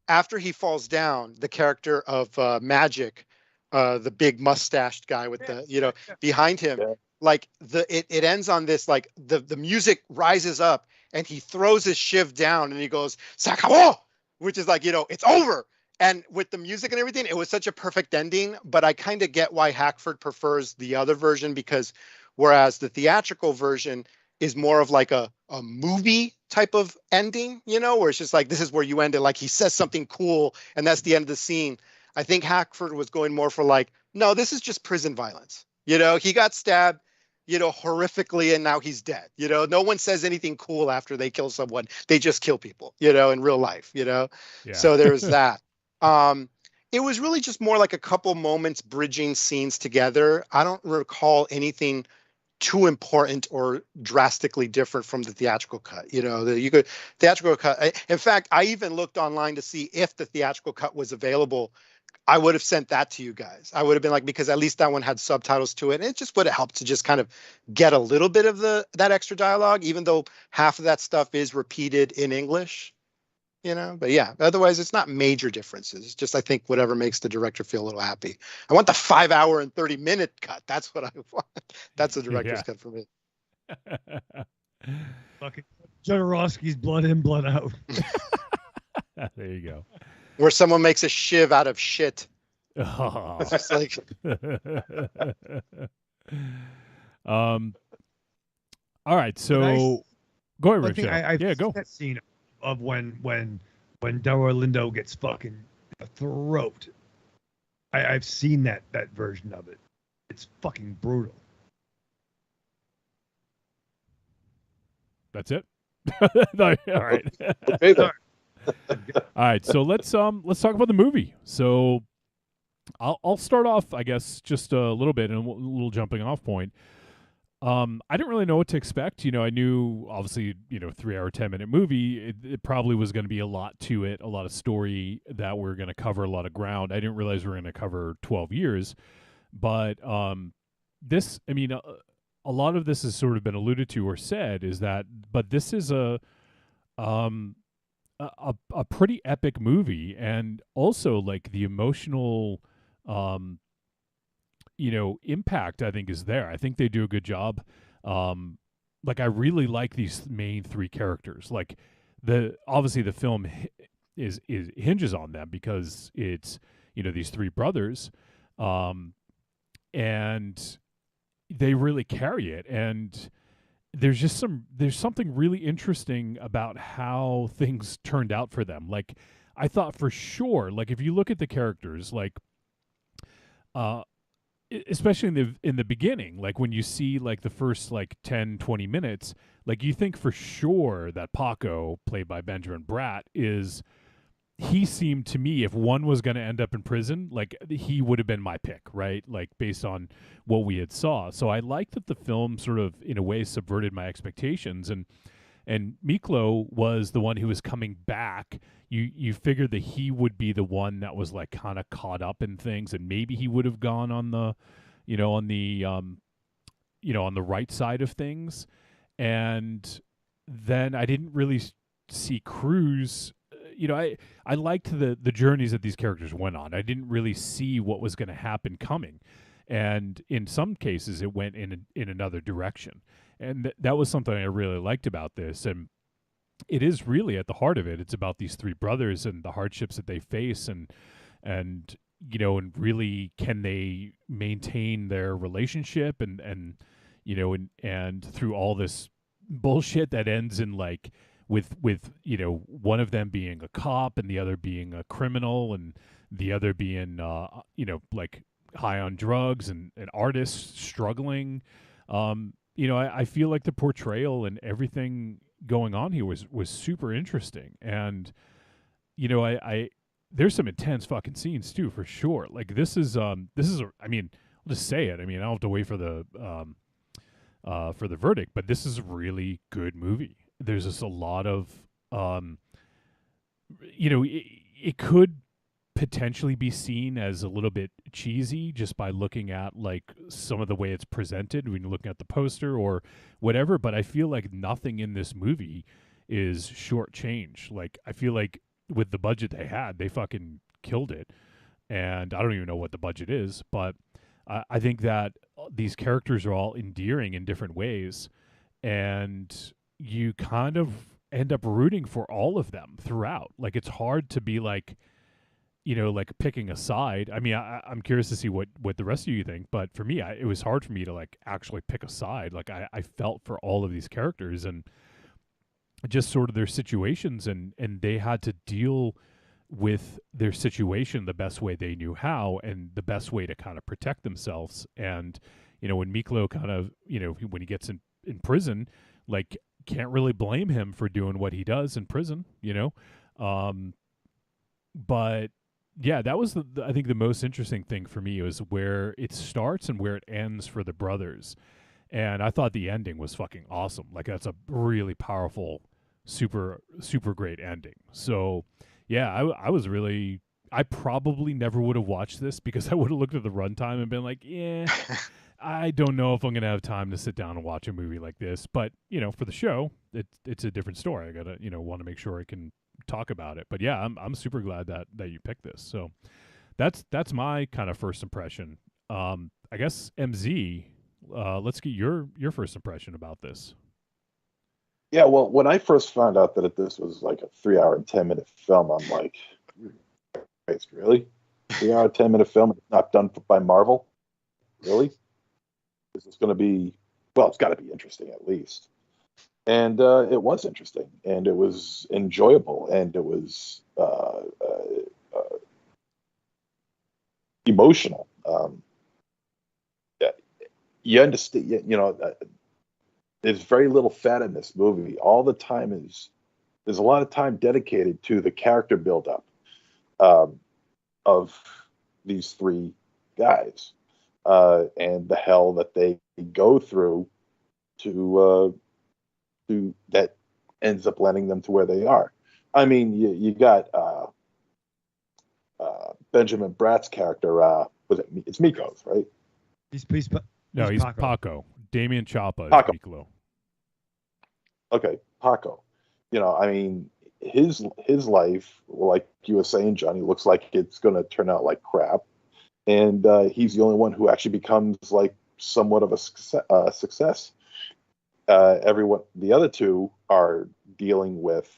after he falls down, the character of Magic, the big mustached guy with the, behind him, like it ends on this, like the music rises up and he throws his shiv down and he goes, "Sakabo!" which is like, it's over. And with the music and everything, it was such a perfect ending. But I kind of get why Hackford prefers the other version, because whereas the theatrical version is more of like a movie type of ending, where it's just like, this is where you end it. Like he says something cool and that's the end of the scene. I think Hackford was going more for like, no, this is just prison violence. He got stabbed, horrifically, and now he's dead. No one says anything cool after they kill someone. They just kill people, in real life, Yeah. So there's that. It was really just more like a couple moments bridging scenes together. I don't recall anything too important or drastically different from the theatrical cut. Theatrical cut. In fact, I even looked online to see if the theatrical cut was available. I would have sent that to you guys. I would have been like, because at least that one had subtitles to it. And it just would have helped to just kind of get a little bit of that extra dialogue, even though half of that stuff is repeated in English, but yeah, otherwise it's not major differences. It's just, I think whatever makes the director feel a little happy. I want the 5 hour and 30-minute cut. That's what I want. That's the director's cut for me. Fucking Jodorowsky's blood in, blood out. There you go. Where someone makes a shiv out of shit. Oh. It's just like. All right, so go ahead, Rich. I've go. That scene of when Delroy Lindo gets fucking throat. I've seen that version of it. It's fucking brutal. That's it. No, all right. Okay, then. All right, so let's talk about the movie. So I'll start off, I guess, just a little bit and a little jumping off point. I didn't really know what to expect. I knew obviously, 3 hour, 10-minute movie, it probably was going to be a lot to it, a lot of story that we're going to cover, a lot of ground. I didn't realize we were going to cover 12 years, but this, a lot of this has sort of been alluded to or said but this is a pretty epic movie, and also like the emotional impact I think is there. I think they do a good job. Like I really like these main three characters. Like obviously the film is hinges on them, because it's, you know, these three brothers, and they really carry it. And there's something really interesting about how things turned out for them. Like, I thought for sure, like, if you look at the characters, like, especially in the beginning, like when you see like the first like 10-20 minutes, like you think for sure that Paco, played by Benjamin Bratt, he seemed to me, if one was going to end up in prison, like he would have been my pick, right? Like based on what we had saw. So I like that the film sort of in a way subverted my expectations, and Miklo was the one who was coming back. You figured that he would be the one that was like kind of caught up in things, and maybe he would have gone on the, on the right side of things. And then I didn't really see Cruz. I liked the journeys that these characters went on. I didn't really see what was going to happen coming, and in some cases it went in another direction. And that was something I really liked about this. And it is really at the heart of it. It's about these three brothers and the hardships that they face, and really, can they maintain their relationship, and through all this bullshit that ends in like with one of them being a cop and the other being a criminal, and the other being like high on drugs, and an artist struggling. I feel like the portrayal and everything going on here was super interesting. And there's some intense fucking scenes too, for sure. Like this is I mean, I'll just say it. I mean, I don't have to wait for the verdict, but this is a really good movie. There's just a lot of it could potentially be seen as a little bit cheesy just by looking at like some of the way it's presented when you're looking at the poster or whatever, but I feel like nothing in this movie is shortchanged. Like, I feel like with the budget they had, they fucking killed it. And I don't even know what the budget is, but I think that these characters are all endearing in different ways, and you kind of end up rooting for all of them throughout. Like, it's hard to be like, like picking a side. I mean, I'm curious to see what the rest of you think, but for me, it was hard for me to like actually pick a side. Like I felt for all of these characters and just sort of their situations, and they had to deal with their situation the best way they knew how, and the best way to kind of protect themselves. And, when Miklo kind of, when he gets in prison, like, can't really blame him for doing what he does in prison, but yeah, that was I think the most interesting thing for me was where it starts and where it ends for the brothers. And I thought the ending was fucking awesome. Like, that's a really powerful, super, super great ending. So yeah, I probably never would have watched this, because I would have looked at the runtime and been like, yeah, I don't know if I'm going to have time to sit down and watch a movie like this. But, for the show, it's a different story. I got to, want to make sure I can talk about it. But yeah, I'm super glad that you picked this. So that's my kind of first impression. I guess MZ, let's get your first impression about this. Yeah, well, when I first found out that this was like a 3-hour and 10-minute film, I'm like, Christ, really? 3-hour, 10-minute film, not done by Marvel? Really? Is this going to be? Well, it's got to be interesting at least. And it was interesting, and it was enjoyable, and it was emotional. You understand, there's very little fat in this movie. All the time there's a lot of time dedicated to the character buildup of these three guys and the hell that they go through to that ends up landing them to where they are. I mean, you got Benjamin Bratt's character. It's Miko's, right? He's Paco. Damien Chapa is Paco. Miklo. Okay, Paco. I mean, his life, like you were saying, Johnny, looks like it's going to turn out like crap, and he's the only one who actually becomes like somewhat of a success. The other two are dealing with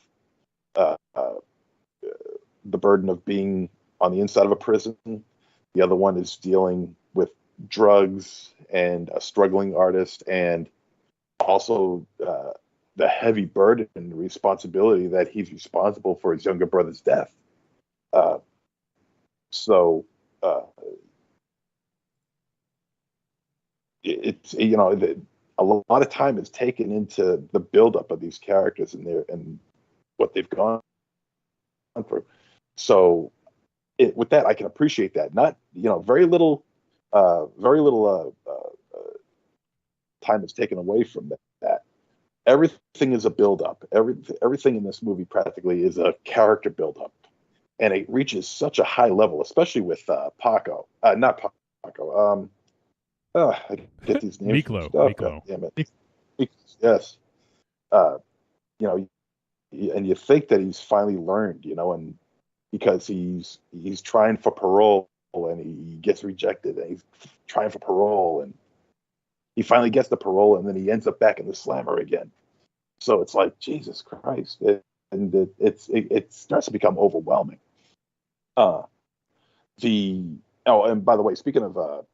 the burden of being on the inside of a prison. The other one is dealing with drugs and a struggling artist, and also the heavy burden and responsibility that he's responsible for his younger brother's death. So it's a lot of time is taken into the buildup of these characters and what they've gone through. So with that, I can appreciate that. Not very little time is taken away from that. Everything is a buildup. Everything in this movie practically is a character buildup, and it reaches such a high level, especially with Paco. Not Paco. I get these names. Miklo. Damn it. Yes. And you think that he's finally learned, and because he's trying for parole and he gets rejected, and he's trying for parole and he finally gets the parole, and then he ends up back in the slammer again. So it's like, Jesus Christ. It starts to become overwhelming. And by the way, speaking of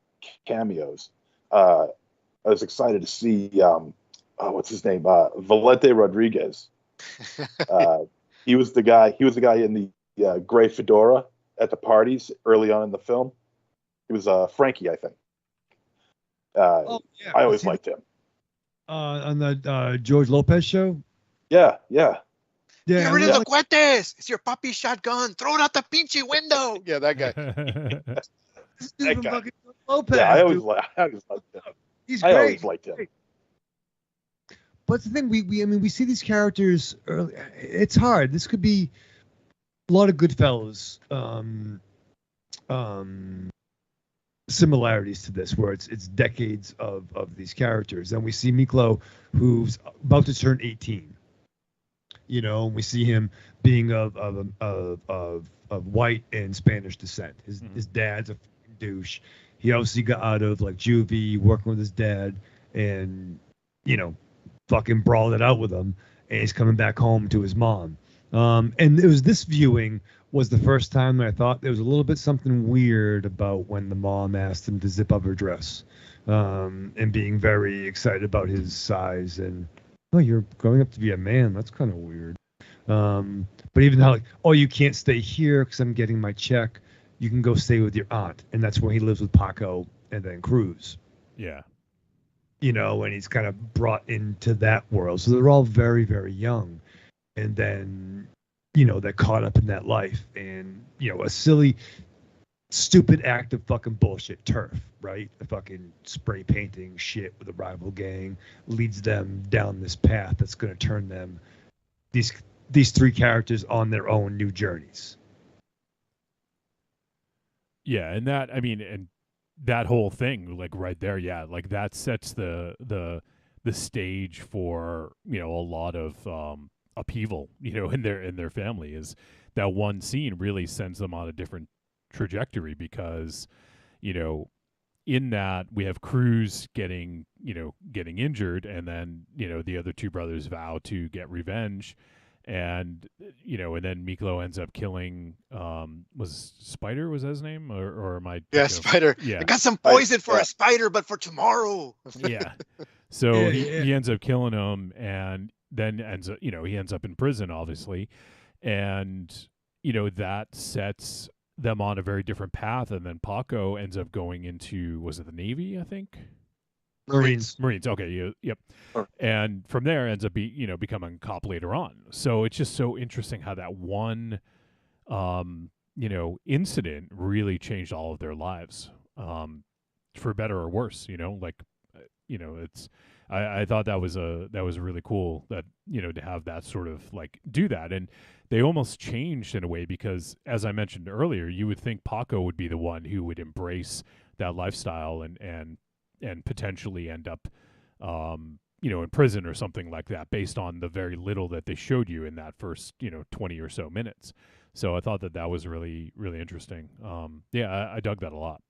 cameos, I was excited to see what's his name? Valente Rodriguez. He was the guy in the gray fedora at the parties early on in the film. He was Frankie, I think. I always liked him. On the George Lopez show? Yeah. Get rid of the cuetes. It's your puppy shotgun. Throw it out the pinche window. Yeah, that guy. That guy. Lopez, yeah, I always liked him. He's great. I always liked him. But the thing, we see these characters early. It's hard. This could be a lot of Goodfellas similarities to this, where it's decades of these characters. And we see Miklo, who's about to turn 18. And we see him being of white and Spanish descent. His dad's a douche. He obviously got out of like juvie, working with his dad, and fucking brawled it out with him. And he's coming back home to his mom. And it was this viewing was the first time that I thought there was a little bit something weird about when the mom asked him to zip up her dress, and being very excited about his size and, oh, you're growing up to be a man. That's kind of weird. But even how, you can't stay here because I'm getting my check. You can go stay with your aunt. And that's where he lives with Paco and then Cruz. Yeah. And he's kind of brought into that world. So they're all very, very young. And then, they're caught up in that life. And, a silly, stupid act of fucking bullshit, turf, right? The fucking spray painting shit with a rival gang leads them down this path that's going to turn them, these three characters, on their own new journeys. Yeah, and that whole thing, like right there, yeah, like that sets the stage for a lot of upheaval, in their family. Is that one scene really sends them on a different trajectory, because in that we have Cruz getting injured, and then the other two brothers vow to get revenge. And then Miklo ends up killing was Spider, was that his name, or am I Spider. Yeah, I got some poison for a spider, but for tomorrow. Yeah. So he ends up killing him, and then ends up he ends up in prison, obviously, and that sets them on a very different path. And then Paco ends up going into, was it the Navy, I think? Marines. Okay. Yep. And from there ends up becoming a cop later on. So it's just so interesting how that one, incident really changed all of their lives, for better or worse. It's, I thought that was really cool that, to have that sort of like do that. And they almost changed in a way, because as I mentioned earlier, you would think Paco would be the one who would embrace that lifestyle and potentially end up, in prison or something like that, based on the very little that they showed you in that first, 20 or so minutes. So I thought that was really, really interesting. I dug that a lot.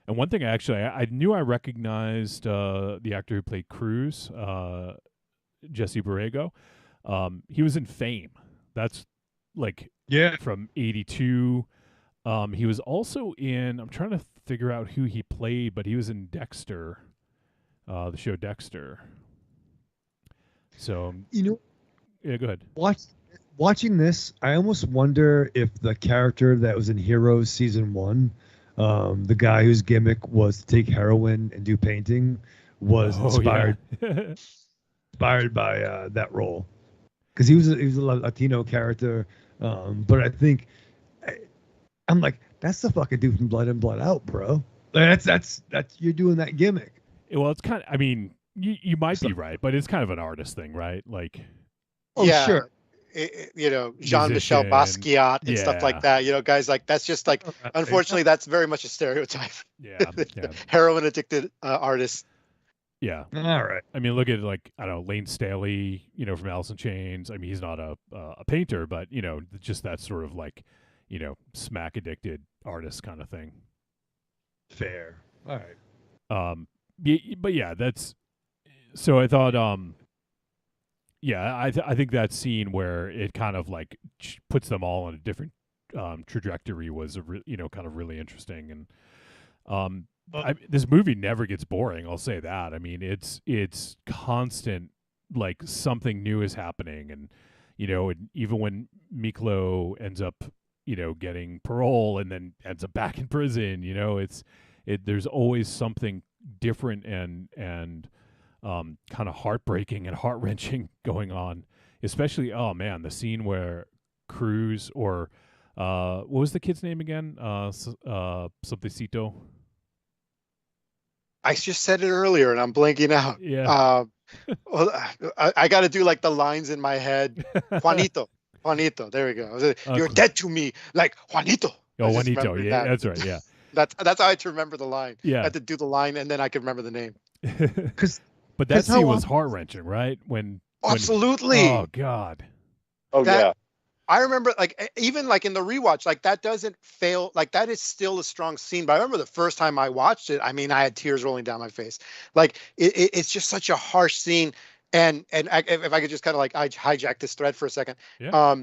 And one thing I knew I recognized the actor who played Cruz, Jesse Borrego. He was in Fame. That's from 82. He was also in, I'm trying to figure out who he played, but he was in Dexter, the show Dexter. So, yeah, go ahead. Watching this, I almost wonder if the character that was in Heroes season 1, the guy whose gimmick was to take heroin and do painting, was inspired by that role, because he was a Latino character. But I think I'm like, that's the fucking dude from Blood In Blood Out, bro. That's you're doing that gimmick. Well, it's kind of, I mean, you might be right, but it's kind of an artist thing, right? Like, sure. Jean-Michel Basquiat and stuff like that. Guys like that's just like, unfortunately, that's very much a stereotype. Yeah. Heroin addicted artists. Yeah. All right. I mean, look at like, I don't know, Lane Staley, from Alice in Chains. I mean, he's not a painter, but just that sort of like, smack addicted artist kind of thing. Fair. All right. But yeah, that's, so I thought, I think that scene where it kind of like puts them all on a different trajectory was kind of really interesting. And this movie never gets boring, I'll say that. I mean, it's constant, like something new is happening, and and even when Miklo ends up getting parole and then ends up back in prison, there's always something different and kind of heartbreaking and heart-wrenching going on, especially, oh man, the scene where Cruz, or what was the kid's name again? Somethingcito. I just said it earlier and I'm blanking out. Yeah. I got to do like the lines in my head. Juanito, there we go. You're dead to me, like Juanito. Oh, Juanito, yeah, that's right, yeah. That's how I had to remember the line. Yeah. I had to do the line and then I could remember the name. But that scene was heart-wrenching, right? Absolutely. Oh God. Yeah. I remember, like, even like in the rewatch, like that doesn't fail. Like that is still a strong scene. But I remember the first time I watched it, I mean, I had tears rolling down my face. Like it's just such a harsh scene. And if I could just kind of like hijack this thread for a second. Yeah.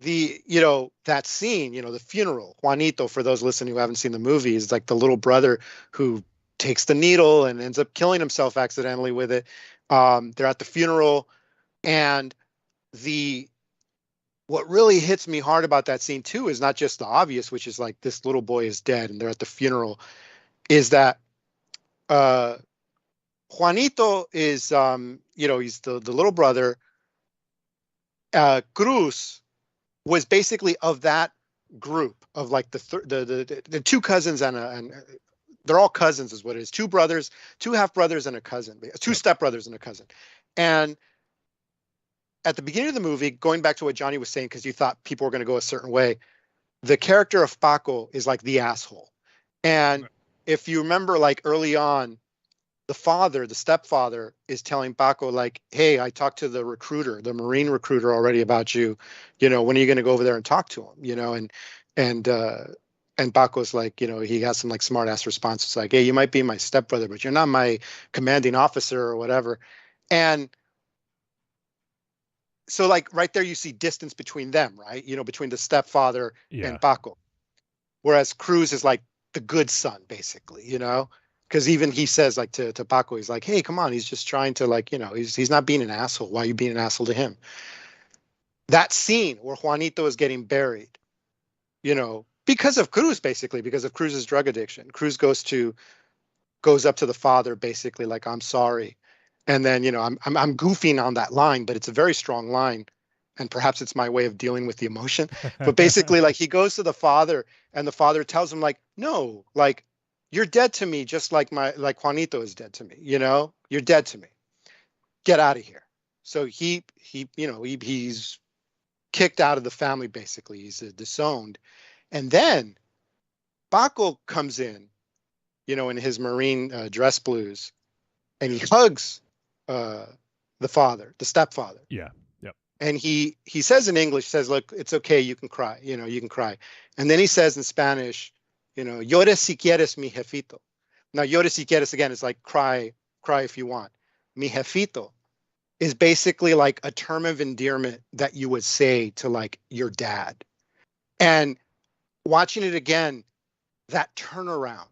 That scene, the funeral, Juanito, for those listening who haven't seen the movie, is like the little brother who takes the needle and ends up killing himself accidentally with it. They're at the funeral, and what really hits me hard about that scene too is not just the obvious, which is like this little boy is dead and they're at the funeral, is that Juanito is he's the little brother. Cruz was basically of that group of like the two cousins and they're all cousins is what it is. Two brothers, two half brothers and a cousin, two step brothers and a cousin. And at the beginning of the movie, going back to what Johnny was saying, because you thought people were going to go a certain way, the character of Paco is like the asshole. And if you remember, like early on, the stepfather is telling Paco, like, hey, I talked to the recruiter, the Marine recruiter already about you. When are you going to go over there and talk to him? And Paco's like, he has some like smart ass responses like, hey, you might be my stepbrother, but you're not my commanding officer or whatever. And so like right there, you see distance between them, right? Between the stepfather and Paco. Whereas Cruz is like the good son, basically, because even he says like to Paco, he's like, hey, come on. He's just trying to like, he's not being an asshole. Why are you being an asshole to him? That scene where Juanito is getting buried, because of Cruz, basically, because of Cruz's drug addiction. Cruz goes up to the father, basically like, I'm sorry. And then, I'm goofing on that line, but it's a very strong line. And perhaps it's my way of dealing with the emotion. But basically, like he goes to the father and the father tells him like, no, like you're dead to me. Just like Juanito is dead to me. You're dead to me. Get out of here. So he's kicked out of the family. Basically, he's disowned. And then Paco comes in, in his Marine dress blues, and he hugs the father, the stepfather. Yeah. Yep. And he says in English, says, look, it's okay. You can cry, you can cry. And then he says in Spanish, llore si quieres, mi jefito. Now, llore si quieres, again, is like cry if you want. Mi jefito is basically like a term of endearment that you would say to like your dad. And watching it again, that turnaround,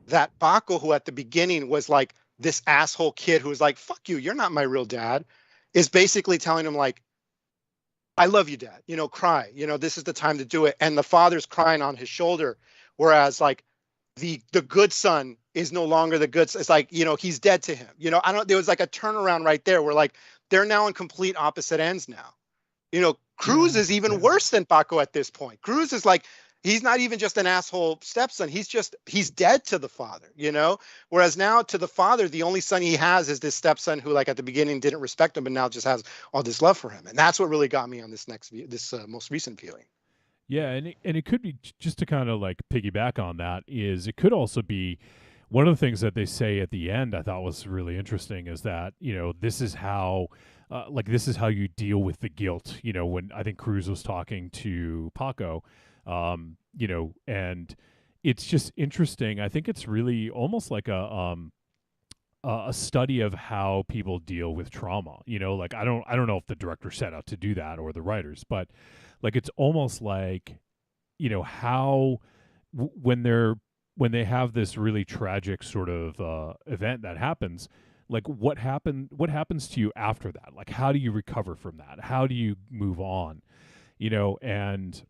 that Baco, who at the beginning was like this asshole kid who was like, fuck you, you're not my real dad, is basically telling him like, I love you, Dad, you know, cry, you know, this is the time to do it. And the father's crying on his shoulder. Whereas like the good son is no longer the good son. It's like, you know, he's dead to him. You know, there was like a turnaround right there where like they're now on complete opposite ends now. You know, Cruz is even worse than Baco at this point. Cruz is like, he's not even just an asshole stepson. He's dead to the father, you know? Whereas now to the father, the only son he has is this stepson who like at the beginning didn't respect him, but now just has all this love for him. And that's what really got me on this most recent viewing. Yeah, and it could be, just to kind of like piggyback on that, is it could also be one of the things that they say at the end I thought was really interesting is that, you know, this is how you deal with the guilt, you know, when I think Cruz was talking to Paco, you know, and it's just interesting. I think it's really almost like a study of how people deal with trauma, you know, like I don't know if the director set out to do that or the writers, but like it's almost like, you know, how when they have this really tragic sort of event that happens, like what happens to you after that? Like how do you recover from that? How do you move on? You know, and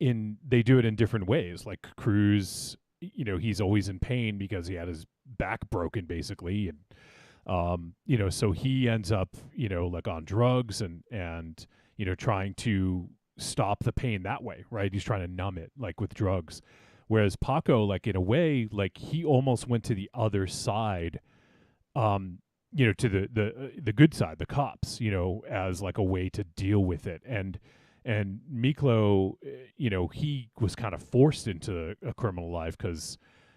they do it in different ways. Like Cruz, you know, he's always in pain because he had his back broken basically, and you know, so he ends up, you know, like on drugs and you know, trying to stop the pain that way, right? He's trying to numb it like with drugs. Whereas Paco, like in a way, like he almost went to the other side, you know, to the good side, the cops, you know, as like a way to deal with it. And Miklo, you know, he was kind of forced into a criminal life because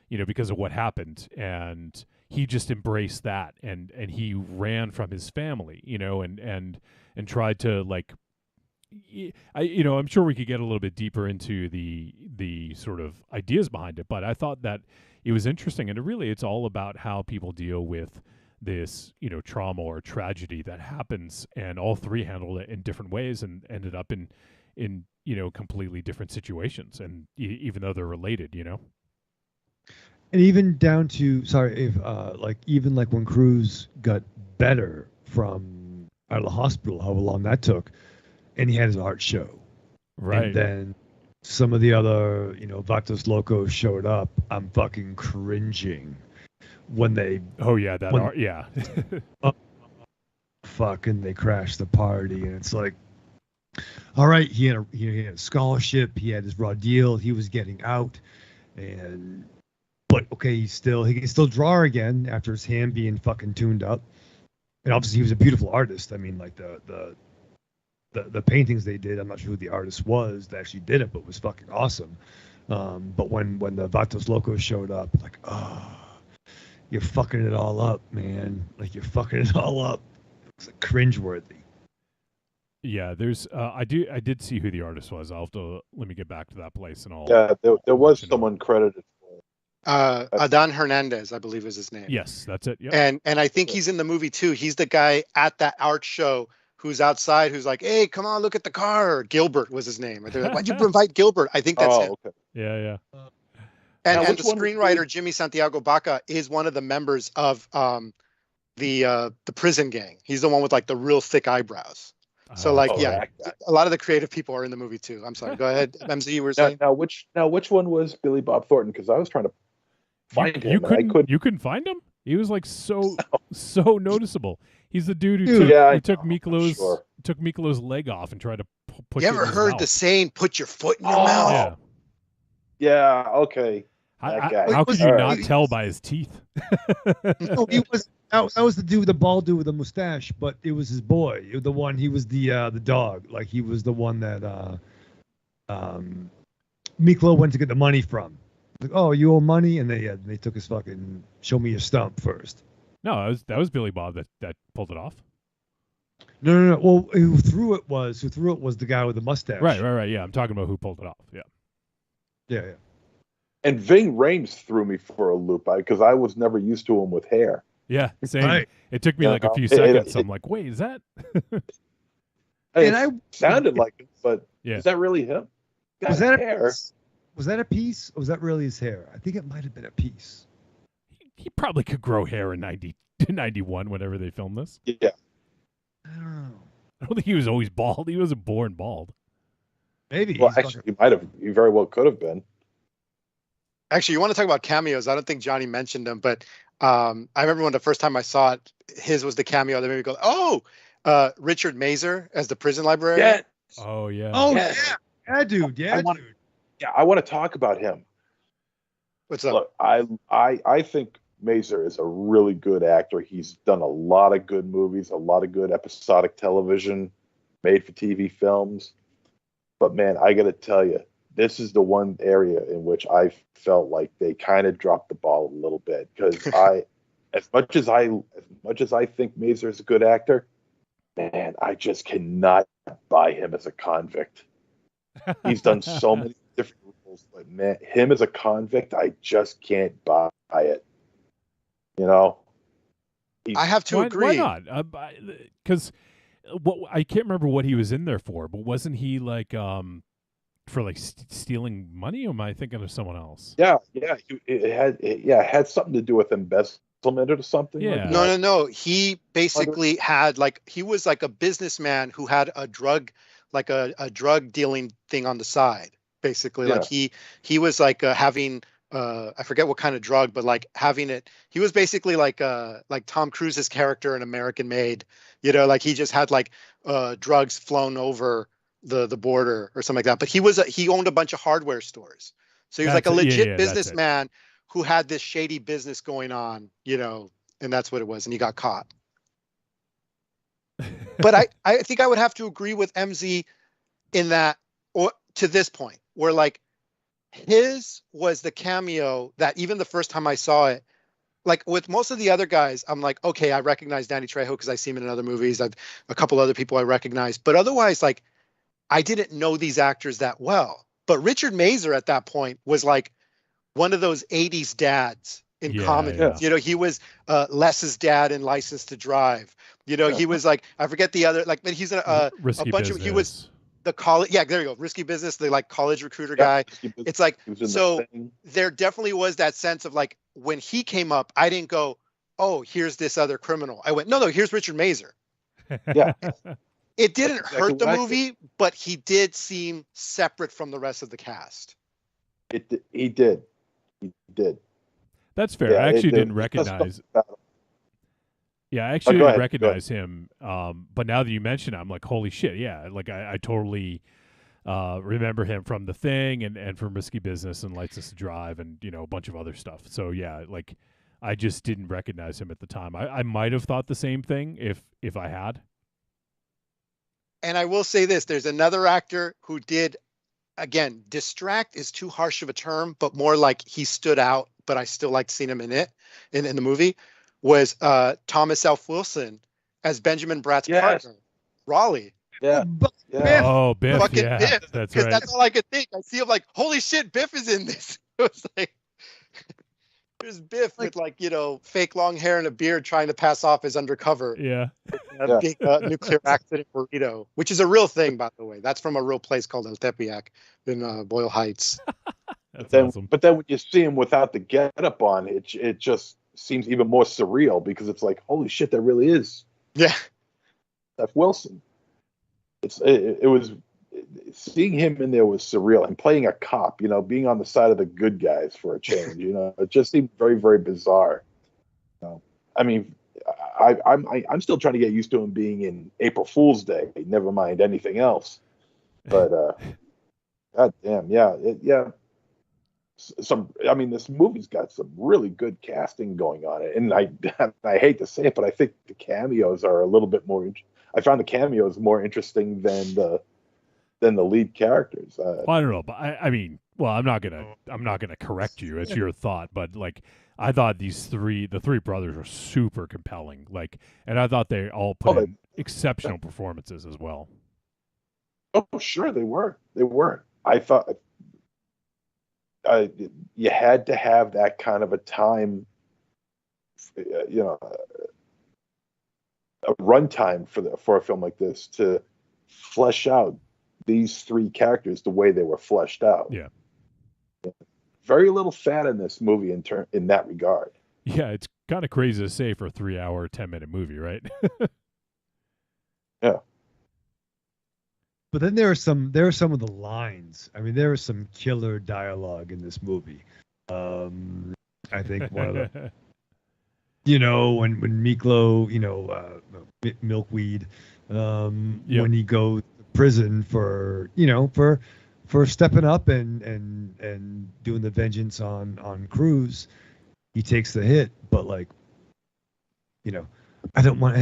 of what happened, and he just embraced that, and he ran from his family, you know, and tried to like, you know, I'm sure we could get a little bit deeper into the sort of ideas behind it, but I thought that it was interesting, and it's all about how people deal with this, you know, trauma or tragedy that happens, and all three handled it in different ways and ended up in you know, completely different situations, and even though they're related, you know. And even down to even like when Cruz got better from out of the hospital, however long that took, and he had his art show, right? And then some of the other, you know, Vatos Locos showed up. I'm fucking cringing when they. Oh yeah, that art, yeah. Fucking they crashed the party, and it's like, all right, he had a scholarship, he had his raw deal, he was getting out, but okay, he can still draw again after his hand being fucking tuned up, and obviously he was a beautiful artist. I mean, like the paintings they did, I'm not sure who the artist was that actually did it, but it was fucking awesome. But when the Vatos Locos showed up, like, you're fucking it all up, man. Like, you're fucking it all up. It's like cringeworthy. Yeah, there's I did see who the artist was. I'll have to let me get back to that place and all. Yeah, there was someone credited. Adan Hernandez, I believe is his name. Yes, that's it. Yep. And I think he's in the movie too. He's the guy at that art show who's outside, who's like, "Hey, come on, look at the car." Gilbert was his name. They're like, "Why'd you invite Gilbert?" I think that's him. Okay. Yeah. And the screenwriter Jimmy Santiago Baca is one of the members of the prison gang. He's the one with like the real thick eyebrows. So like, a lot of the creative people are in the movie too. I'm sorry. Go ahead, MZ. You were saying now which one was Billy Bob Thornton? Because I was trying to find him. You couldn't find him? He was like so noticeable. He's the dude who took Miklo's leg off and tried to put. You ever heard the saying, "Put your foot in your mouth"? Yeah. Okay. How could you not tell by his teeth? No, he was. That was the dude, the bald dude with the mustache, but it was his boy. The one, he was the dog. Like, he was the one that Miklo went to get the money from. Like, oh, you owe money, and they took his fucking show me your stump first. No, that was Billy Bob that pulled it off. No. Well, who threw it was the guy with the mustache. Right. Yeah, I'm talking about who pulled it off. Yeah. And Ving Rhames threw me for a loop because I was never used to him with hair. Yeah, same. Right. It took me like a few seconds. I'm like, wait, is that? It sounded like it, but Yeah. is that really him? Was that hair? Was that a piece? Or was that really his hair? I think it might have been a piece. He probably could grow hair in 91, whenever they filmed this. Yeah. I don't know. I don't think he was always bald. He wasn't born bald. Maybe. Well, actually, he might have. He very well could have been. Actually, you want to talk about cameos? I don't think Johnny mentioned them, but I remember when the first time I saw it, his was the cameo that made me go, "Oh, Richard Mazer as the prison librarian." Yeah. Oh yeah. Oh Yeah. yeah, dude. Yeah, dude. I want to talk about him. What's up? Look, I think Mazer is a really good actor. He's done a lot of good movies, a lot of good episodic television, made for TV films. But man, I got to tell you, this is the one area in which I felt like they kind of dropped the ball a little bit, because as much as I think Mazer is a good actor, man, I just cannot buy him as a convict. He's done so many different roles, but man, him as a convict, I just can't buy it. You know, I have to agree. Why not? Because I can't remember what he was in there for, but wasn't he like for like stealing money? Or am I thinking of someone else? Yeah. It had something to do with embezzlement or something. Yeah. Like No. He basically had he was like a businessman who had a drug, like a drug dealing thing on the side. Basically, Yeah. like he was like having I forget what kind of drug, but like having it. He was basically like Tom Cruise's character in American Made. You know, like he just had like drugs flown over the border or something like that. But he owned a bunch of hardware stores, so he was like a legit businessman who had this shady business going on. You know, and that's what it was, and he got caught. But I think I would have to agree with MZ in that, or to this point, where like his was the cameo that even the first time I saw it, like with most of the other guys, I'm like, okay, I recognize Danny Trejo because I see him in other movies. I've a couple other people I recognize, but otherwise, like, I didn't know these actors that well. But Richard Mazer at that point was like one of those 80s dads in comedy. Yeah. You know, he was Les's dad in License to Drive. You know, he was like, I forget the other, like, but he's a bunch of, he was the college. Yeah, there you go. Risky Business, the like college recruiter guy. It's like, so there definitely was that sense of like, when he came up, I didn't go, oh, here's this other criminal. I went, no, here's Richard Mazer. Yeah. It didn't hurt the movie, but he did seem separate from the rest of the cast. He did. That's fair. I actually didn't recognize. Yeah, I actually didn't recognize him. But now that you mention it, I'm like, holy shit, yeah. Like I totally remember him from The Thing and from Risky Business and License to Drive and, you know, a bunch of other stuff. So yeah, like I just didn't recognize him at the time. I might have thought the same thing if I had. And I will say this, there's another actor who did, again, distract is too harsh of a term, but more like he stood out, but I still liked seeing him in the movie, was Thomas F. Wilson as Benjamin Bratt's partner, Raleigh. Yeah. Biff. Oh, Biff. Fucking yeah, Biff. that's Because right. that's all I could think. I see him like, holy shit, Biff is in this. It was like, there's Biff with like, you know, fake long hair and a beard trying to pass off as undercover. Yeah. A big nuclear accident burrito, which is a real thing, by the way. That's from a real place called El Tepeyac in Boyle Heights. That's awesome. But then when you see him without the getup on, it just seems even more surreal, because it's like, holy shit, that really is. Yeah. F. Wilson. It was, seeing him in there was surreal, and playing a cop, you know, being on the side of the good guys for a change, you know, it just seemed very, very bizarre. You know, I mean, I'm still trying to get used to him being in April Fool's Day, never mind anything else. But god damn, yeah. I mean, this movie's got some really good casting going on it, and I hate to say it, but I think the cameos are a little bit more. I found the cameos more interesting than the lead characters. Well, I don't know, but I mean, well, I'm not gonna correct you. It's your thought, but like, I thought the three brothers were super compelling. Like, and I thought they all put in exceptional performances as well. Oh, sure, they were. I thought you had to have that kind of a time a runtime for a film like this to flesh out these three characters the way they were fleshed out. Yeah. Very little fat in this movie in that regard. Yeah, it's kind of crazy to say for a 3-hour, 10-minute movie, right? Yeah. But then there are some of the lines. I mean, there is some killer dialogue in this movie. I think one of the, when Miklo, Milkweed, when he goes to prison for stepping up and doing the vengeance on Cruz, he takes the hit. But I don't want.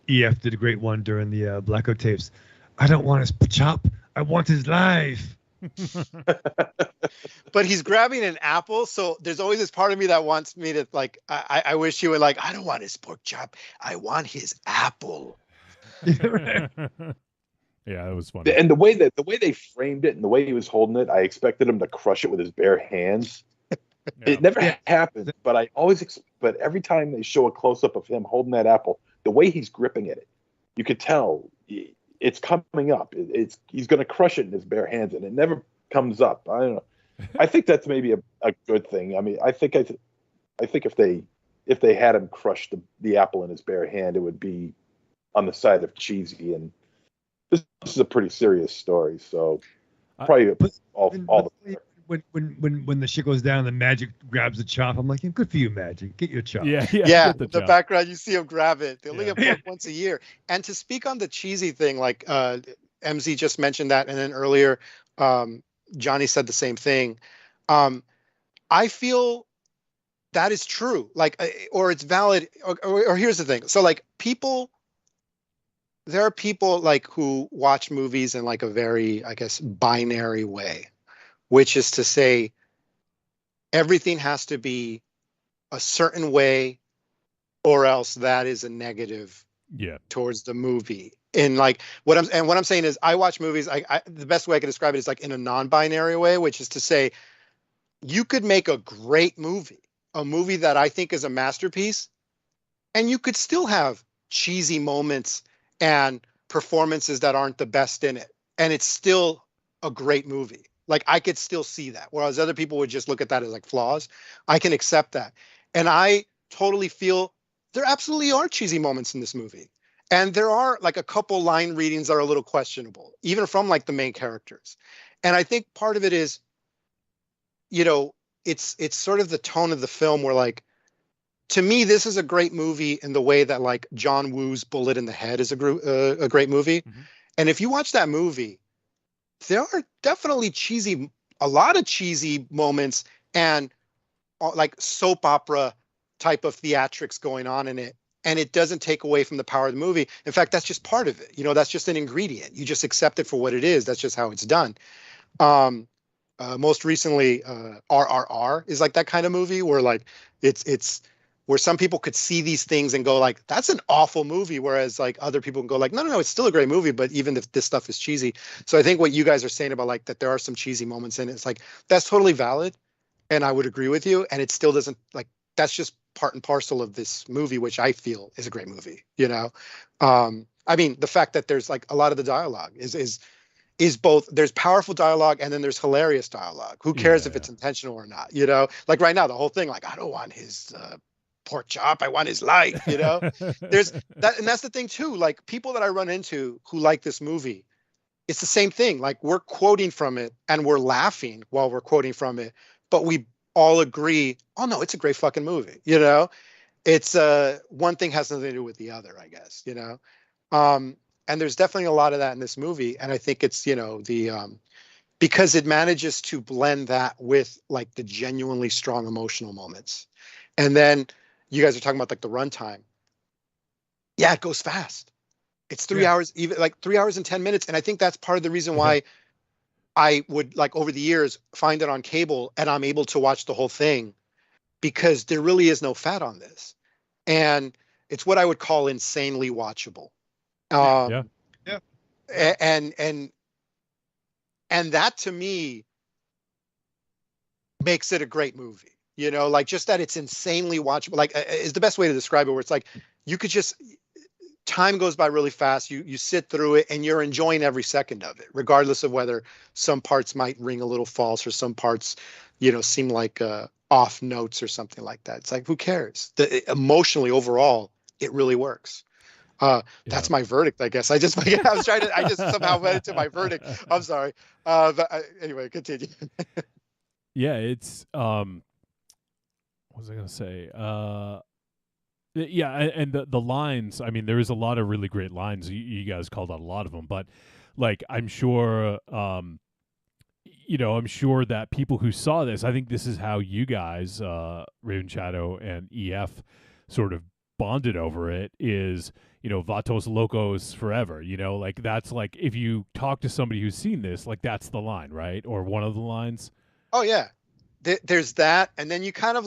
EF did a great one during the Blackout tapes. I don't want his chop. I want his life. But he's grabbing an apple, so there's always this part of me that wants me to I wish he would I don't want his pork chop. I want his apple. Yeah, that was funny. And the way they framed it and the way he was holding it, I expected him to crush it with his bare hands. Yeah. It never happened, but but every time they show a close up of him holding that apple, the way he's gripping it, you could tell it's coming up. He's going to crush it in his bare hands, and it never comes up. I don't know. I think that's maybe a good thing. I mean, I think if they had him crush the apple in his bare hand, it would be on the side of cheesy. And this is a pretty serious story, so probably all the. When the shit goes down, the Magic grabs the chop. I'm like, good for you, Magic. Get your chop. Yeah. The background, you see him grab it. They only get pork once a year. And to speak on the cheesy thing, MZ just mentioned that, and then earlier, Johnny said the same thing. I feel that is true. Or it's valid. Or here's the thing. So there are people who watch movies in a very, I guess, binary way, which is to say everything has to be a certain way or else that is a negative towards the movie. And what I'm saying is I watch movies. The best way I can describe it is in a non-binary way, which is to say you could make a great movie, a movie that I think is a masterpiece, and you could still have cheesy moments and performances that aren't the best in it. And it's still a great movie. I could still see that, whereas other people would just look at that as flaws. I can accept that. And I totally feel there absolutely are cheesy moments in this movie. And there are a couple line readings that are a little questionable, even from the main characters. And I think part of it is, it's sort of the tone of the film where to me, this is a great movie in the way that John Woo's Bullet in the Head is a great movie. Mm-hmm. And if you watch that movie, there are definitely a lot of cheesy moments and soap opera type of theatrics going on in it. And it doesn't take away from the power of the movie. In fact, that's just part of it. That's just an ingredient. You just accept it for what it is. That's just how it's done. Most recently, RRR is that kind of movie where it's where some people could see these things and go that's an awful movie, whereas other people can go no, it's still a great movie, but even if this stuff is cheesy. So I think what you guys are saying about that there are some cheesy moments in it, it's that's totally valid, and I would agree with you. And it still doesn't that's just part and parcel of this movie, which I feel is a great movie. I mean, the fact that there's a lot of the dialogue is both, there's powerful dialogue and then there's hilarious dialogue. Who cares if it's intentional or not? Right now, the whole thing, I don't want his pork chop, I want his life. There's that, and that's the thing too. People that I run into who like this movie, it's the same thing. We're quoting from it and we're laughing while we're quoting from it, but we all agree, oh no, it's a great fucking movie. It's one thing has nothing to do with the other, I guess. And there's definitely a lot of that in this movie, and I think it's because it manages to blend that with the genuinely strong emotional moments. And then you guys are talking about the runtime. Yeah, it goes fast. It's 3 hours, even 3 hours and 10 minutes, and I think that's part of the reason why I would over the years find it on cable and I'm able to watch the whole thing, because there really is no fat on this, and it's what I would call insanely watchable. And that to me makes it a great movie. You know, like just that it's insanely watchable. Like is the best way to describe it. Where it's like you could just time goes by really fast. You sit through it and you're enjoying every second of it, regardless of whether some parts might ring a little false or some parts, you know, seem like off notes or something like that. It's like who cares? Emotionally overall, it really works. That's my verdict, I guess. I just somehow went into my verdict. I'm sorry. Anyway, continue. Yeah, it's what was I gonna say? Yeah, and the lines. I mean, there is a lot of really great lines. You guys called out a lot of them, but like I'm sure, I'm sure that people who saw this, I think this is how you guys, Raven Shadow and EF, sort of bonded over it. Is Vatos Locos forever. Like that's like if you talk to somebody who's seen this, like that's the line, right? Or one of the lines. Oh yeah, there's that, and then you kind of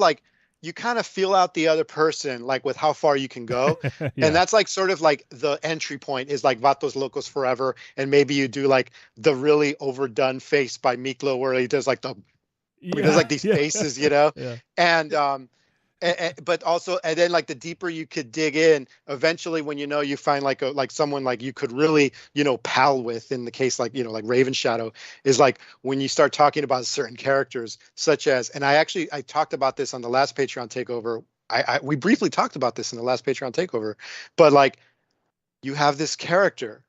feel out the other person, like with how far you can go. Yeah. And that's like sort of like the entry point is like Vatos Locos Forever. And maybe you do like the really overdone face by Miklo where he does like he does like these faces, Yeah. And but also, and then like the deeper you could dig in, eventually when you find like someone like you could really pal with, in the case like like Raven Shadow, is like when you start talking about certain characters, such as, and I talked about this on the last Patreon takeover. We briefly talked about this in the last Patreon takeover, but like you have this character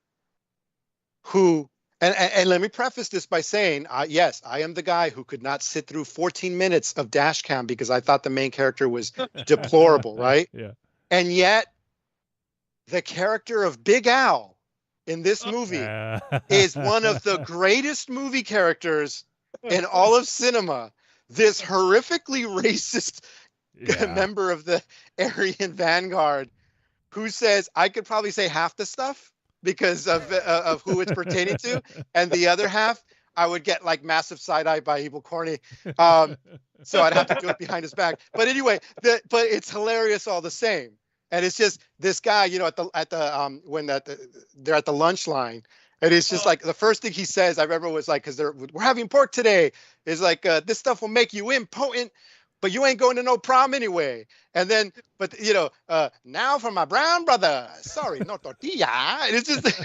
who. And let me preface this by saying, yes, I am the guy who could not sit through 14 minutes of dash cam because I thought the main character was deplorable, right? Yeah. And yet, the character of Big Al in this movie is one of the greatest movie characters in all of cinema. This horrifically racist member of the Aryan Vanguard who says, I could probably say half the stuff because of who it's pertaining to, and the other half I would get like massive side eye by Evil Corny, so I'd have to do it behind his back. But anyway, but it's hilarious all the same, and it's just this guy, when they're at the lunch line, and it's just like the first thing he says I remember was like, because we're having pork today, is like this stuff will make you impotent, but you ain't going to no prom anyway. And then, but now for my brown brother, sorry, no tortilla. And it's just,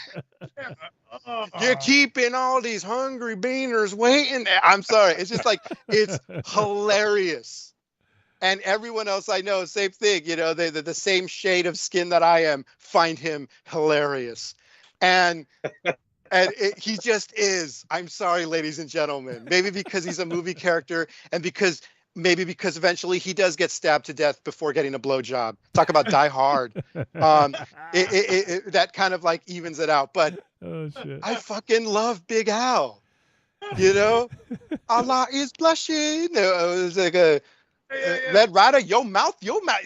you're keeping all these hungry beaners waiting. I'm sorry. It's just like, it's hilarious. And everyone else I know, same thing, the same shade of skin that I am, find him hilarious. And he just is. I'm sorry, ladies and gentlemen. Maybe because he's a movie character, and maybe because eventually he does get stabbed to death before getting a blowjob. Talk about Die Hard. That kind of like evens it out. But I fucking love Big Al. Allah is blushing. It was like a Red Rider, your mouth.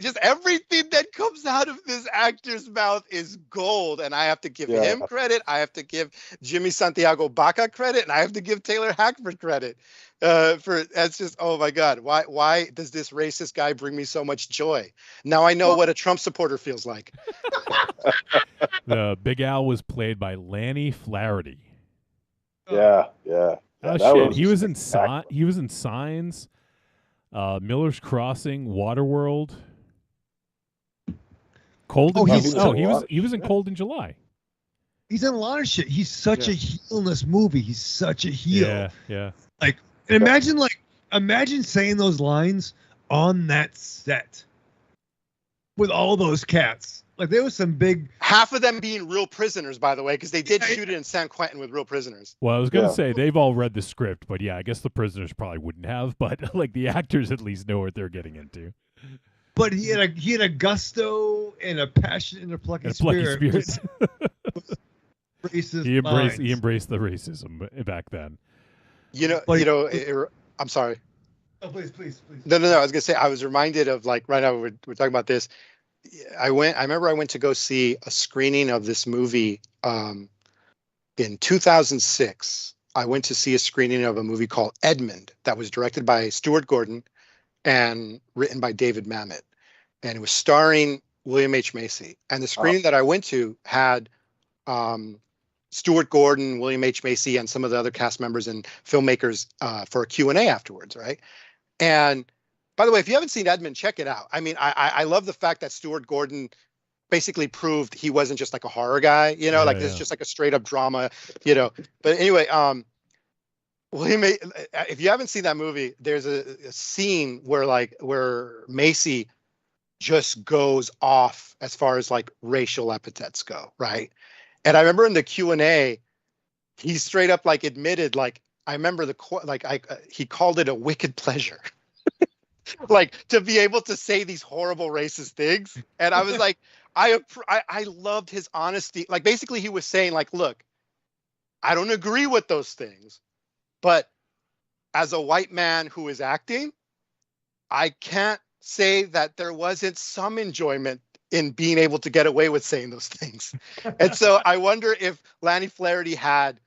Just everything that comes out of this actor's mouth is gold. And I have to give him credit. I have to give Jimmy Santiago Baca credit. And I have to give Taylor Hackford credit. That's just, oh my God, why does this racist guy bring me so much joy? Now I know what a Trump supporter feels like. The Big Al was played by Lanny Flaherty. Yeah. Oh shit, he was in Signs, Miller's Crossing, Waterworld, Cold. He was in Cold in July. He's in a lot of shit. He's such a heel in this movie. He's such a heel. Yeah. Like, and imagine saying those lines on that set with all those cats. Like, there was some big. Half of them being real prisoners, by the way, because they did shoot it in San Quentin with real prisoners. Well, I was gonna say they've all read the script, but yeah, I guess the prisoners probably wouldn't have. But like the actors at least know what they're getting into. But he had a gusto and a passion and a plucky spirit. Racist. He embraced the racism back then. I'm sorry. Oh, please. No. I was gonna say I was reminded of, like, right now we're talking about this. I remember I went to go see a screening of this movie in 2006. I went to see a screening of a movie called Edmund that was directed by Stuart Gordon and written by David Mamet, and it was starring William H. Macy. And the screening that I went to had Stuart Gordon, William H. Macy, and some of the other cast members and filmmakers for a Q&A afterwards, right? And By the way, if you haven't seen Edmund, check it out. I mean, I love the fact that Stuart Gordon basically proved he wasn't just like a horror guy, like this is just like a straight up drama, But anyway, well, if you haven't seen that movie, there's a scene where Macy just goes off as far as like racial epithets go, right? And I remember in the Q&A, he straight up like admitted, like, I remember he called it a wicked pleasure. Like to be able to say these horrible racist things. And I was like, I loved his honesty. Like basically he was saying like, look, I don't agree with those things, but as a white man who is acting, I can't say that there wasn't some enjoyment in being able to get away with saying those things. And so I wonder if Lanny Flaherty had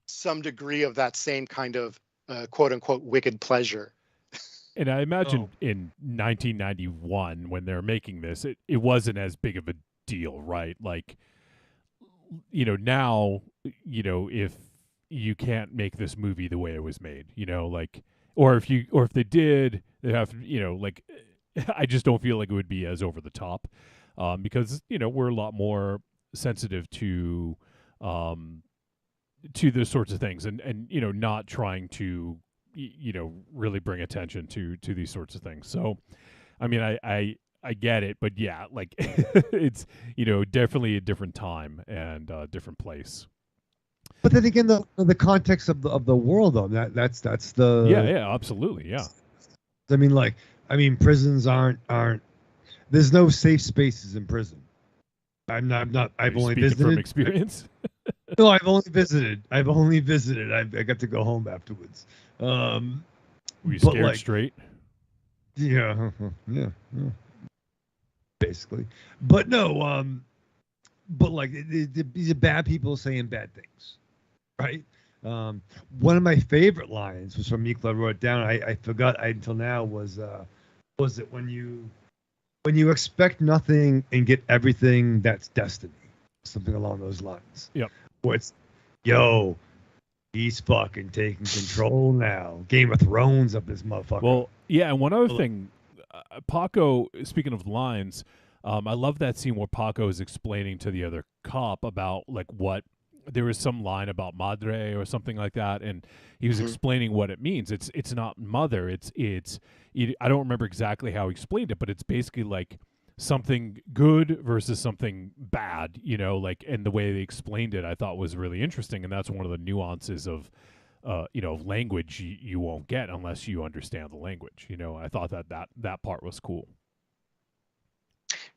some degree of that same kind of quote unquote wicked pleasure. And I imagine in 1991, when they're making this, it wasn't as big of a deal, right? Like, now, if you can't make this movie the way it was made, like, or if they did, they have to, like, I just don't feel like it would be as over the top, because we're a lot more sensitive to those sorts of things, and not trying to really bring attention to these sorts of things. So, I mean, I get it, but yeah, like it's definitely a different time and a different place. But then again, the context of the world, though, that's the yeah, absolutely, yeah. I mean, prisons aren't. There's no safe spaces in prison. I'm not. I've only visited from experience. No, I've only visited. I got to go home afterwards. Were you scared straight? Yeah, yeah, basically. But no, but like these are bad people saying bad things, right? One of my favorite lines was from Mikla. I wrote it down. I forgot until now. Was it when you expect nothing and get everything, that's destiny, something along those lines. Yep. Where it's, yo, he's fucking taking control now. Game of Thrones of this motherfucker. Well, yeah, and one other thing, Paco, speaking of lines, I love that scene where Paco is explaining to the other cop about like what, there was some line about madre or something like that, and he was explaining what it means. It's not mother, it's I don't remember exactly how he explained it, but it's basically like something good versus something bad, like, and the way they explained it I thought was really interesting, and that's one of the nuances of language you won't get unless you understand the language. I thought that part was cool.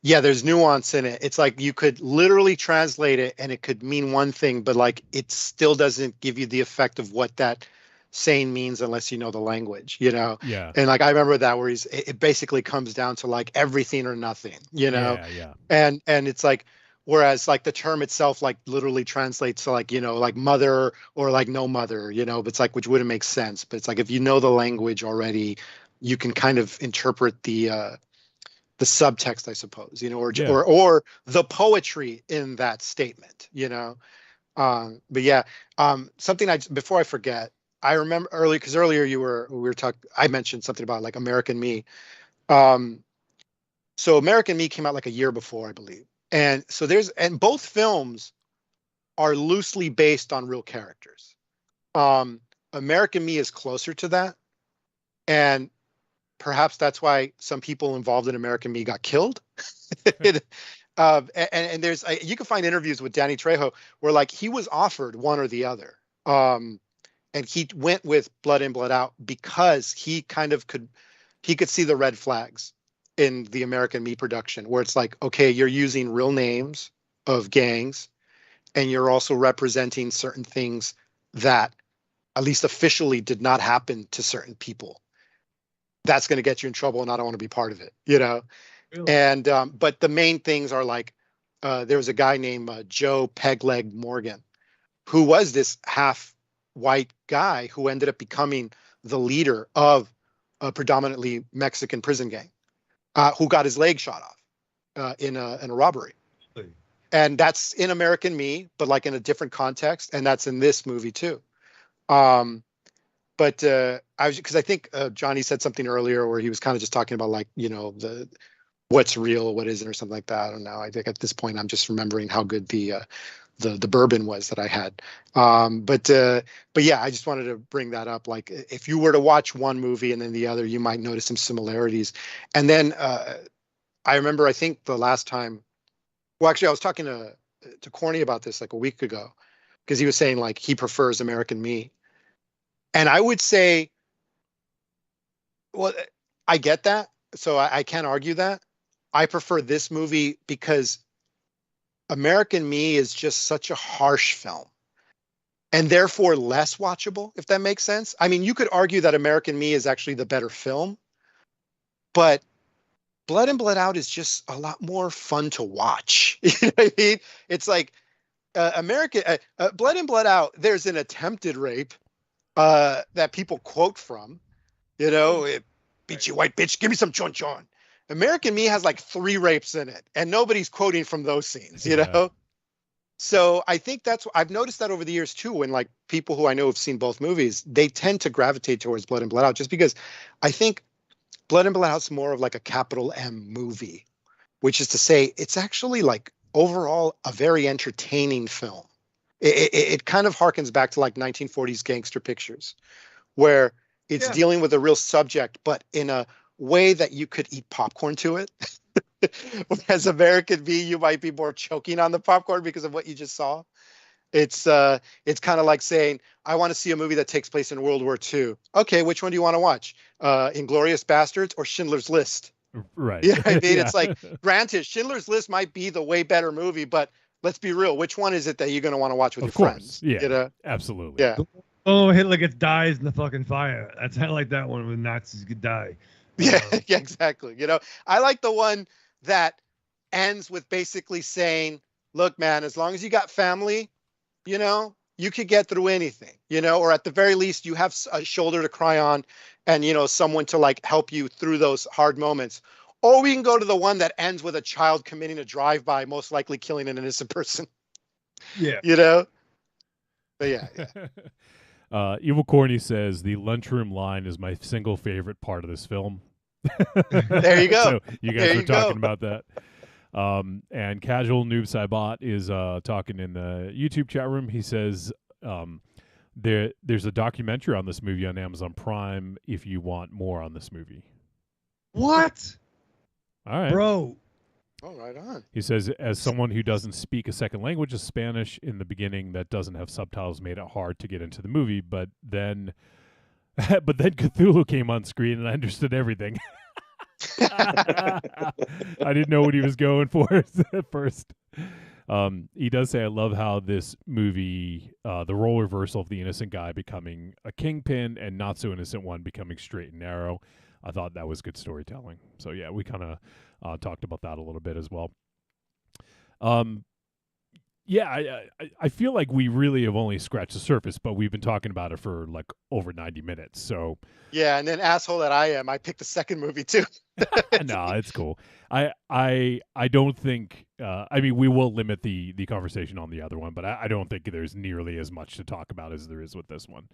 Yeah, there's nuance in it. It's like you could literally translate it and it could mean one thing, but like it still doesn't give you the effect of what that saying means unless you know the language, Yeah. And like I remember that where it basically comes down to like everything or nothing, Yeah. And it's like, whereas like the term itself like literally translates to like, like mother or like no mother, but it's like, which wouldn't make sense. But it's like if you know the language already, you can kind of interpret the subtext, I suppose, or the poetry in that statement, but yeah, something before I forget, I remember earlier I mentioned something about like American Me. So American Me came out like a year before, I believe. And so both films are loosely based on real characters. American Me is closer to that. And perhaps that's why some people involved in American Me got killed. And there's, you can find interviews with Danny Trejo where like he was offered one or the other. And he went with Blood In, Blood Out because he could see the red flags in the American Me production where it's like, okay, you're using real names of gangs and you're also representing certain things that at least officially did not happen to certain people. That's going to get you in trouble and I don't want to be part of it, Really? And, but the main things are like, there was a guy named Joe Pegleg Morgan, who was this half white guy who ended up becoming the leader of a predominantly Mexican prison gang, who got his leg shot off in a robbery. And that's in American Me, but like in a different context. And that's in this movie too. because I think Johnny said something earlier where he was kind of just talking about like, the what's real, what isn't, or something like that. I don't know. I think at this point I'm just remembering how good the bourbon was that I had. But yeah, I just wanted to bring that up. Like, if you were to watch one movie and then the other, you might notice some similarities. And then I remember, I think the last time, well, actually, I was talking to Corny about this like a week ago, because he was saying like he prefers American Me, and I would say, well, I get that, so I can't argue that. I prefer this movie because American Me is just such a harsh film and therefore less watchable, if that makes sense. I mean, you could argue that American Me is actually the better film, but Blood and Blood Out is just a lot more fun to watch. You know what I mean? It's like Blood and Blood Out, there's an attempted rape that people quote from, beat you white bitch, give me some chon chon. American Me has like 3 rapes in it, and nobody's quoting from those scenes, you know? So I think I've noticed that over the years too, when like people who I know have seen both movies, they tend to gravitate towards Blood and Blood Out, just because I think Blood and Blood Out's more of like a capital M movie, which is to say it's actually like overall a very entertaining film. It kind of harkens back to like 1940s gangster pictures, where it's dealing with a real subject, but in a way that you could eat popcorn to it. As American Me, you might be more choking on the popcorn because of what you just saw. It's kind of like saying, I want to see a movie that takes place in World War II. Okay, which one do you want to watch? Inglourious Bastards or Schindler's List? Right. Yeah, I mean, it's like, granted, Schindler's List might be the way better movie, but let's be real. Which one is it that you're going to want to watch with your friends? Yeah, absolutely. Yeah. Oh, Hitler dies in the fucking fire. That's kind of like that one when Nazis could die. Yeah, yeah, exactly. I like the one that ends with basically saying, look, man, as long as you got family, you could get through anything, or at the very least you have a shoulder to cry on and, someone to like help you through those hard moments. Or we can go to the one that ends with a child committing a drive-by, most likely killing an innocent person. Yeah. But yeah. Evil Corny says the lunchroom line is my single favorite part of this film. There you go. So you guys were talking about that. And Casual Noob Saibot is talking in the YouTube chat room. He says there's a documentary on this movie on Amazon Prime if you want more on this movie. What? All right. Bro. Oh, right on. He says, as someone who doesn't speak a second language of Spanish in the beginning, that doesn't have subtitles made it hard to get into the movie. But then Cthulhu came on screen and I understood everything. I didn't know what he was going for at first. He does say, I love how this movie, the role reversal of the innocent guy becoming a kingpin and not so innocent one becoming straight and narrow. I thought that was good storytelling. So yeah, we kind of talked about that a little bit as well. Yeah, I feel like we really have only scratched the surface, but we've been talking about it for like over 90 minutes. So yeah, and then asshole that I am, I picked the second movie too. No, it's cool. I don't think. I mean, we will limit the conversation on the other one, but I don't think there's nearly as much to talk about as there is with this one.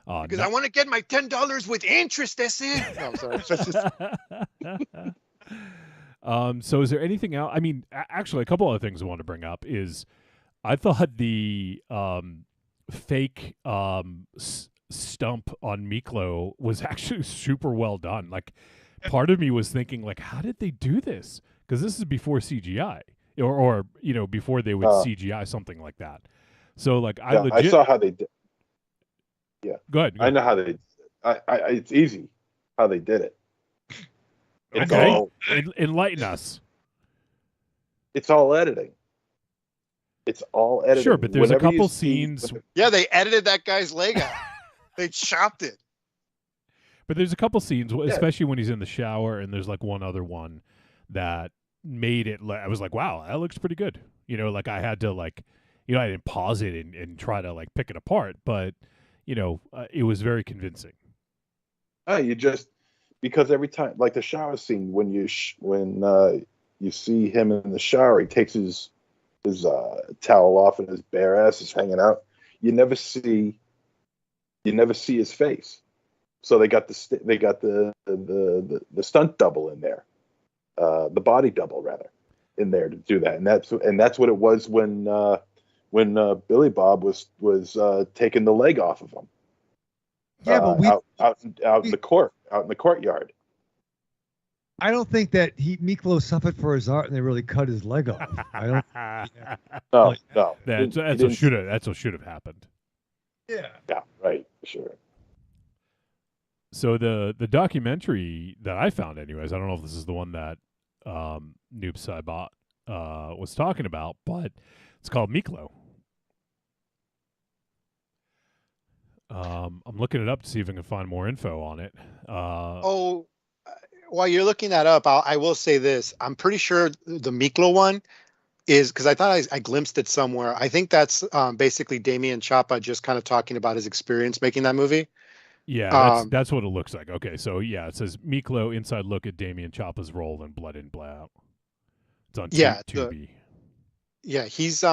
Because I want to get my $10 with interest. That's it. No, I'm sorry. So is there anything else? I mean, actually, a couple other things I want to bring up is I thought the fake stump on Miklo was actually super well done. Like, part of me was thinking, like, how did they do this? Because this is before CGI, or before they would CGI something like that. So, like, I saw how they did. Yeah, go ahead. I know how they. It's easy how they did it. It's okay, all, enlighten us. It's all editing. It's all editing. Sure, but there's Whenever a couple scenes. Yeah, they edited that guy's leg out. They chopped it. But there's a couple scenes, especially when he's in the shower, and there's like one other one that made it. I was like, wow, that looks pretty good. Like I had to I didn't pause it and try to like pick it apart, but it was very convincing. You just because every time, like the shower scene, when you see him in the shower, he takes his towel off and his bare ass is hanging out. You never see his face. So they got the stunt double in there, the body double rather, in there to do that, and that's what it was when Billy Bob was taking the leg off of him. Yeah, but out in the courtyard. I don't think that Miklo suffered for his art and they really cut his leg off. I don't. Yeah. No. That's what should have happened. Yeah. Yeah. Right. Sure. So the documentary that I found, anyways, I don't know if this is the one that Noob Saibot was talking about, but it's called Miklo. I'm looking it up to see if I can find more info on it. While you're looking that up, I will say this. I'm pretty sure the Miklo one is, because I thought I glimpsed it somewhere. I think that's basically Damien Chapa just kind of talking about his experience making that movie. Yeah, that's what it looks like. Okay, so yeah, it says Miklo inside look at Damien Chapa's role in Blood In, Blood Out. It's on Tubi. Yeah, he's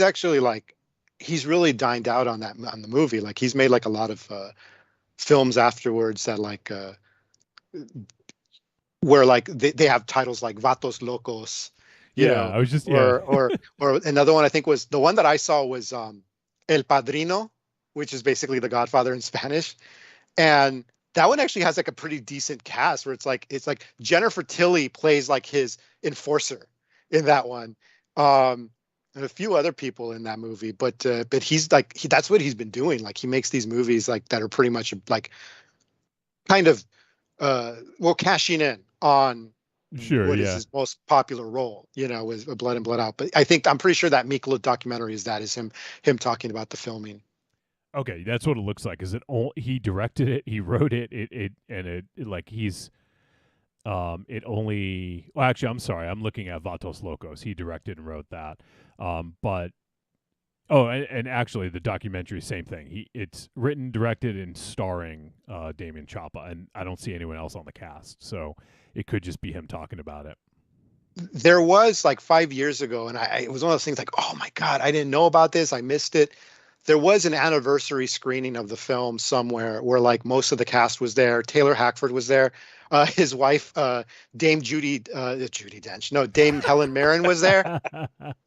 actually like, he's really dined out on the movie. Like he's made like a lot of films afterwards that like where like they have titles like Vatos Locos. You know, I was just or another one I think was the one that I saw was El Padrino, which is basically The Godfather in Spanish, and that one actually has like a pretty decent cast where it's like Jennifer Tilly plays like his enforcer in that one, and a few other people in that movie. But he's like that's what he's been doing. Like he makes these movies like that are pretty much like kind of cashing in on what is his most popular role, you know, is Blood In, Blood Out. But I'm pretty sure that Miklo documentary is him talking about the filming. Okay, that's what it looks like. Is it he directed it, he wrote it, he's it only well actually I'm sorry, I'm looking at Vatos Locos. He directed and wrote that. And actually the documentary, same thing. It's written, directed, and starring Damien Chapa, and I don't see anyone else on the cast. So it could just be him talking about it. There was like 5 years ago, and it was one of those things like, oh my God, I didn't know about this. I missed it. There was an anniversary screening of the film somewhere where like most of the cast was there. Taylor Hackford was there. His wife, Dame Judi Dench. No, Dame Helen Mirren was there.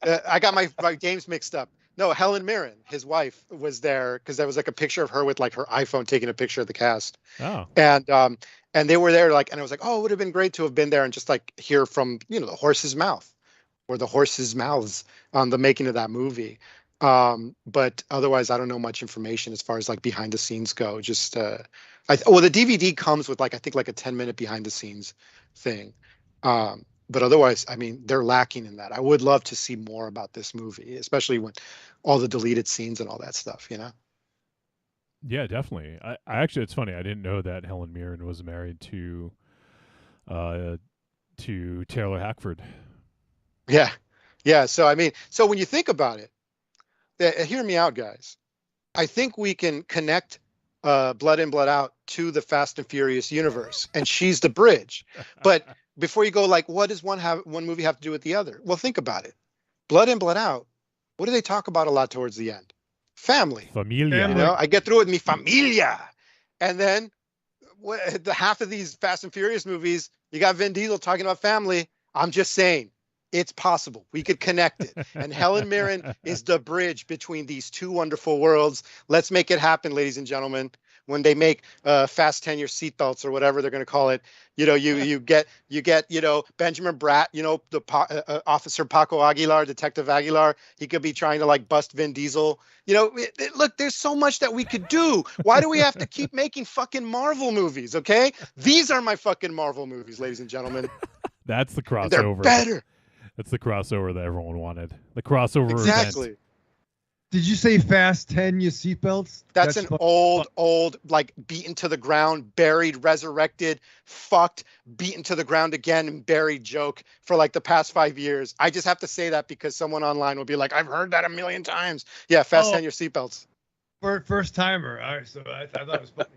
I got my games mixed up. No, Helen Mirren, his wife, was there because there was like a picture of her with like her iPhone taking a picture of the cast. Oh. And they were there like, and I was like, oh, it would have been great to have been there and just like hear from, you know, the horse's mouth or the horse's mouths on the making of that movie. But otherwise, I don't know much information as far as like behind the scenes go. Just the DVD comes with like I think like a 10-minute behind the scenes thing. But otherwise, I mean, they're lacking in that. I would love to see more about this movie, especially when all the deleted scenes and all that stuff, you know? Yeah, definitely. I actually, it's funny. I didn't know that Helen Mirren was married to Taylor Hackford. Yeah. Yeah. So, I mean, so when you think about it, hear me out, guys. I think we can connect Blood In, Blood Out to the Fast and Furious universe, and she's the bridge. But before you go, like, what does one movie have to do with the other? Well, think about it. Blood In, Blood Out. What do they talk about a lot towards the end? Family. Familia. You know, I get through with mi familia. And then the half of these Fast and Furious movies, you got Vin Diesel talking about family. I'm just saying, it's possible. We could connect it. And Helen Mirren is the bridge between these two wonderful worlds. Let's make it happen, ladies and gentlemen. When they make Fast 10 Your Seatbelts or whatever they're going to call it, you know, you get you know, Benjamin Bratt, you know, the Officer Paco Aguilar, Detective Aguilar. He could be trying to like bust Vin Diesel. You know, look, there's so much that we could do. Why do we have to keep making fucking Marvel movies? Okay, these are my fucking Marvel movies, ladies and gentlemen. That's the crossover. And they're better. That's the crossover that everyone wanted. The crossover exactly. Event. Did you say Fast 10 Your Seatbelts? That's an old, like beaten to the ground, buried, resurrected, fucked, beaten to the ground again, and buried joke for like the past 5 years. I just have to say that because someone online will be like, I've heard that a million times. Yeah, Fast 10 Your Seatbelts. First timer. All right, so I thought it was funny.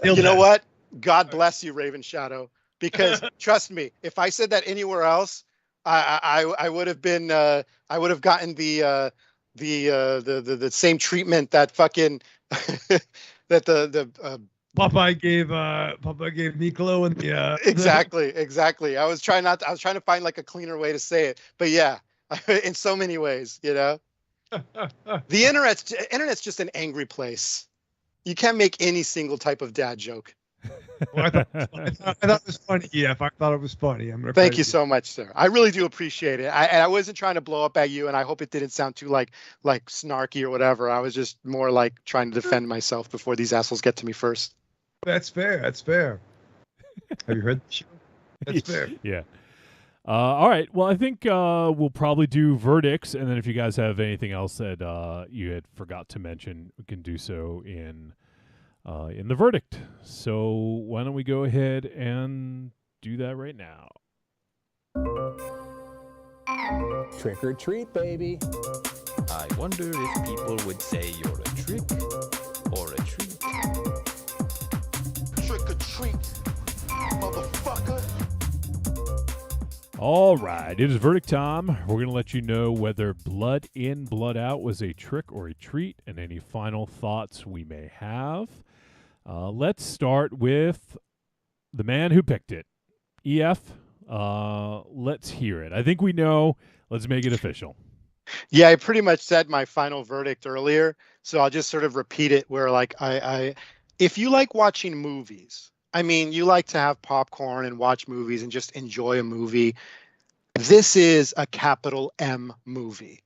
You know what? God bless you, Raven Shadow. Because trust me, if I said that anywhere else, I would have been I would have gotten the same treatment that fucking that the Popeye gave Miklo and the Exactly. I was trying to find like a cleaner way to say it, but yeah, in so many ways, the internet's just an angry place. You can't make any single type of dad joke. Well, I thought it was funny. Yeah, if I thought it was funny, I'm gonna. Thank you so much, sir. I really do appreciate it. I wasn't trying to blow up at you, and I hope it didn't sound too like snarky or whatever. I was just more like trying to defend myself before these assholes get to me first. That's fair. Have you heard the show? That's fair. Yeah. All right. Well, I think we'll probably do verdicts, and then if you guys have anything else that you had forgot to mention, we can do so in the verdict. So why don't we go ahead and do that right now? Trick or treat, baby. I wonder if people would say you're a trick or a treat. Trick or treat, motherfucker. All right, it is verdict time. We're going to let you know whether Blood In, Blood Out was a trick or a treat, and any final thoughts we may have. Let's start with the man who picked it. EF, let's hear it. I think we know. Let's make it official. Yeah, I pretty much said my final verdict earlier, so I'll just sort of repeat it where like if you like watching movies, I mean, you like to have popcorn and watch movies and just enjoy a movie, this is a capital M movie,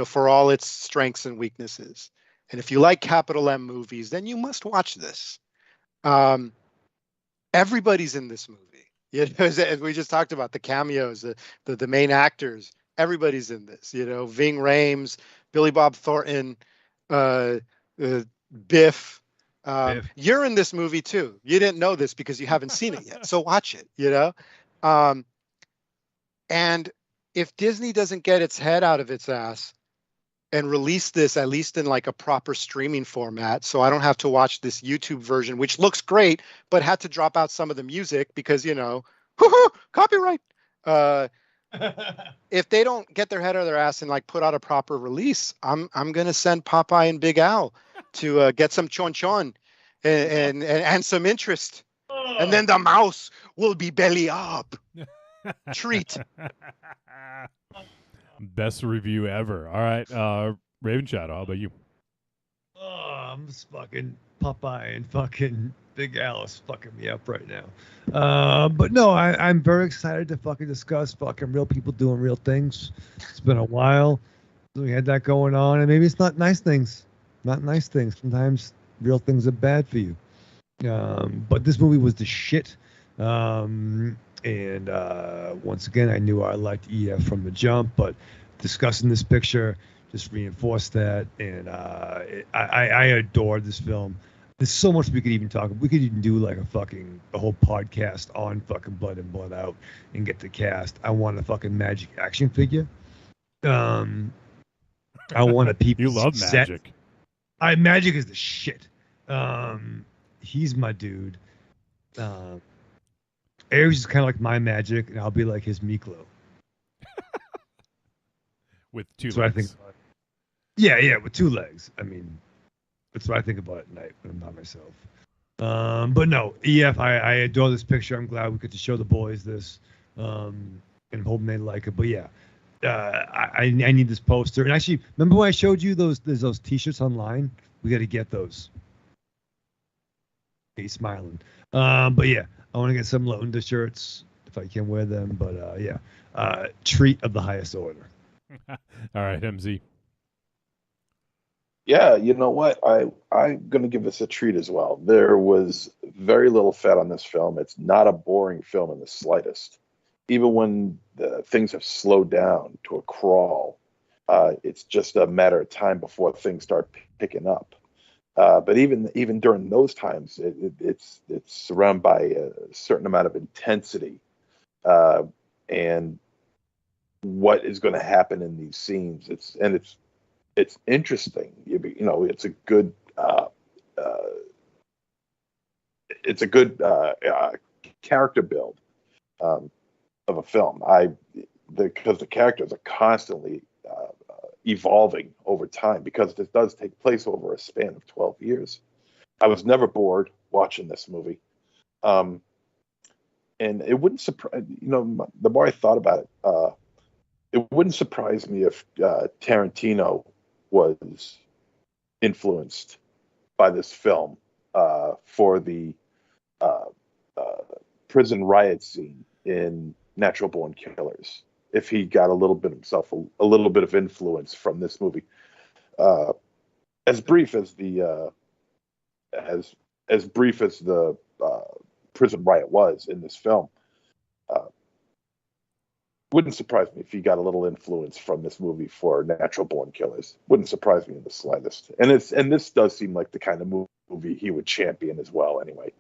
for all its strengths and weaknesses. And if you like capital M movies, then you must watch this. Everybody's in this movie. As we just talked about, the cameos, the main actors, everybody's in this. Ving Rhames, Billy Bob Thornton, Biff. You're in this movie too. You didn't know this because you haven't seen it yet. So watch it, and if Disney doesn't get its head out of its ass and release this at least in like a proper streaming format, so I don't have to watch this YouTube version, which looks great, but had to drop out some of the music because, copyright. If they don't get their head out of their ass and like put out a proper release, I'm gonna send Popeye and Big Al to get some chon and some interest, and then the mouse will be belly up. Treat. Best review ever. All right, Raven Shadow, how about you? Oh, I'm just fucking Popeye and fucking Big Al is fucking me up right now. But no, I'm very excited to fucking discuss fucking real people doing real things. It's been a while. We had that going on, and maybe it's not nice things. Not nice things. Sometimes real things are bad for you. But this movie was the shit. And once again, I knew I liked EF from the jump, but discussing this picture just reinforced that. And I adored this film. There's so much we could even talk. We could even do like a whole podcast on fucking Blood In, Blood Out and get the cast. I want a fucking Magic action figure. I want a people. You love Magic. Magic is the shit. He's my dude. Ares is kind of like my Magic, and I'll be like his Miklo. With two legs. What I think about it. Yeah, with two legs. I mean, that's what I think about at night when I'm by myself. But no, EF, I adore this picture. I'm glad we get to show the boys this, and I'm hoping they like it. But yeah, I need this poster. And actually, remember when I showed you those T-shirts online? We got to get those. He's smiling. But yeah, I want to get some Londa shirts if I can wear them. But yeah, treat of the highest order. All right, MZ. Yeah, you know what? I'm going to give this a treat as well. There was very little fat on this film. It's not a boring film in the slightest. Even when things have slowed down to a crawl, it's just a matter of time before things start picking up. But even during those times, it's surrounded by a certain amount of intensity, and what is going to happen in these scenes. It's interesting. It's a good character build of a film. Because the characters are constantly evolving over time, because this does take place over a span of 12 years. I was never bored watching this movie. And it wouldn't surprise, the more I thought about it, it wouldn't surprise me if Tarantino was influenced by this film for the prison riot scene in Natural Born Killers. If he got a little bit himself, a little bit of influence from this movie, as brief as the prison riot was in this film, wouldn't surprise me if he got a little influence from this movie for Natural Born Killers. Wouldn't surprise me in the slightest. And this does seem like the kind of movie he would champion as well, anyway.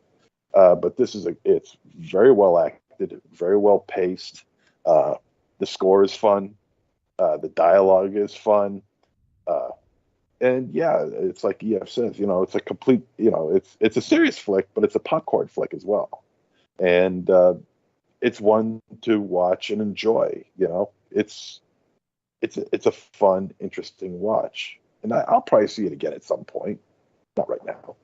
But it's very well acted, very well paced. The score is fun. The dialogue is fun. And yeah, it's like EF says, it's a complete, it's a serious flick, but it's a popcorn flick as well. And it's one to watch and enjoy. It's a fun, interesting watch. And I'll probably see it again at some point. Not right now,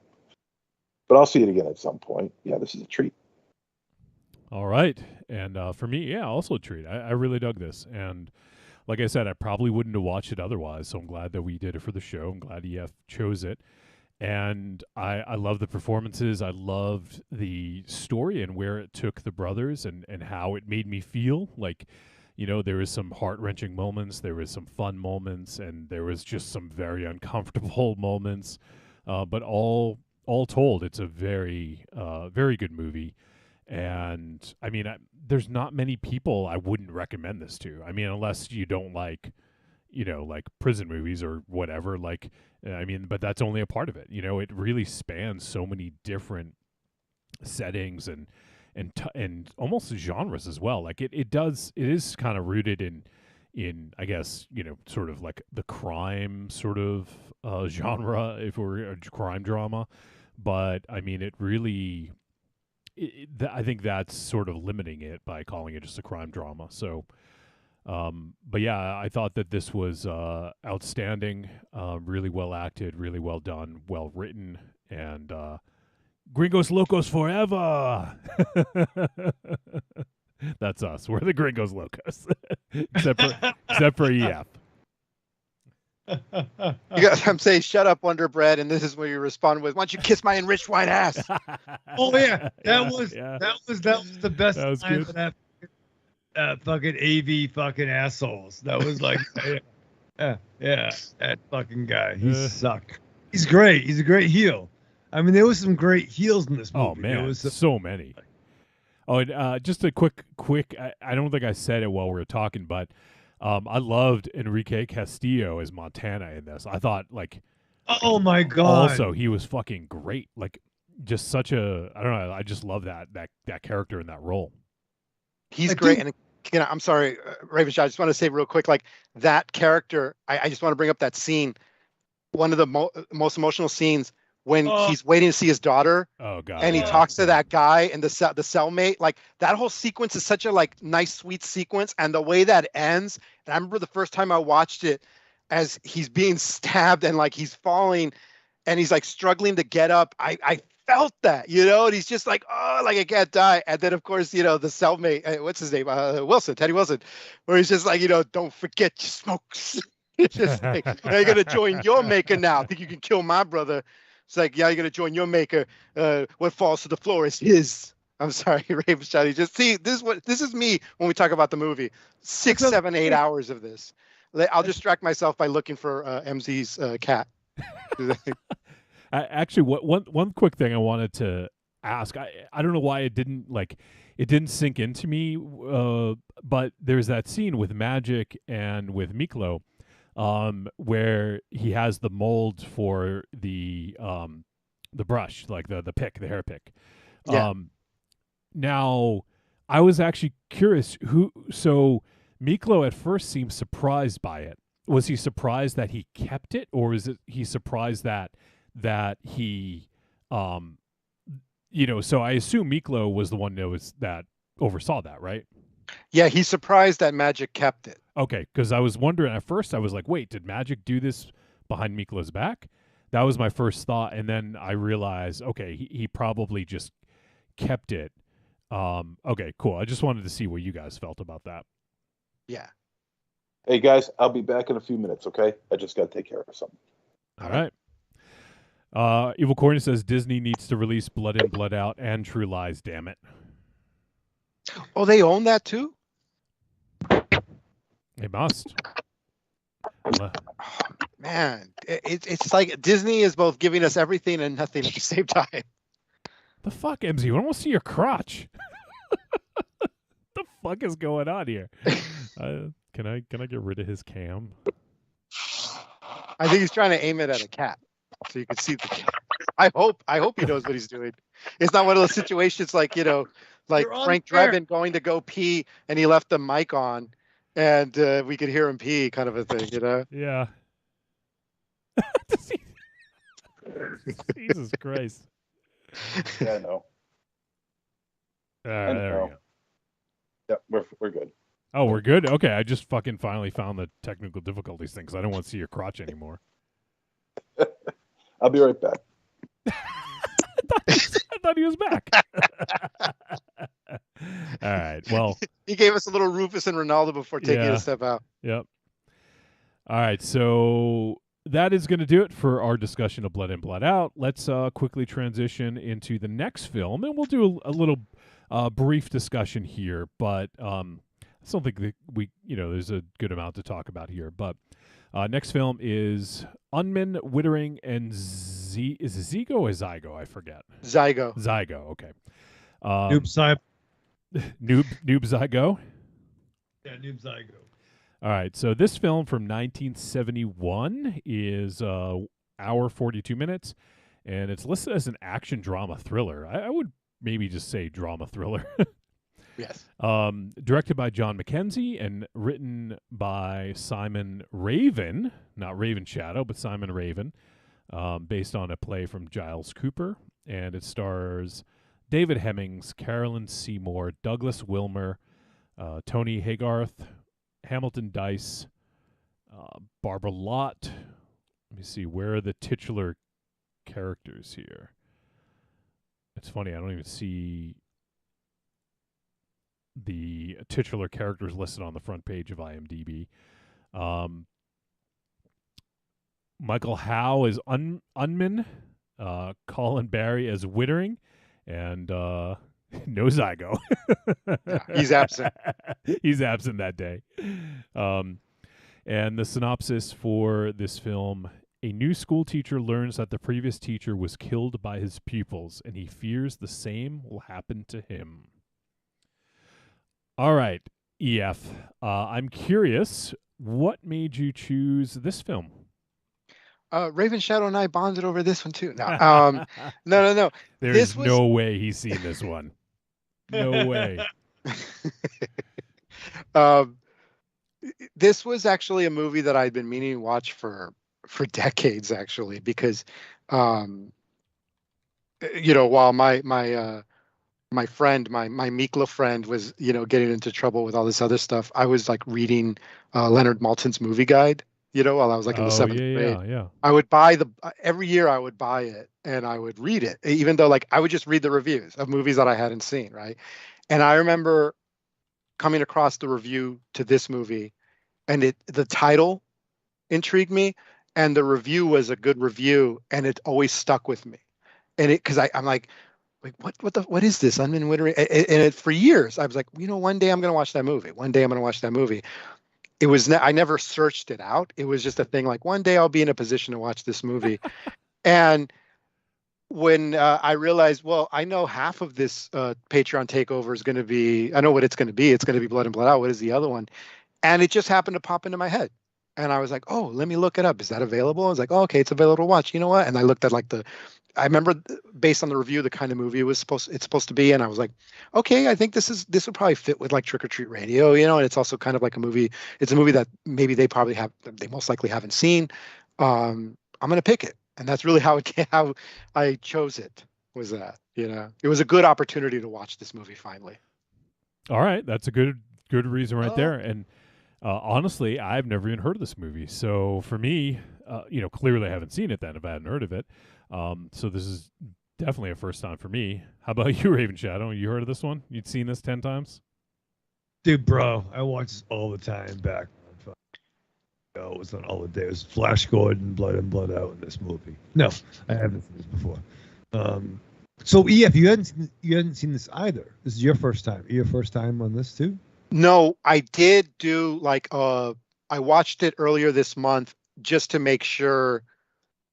but I'll see it again at some point. Yeah, this is a treat. All right. And for me, yeah, also a treat. I really dug this. And like I said, I probably wouldn't have watched it otherwise. So I'm glad that we did it for the show. I'm glad EF chose it. And I love the performances. I loved the story and where it took the brothers and how it made me feel. Like, there was some heart-wrenching moments. There was some fun moments. And there was just some very uncomfortable moments. But all told, it's a very, very good movie. And I mean, there's not many people I wouldn't recommend this to. I mean, unless you don't like, like prison movies or whatever. Like, I mean, but that's only a part of it. It really spans so many different settings and almost genres as well. Like it is kind of rooted in I guess, sort of like the crime sort of genre, if we're a crime drama. But I mean, it really. I think that's sort of limiting it by calling it just a crime drama. So, but yeah, I thought that this was outstanding, really well acted, really well done, well written, and Gringos Locos forever. That's us. We're the Gringos Locos, except for EF. I'm saying, shut up, Wonder Bread, and this is where you respond with, "Why don't you kiss my enriched white ass?" Oh yeah, that was the best that was line good. for that fucking AV fucking assholes. That was like, yeah, that fucking guy. He sucked. He's great. He's a great heel. I mean, there was some great heels in this movie. Oh man, there was so many. Oh, and just a quick. I don't think I said it while we were talking, but. I loved Enrique Castillo as Montana in this. I thought, like, oh my god! Also, he was fucking great. Like, just such a, I don't know. I just love that character in that role. He's great. And I'm sorry, Raven Shah, I just want to say real quick, like that character. I just want to bring up that scene. One of the most emotional scenes when he's waiting to see his daughter. Oh god! And he talks to that guy and the cellmate. Like that whole sequence is such a nice, sweet sequence. And the way that ends. And I remember the first time I watched it, as he's being stabbed and like he's falling, and he's like struggling to get up. I felt that, and he's just like, oh, like I can't die. And then of course, the cellmate, what's his name, Teddy Wilson, where he's just like, don't forget your smokes. It's just like, now you're gonna join your maker now. Think you can kill my brother? It's like, yeah, you're gonna join your maker. What falls to the floor is his. I'm sorry, Raven Shah. Just see this is me when we talk about the movie. 6, 7, 8 hours of this. I'll distract myself by looking for MZ's cat. Actually, one quick thing I wanted to ask. I don't know why it didn't sink into me. But there's that scene with Magic and with Miklo, where he has the mold for the brush, like the pick, the hair pick. Yeah. Now, I was actually curious so Miklo at first seemed surprised by it. Was he surprised that he kept it, or is it he surprised that he, so I assume Miklo was the one that oversaw that, right? Yeah, he's surprised that Magic kept it. Okay, because I was wondering at first, I was like, wait, did Magic do this behind Miklo's back? That was my first thought, and then I realized, okay, he probably just kept it. Okay, cool. I just wanted to see what you guys felt about that. Yeah. Hey guys, I'll be back in a few minutes. Okay, I just got to take care of something. All right. Evil Corny says Disney needs to release Blood In, Blood Out and True Lies. Damn it. Oh, they own that too? They must. Man, it's like Disney is both giving us everything and nothing at the same time. The fuck, MZ? I want to see your crotch. The fuck is going on here? Can I get rid of his cam? I think he's trying to aim it at a cat, so you can see the cat. I hope he knows what he's doing. It's not one of those situations like like Frank Drebin going to go pee and he left the mic on, and we could hear him pee, kind of a thing, Yeah. Jesus Christ. Yeah, I know. There we go. Yep, we're good. Oh, we're good? Okay, I just fucking finally found the technical difficulties thing because I don't want to see your crotch anymore. I'll be right back. I thought he was back. All right, well. He gave us a little Rufus and Ronaldo before taking a step out. Yep. All right, so that is going to do it for our discussion of Blood In, Blood Out. Let's quickly transition into the next film, and we'll do a little brief discussion here, but I don't think that there's a good amount to talk about here. But next film is Unman, Wittering, and is it Zigo or Zygo? I forget. Zygo. Zygo, okay. Noob Zygo. Noob Zygo? Yeah, Noob Zygo. All right, so this film from 1971 is hour 42 minutes, and it's listed as an action drama thriller. I would maybe just say drama thriller. Yes. Directed by John McKenzie and written by Simon Raven, not Raven Shadow, but Simon Raven, based on a play from Giles Cooper, and it stars David Hemmings, Carolyn Seymour, Douglas Wilmer, Tony Haygarth, Hamilton Dice, Barbara Lott. Let me see, where are the titular characters here? It's funny, I don't even see the titular characters listed on the front page of IMDb. Michael Howe is Unman, Colin Barry as Wittering, and no Zygo. Yeah, he's absent. He's absent that day. And the synopsis for this film: a new school teacher learns that the previous teacher was killed by his pupils, and he fears the same will happen to him. All right, EF. I'm curious, what made you choose this film? Raven Shadow and I bonded over this one too. No, no. There's no way he's seen this one. No way. This was actually a movie that I'd been meaning to watch for decades, actually, because while my friend, my Mikla friend was, getting into trouble with all this other stuff, I was like reading Leonard Maltin's movie guide, while I was like in the seventh grade. Yeah. I would buy every year I would buy it and I would read it, even though I would just read the reviews of movies that I hadn't seen. Right. And I remember coming across the review to this movie, and the title intrigued me, and the review was a good review, and it always stuck with me. And because I'm like, what is this? Unman Wittering? And for years I was like, one day I'm going to watch that movie. One day I'm going to watch that movie. It was I never searched it out. It was just a thing like one day I'll be in a position to watch this movie. And when I realized, well, I know half of this Patreon takeover is going to be, I know what it's going to be. It's going to be Blood and Blood Out. What is the other one? And it just happened to pop into my head. And I was like, oh, let me look it up. Is that available? I was like, oh, okay, it's available to watch. You know what? And I looked at I remember based on the review, the kind of movie it's supposed to be. And I was like, okay, I think this would probably fit with like Trick or Treat Radio, and it's also kind of like a movie. It's a movie that maybe they most likely haven't seen. I'm going to pick it. And that's really how I chose it, was that, it was a good opportunity to watch this movie finally. All right. That's a good reason right there. And honestly, I've never even heard of this movie. So for me, clearly haven't seen it then if I hadn't heard of it. So this is definitely a first time for me. How about you, Raven Shadow? You heard of this one? You'd seen this 10 times? Dude, bro, I watch this all the time back. It was on all the days. Flash Gordon, Blood in, Blood Out in this movie. No, I haven't seen this before. So EF, you hadn't seen this either. This is your first time. Your first time on this too? No, I did do I watched it earlier this month just to make sure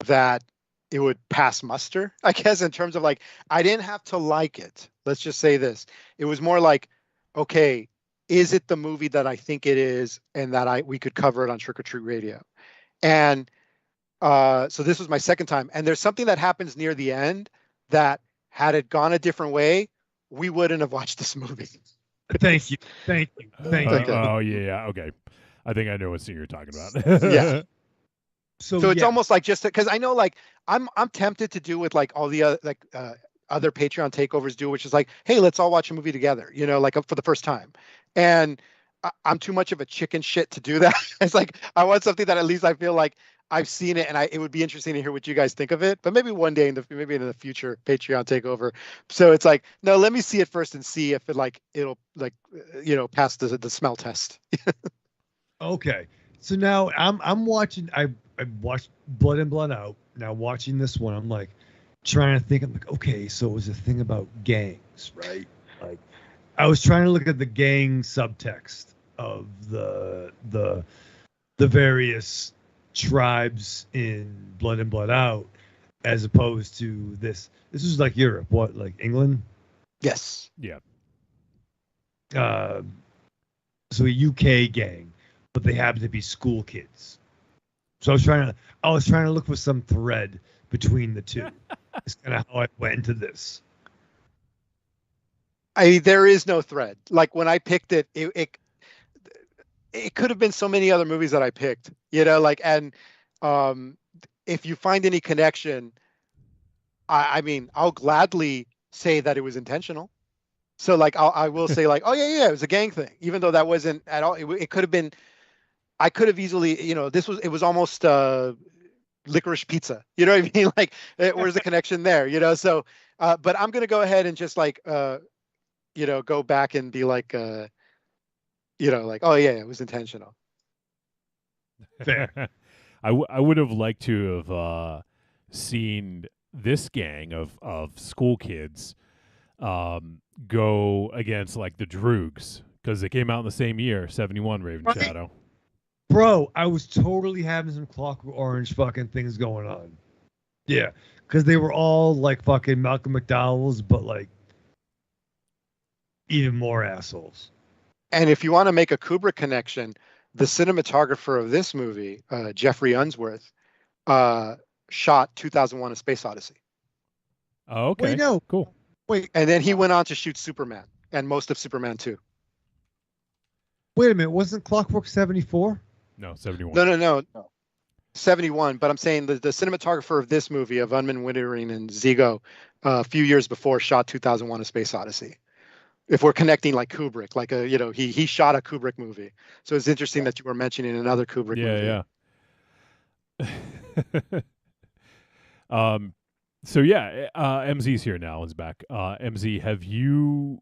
that it would pass muster, I guess, in terms of like, I didn't have to like it. Let's just say this. It was more like, okay, is it the movie that I think it is, and that we could cover it on Trick or Treat Radio? And so this was my second time. And there's something that happens near the end that, had it gone a different way, we wouldn't have watched this movie. Thank you. Oh yeah, okay. I think I know what scene you're talking about. Yeah. So it's almost like just because I know, like, I'm tempted to do with like all the other Patreon takeovers do, which is like, hey, let's all watch a movie together, like for the first time. And I'm too much of a chicken shit to do that. It's like, I want something that at least I feel like I've seen it, and it would be interesting to hear what you guys think of it. But maybe one day in the future Patreon takeover. So it's like, no, let me see it first and see if it'll pass the smell test. Okay. So now I'm watching. I watched Blood in, Blood Out. Now watching this one, I'm like trying to think. I'm like, okay, so it was a thing about gangs, right? Like, I was trying to look at the gang subtext of the various tribes in Blood in, Blood Out, as opposed to this. This is like Europe. What, like England? Yes. Yeah. So a UK gang, but they happen to be school kids. So I was trying to look for some thread between the two. It's kind of how I went into this. There is no thread. Like, when I picked it, it could have been so many other movies that I picked, and if you find any connection, I mean, I'll gladly say that it was intentional. So like, I will say like, oh yeah, it was a gang thing, even though that wasn't at all. It could have been. I could have easily, it was almost licorice pizza. You know what I mean? Like, where's the connection there? So, but I'm gonna go ahead and just like, go back and be like, like, oh yeah, it was intentional. Fair. I would have liked to have seen this gang of school kids go against like the Droogs, because they came out in the same year, 71, Raven Right. Shadow. Bro, I was totally having some Clockwork Orange fucking things going on. Yeah, because they were all like fucking Malcolm McDowell's, but like even more assholes. And if you want to make a Kubrick connection, the cinematographer of this movie, Jeffrey Unsworth, shot 2001: A Space Odyssey. Oh, okay. Wait, no. Cool. Wait. And then he went on to shoot Superman and most of Superman 2. Wait a minute. Wasn't Clockwork 74? No, 71. No. 71. But I'm saying the cinematographer of this movie, of Unman, Wittering, and Zigo, a few years before, shot 2001: A Space Odyssey. If we're connecting like Kubrick, like he shot a Kubrick movie. So it's interesting that you were mentioning another Kubrick movie. Yeah. So yeah, MZ's here now. Is back. MZ, have you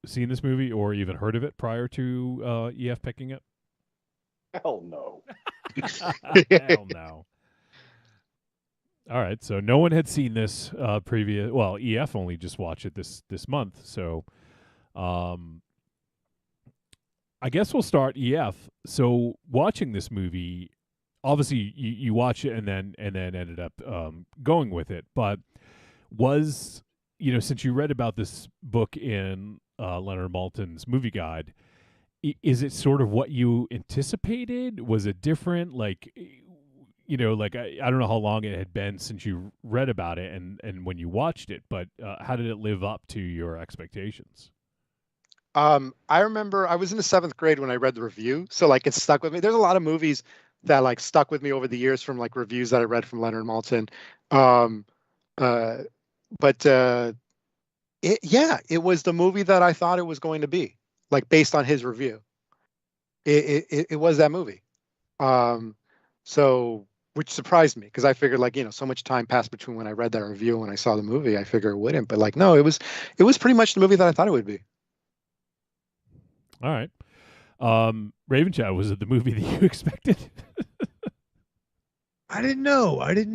seen this movie or even heard of it prior to EF picking it? Hell no. Hell no. All right, so no one had seen this previous. Well, EF only just watched it this month, so I guess we'll start EF. So watching this movie, obviously you watch it and then ended up going with it. But was, since you read about this book in Leonard Maltin's movie guide, is it sort of what you anticipated? Was it different? Like, I don't know how long it had been since you read about it and when you watched it, but how did it live up to your expectations? I remember I was in the 7th grade when I read the review, so like it stuck with me. There's a lot of movies that like stuck with me over the years from like reviews that I read from Leonard Maltin. It was the movie that I thought it was going to be, like based on his review. It was that movie. So, which surprised me because I figured like, so much time passed between when I read that review and when I saw the movie. I figured it wouldn't, but like, no, it was pretty much the movie that I thought it would be. All right. Raven Chat, was it the movie that you expected? I didn't know. I didn't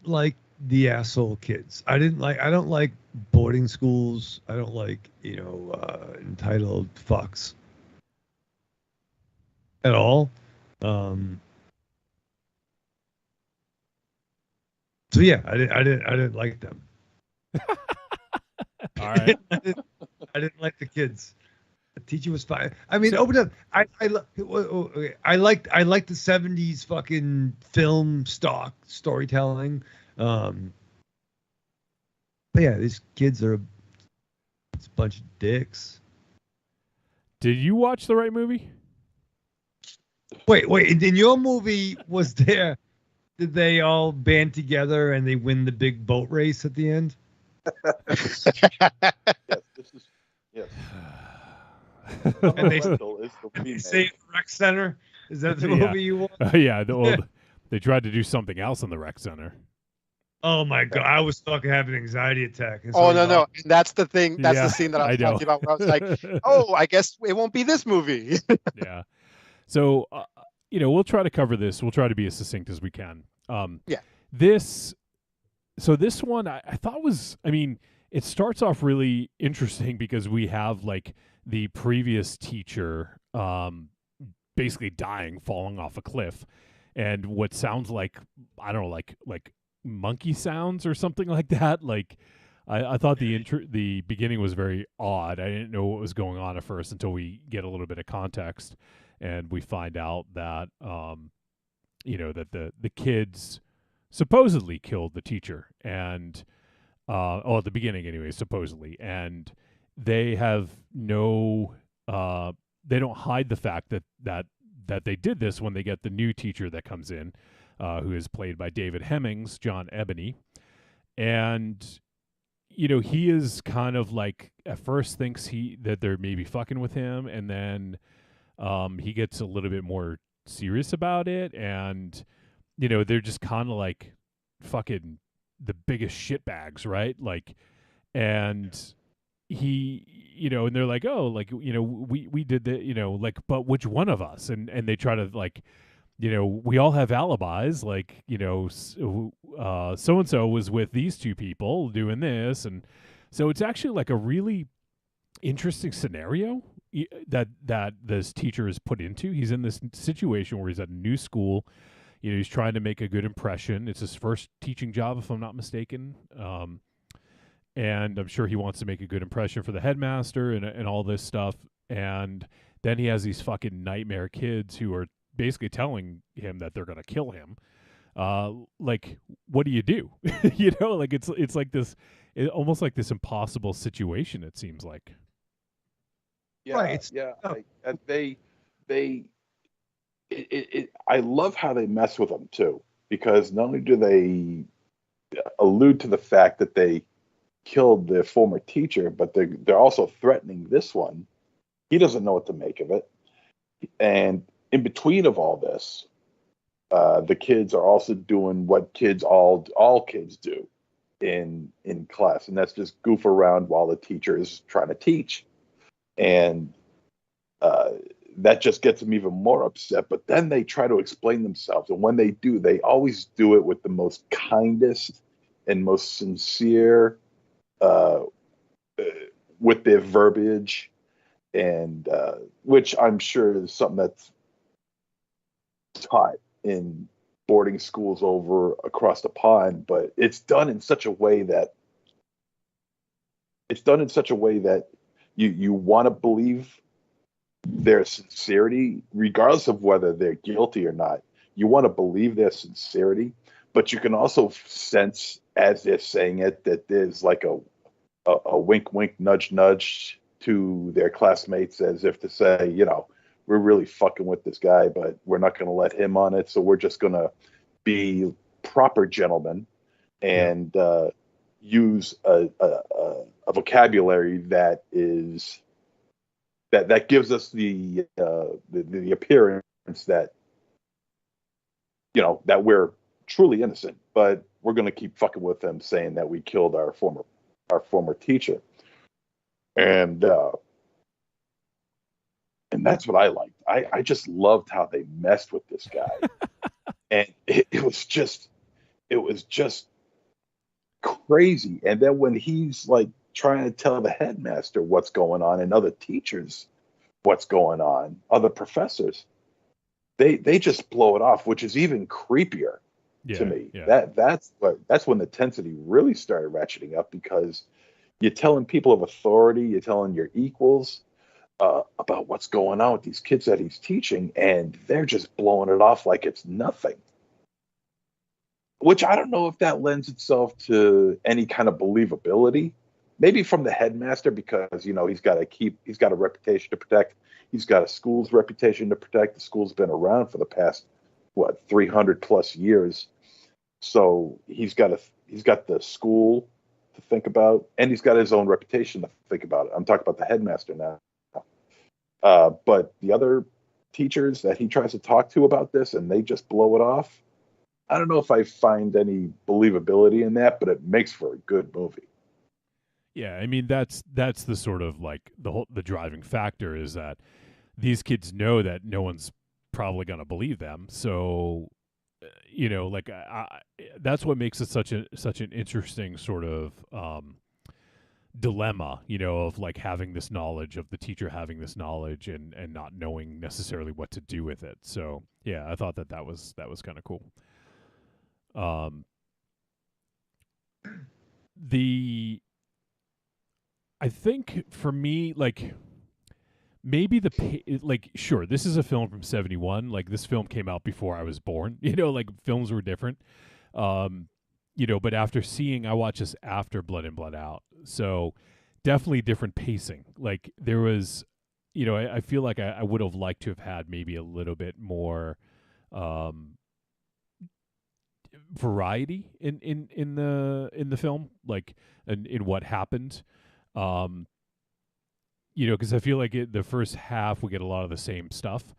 like the asshole kids. I don't like boarding schools. I don't like, entitled fucks at all. So yeah, I didn't like them. All right. I didn't like the kids. The teacher was fine. I mean, open up. I liked the '70s fucking film stock storytelling. But yeah, these kids are a bunch of dicks. Did you watch the right movie? Wait. In your movie, was there? Did they all band together and they win the big boat race at the end? Yes. And they save the rec center. Is that the movie you want? Yeah. They tried to do something else in the rec center. Oh my god! I was fucking having an anxiety attack. Oh no! And that's the thing. That's the scene that I was talking about. Where I was like, "Oh, I guess it won't be this movie." Yeah. So, we'll try to cover this. We'll try to be as succinct as we can. Yeah. This one I thought was. I mean, it starts off really interesting because we have like the previous teacher, basically dying, falling off a cliff, and what sounds like, I don't know, like monkey sounds or something like that. Like I thought the beginning was very odd. I didn't know what was going on at first until we get a little bit of context and we find out that that the kids supposedly killed the teacher, and at the beginning anyway, supposedly, and they have no they don't hide the fact that they did this when they get the new teacher that comes in, who is played by David Hemmings, John Ebony. And, he is kind of like, at first thinks that they're maybe fucking with him. And then he gets a little bit more serious about it. And, they're just kind of like fucking the biggest shitbags, right? Like, and he, and they're like, oh, like, we did the, like, but which one of us? And they try to like, we all have alibis, like, so-and-so was with these two people doing this. And so it's actually like a really interesting scenario that this teacher is put into. He's in this situation where he's at a new school. He's trying to make a good impression. It's his first teaching job, if I'm not mistaken. And I'm sure he wants to make a good impression for the headmaster and all this stuff. And then he has these fucking nightmare kids who are basically telling him that they're going to kill him. Like, what do you do? Like it's like this, almost like this impossible situation. It seems like. Yeah, right. Yeah. I love how they mess with them too, because not only do they allude to the fact that they killed their former teacher, but they're also threatening this one. He doesn't know what to make of it, and in between of all this, the kids are also doing what all kids do in class, and that's just goof around while the teacher is trying to teach, and that just gets them even more upset. But then they try to explain themselves, and when they do, they always do it with the most kindest and most sincere, with their verbiage, and which I'm sure is something that's taught in boarding schools over across the pond, but it's done in such a way that you want to believe their sincerity, regardless of whether they're guilty or not. You want to believe their sincerity, but you can also sense as they're saying it that there's like a wink, wink, nudge, nudge to their classmates, as if to say, we're really fucking with this guy, but we're not going to let him on it. So we're just going to be proper gentlemen and use a vocabulary that is that gives us the appearance that that we're truly innocent, but we're going to keep fucking with them, saying that we killed our former teacher. And that's what I liked. I just loved how they messed with this guy. And it was just crazy. And then when he's like trying to tell the headmaster what's going on and other teachers what's going on, other professors, they just blow it off, which is even creepier to me. Yeah. That's when the intensity really started ratcheting up, because you're telling people of authority, you're telling your equals about what's going on with these kids that he's teaching, and they're just blowing it off like it's nothing. Which I don't know if that lends itself to any kind of believability. Maybe from the headmaster, because he's got a reputation to protect. He's got a school's reputation to protect. The school's been around for the past 300 plus years. So he's got the school to think about, and he's got his own reputation to think about. I'm talking about the headmaster now. But the other teachers that he tries to talk to about this, and they just blow it off. I don't know if I find any believability in that, but it makes for a good movie. Yeah, I mean that's the sort of like the driving factor is that these kids know that no one's probably going to believe them. So that's what makes it such an interesting sort of dilemma, of like having this knowledge, of the teacher having this knowledge and not knowing necessarily what to do with it. So yeah, I thought that was kind of cool. I think for me, like maybe sure, this is a film from 1971. Like this film came out before I was born, like films were different. But after I watched this after Blood In, Blood Out. So definitely different pacing. Like there was, I feel like I would have liked to have had maybe a little bit more, variety in the film, like in what happened. Because I feel like the first half we get a lot of the same stuff.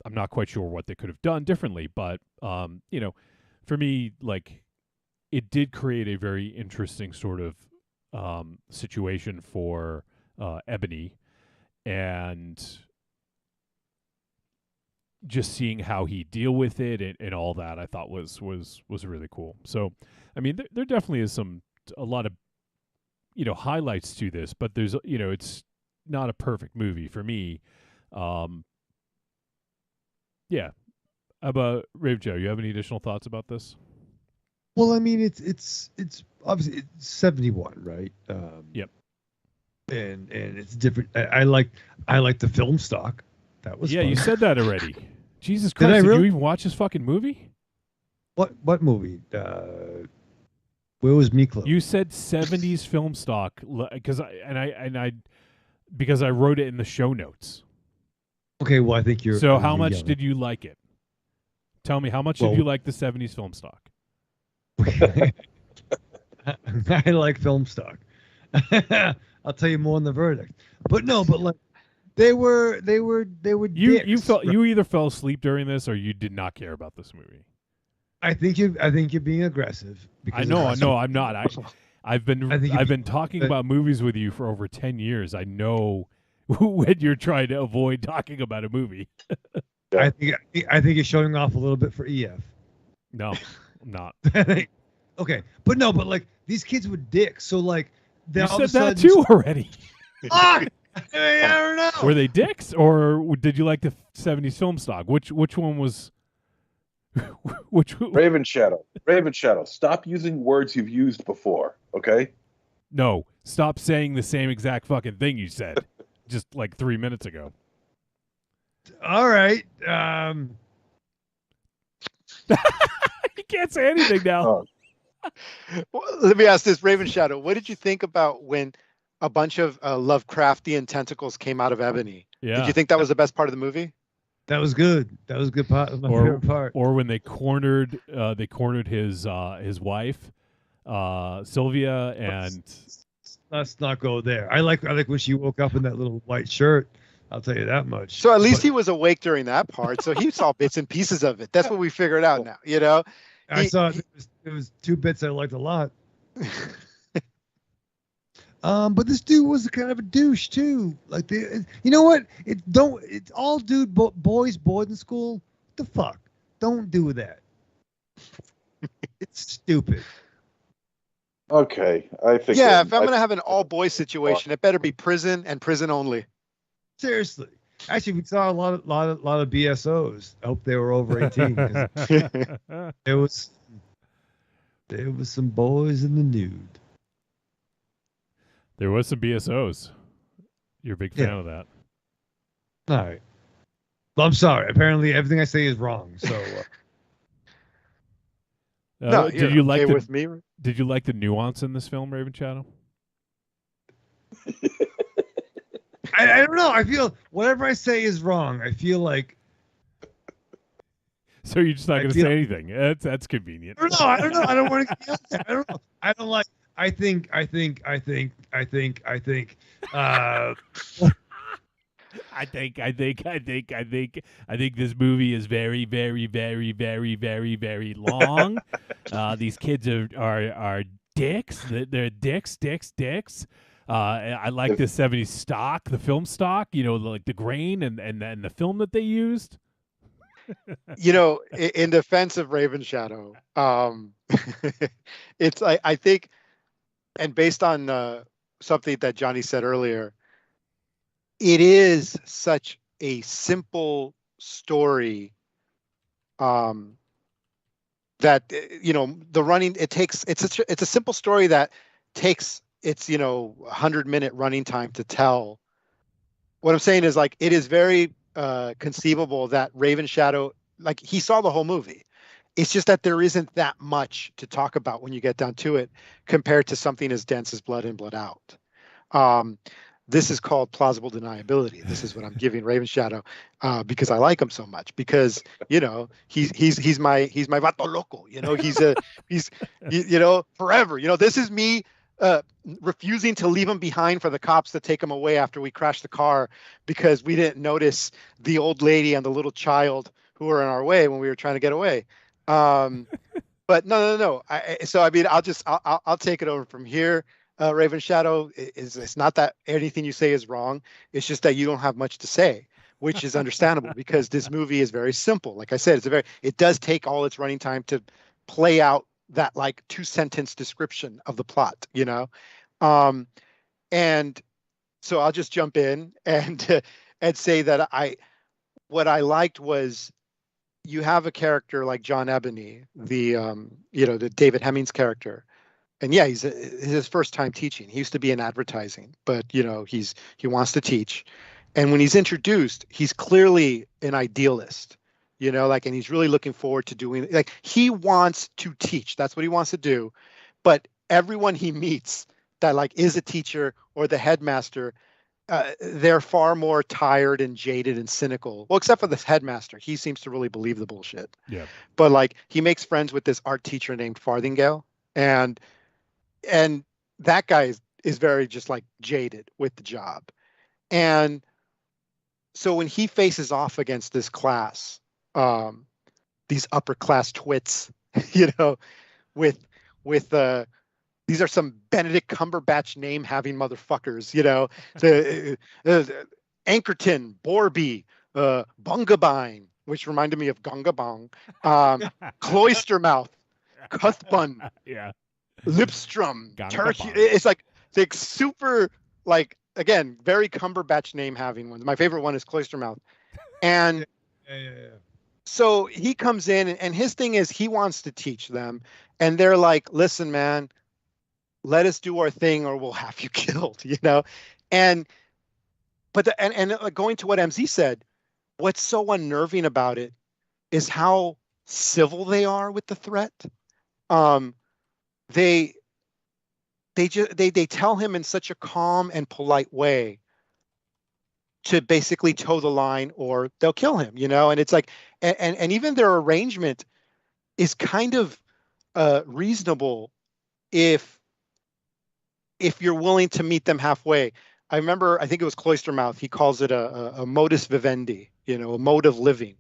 I'm not quite sure what they could have done differently, but for me, like it did create a very interesting sort of situation for Ebony, and just seeing how he deal with it and all that, I thought was really cool. So, I mean, there definitely is a lot of highlights to this, but there's it's not a perfect movie for me. Yeah. How about Rave Joe? You have any additional thoughts about this? Well, I mean, it's obviously it's 71, right? Yep. And it's different. I like the film stock. That was fun. You said that already. Jesus Christ! Did you even watch this fucking movie? What movie? Where was Miklo? You said 70s film stock because I wrote it in the show notes. Okay, well I think you're. So how much did you like it? Tell me, how much did you like the 70s film stock? I like film stock. I'll tell you more in the verdict. But like they were dicks. You either fell asleep during this or you did not care about this movie. I think you're being aggressive. I know, I'm not. I've been talking about movies with you for over 10 years. I know when you're trying to avoid talking about a movie. I think you're showing off a little bit for EF. No, I'm not. Okay, but like these kids were dicks. So like you said that too already. I don't know. Were they dicks or did you like the 70s film stock? Which one was? Raven Shadow. Stop using words you've used before. Okay. No, stop saying the same exact fucking thing you said just like 3 minutes ago. All right. You can't say anything now. Well, let me ask this, Raven Shadow. What did you think about when a bunch of Lovecraftian tentacles came out of Ebony? Yeah. Did you think that was the best part of the movie? That was good. That was a good part. My favorite part. Or when they cornered his wife, Sylvia, and let's not go there. I like when she woke up in that little white shirt I'll tell you that much. So at least he was awake during that part. So he saw bits and pieces of it. That's what we figured out now. You know, I saw it was 2 bits I liked a lot. But this dude was kind of a douche too. Like, you know what? It's all boys boarding school. What the fuck? Don't do that. It's stupid. Okay, I think. Yeah, if I'm gonna have an all boys situation, it better be prison and prison only. Seriously. Actually, we saw a lot of BSOs. I hope they were over 18. There was some boys in the nude. There was some BSOs. You're a big fan of that. All right. Well, I'm sorry. Apparently, everything I say is wrong. So. No, did you like with me? Did you like the nuance in this film, Raven Shadow? I don't know. I feel whatever I say is wrong. I feel like. So you're just not going to say anything. That's convenient. I don't know. I don't want to get yelled at. I don't know. I don't like. I think. I think this movie is very, very, very, very, very, very long. These kids are dicks. They're dicks. I like the 70s stock, the film stock. You know, like the grain and the film that they used. You know, in defense of Raven Shadow, it's I think, and based on something that Johnny said earlier, it is such a simple story that the running it's a simple story that takes its 100-minute running time to tell. What I'm saying is, like, it is very conceivable that Raven Shadow, like, he saw the whole movie. It's just that there isn't that much to talk about when you get down to it compared to something as dense as Blood In, Blood Out. This is called plausible deniability. This is what I'm giving Raven Shadow because I like him so much. Because he's my vato loco. He's forever. This is me refusing to leave him behind for the cops to take him away after we crashed the car because we didn't notice the old lady and the little child who were in our way when we were trying to get away. But no. I'll take it over from here. Raven Shadow, it's not that anything you say is wrong. It's just that you don't have much to say, which is understandable because this movie is very simple. Like I said, it does take all its running time to play out that, like, 2-sentence description of the plot, and so I'll just jump in and say that what I liked was you have a character like John Ebony, the David Hemmings character. And yeah, he's his first time teaching. He used to be in advertising, but he wants to teach. And when he's introduced, he's clearly an idealist, and he's really looking forward to doing, like, he wants to teach. That's what he wants to do. But everyone he meets that, like, is a teacher or the headmaster, they're far more tired and jaded and cynical. Well, except for this headmaster, he seems to really believe the bullshit. Yeah. But, like, he makes friends with this art teacher named Farthingale, and that guy is very just, like, jaded with the job. And so when he faces off against this class, these upper class twits, with these are some Benedict Cumberbatch name having motherfuckers, the Ankerton, Borby, Bungabine, which reminded me of Gungabong, Cloistermouth, Cuthbun, yeah, Lipstrom, Turkey. It's like super, like, again, very Cumberbatch name having ones. My favorite one is Cloistermouth. And so he comes in and his thing is he wants to teach them. And they're like, listen, man, let us do our thing or we'll have you killed, And going to what MZ said, what's so unnerving about it is how civil they are with the threat. They tell him in such a calm and polite way to basically toe the line or they'll kill him, and it's like, and even their arrangement is kind of reasonable if you're willing to meet them halfway. I remember, I think it was Cloistermouth. He calls it a modus vivendi, a mode of living,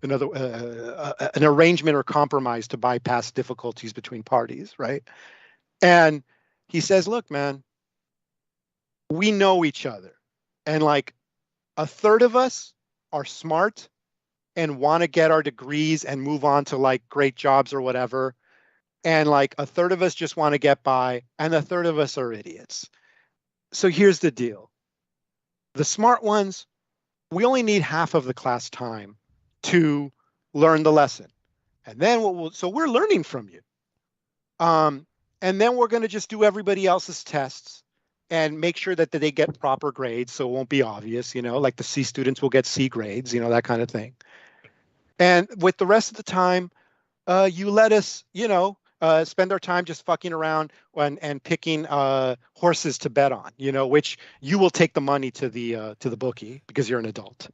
another an arrangement or compromise to bypass difficulties between parties, right? And he says, look, man, we know each other, and like a third of us are smart and want to get our degrees and move on to like great jobs or whatever. And like a third of us just want to get by, and a third of us are idiots. So here's the deal. The smart ones, we only need half of the class time to learn the lesson. And then so we're learning from you. And then we're going to just do everybody else's tests and make sure that they get proper grades. So it won't be obvious, like the C students will get C grades, that kind of thing. And with the rest of the time, you let us, spend our time just fucking around and picking horses to bet on, which you will take the money to the bookie because you're an adult,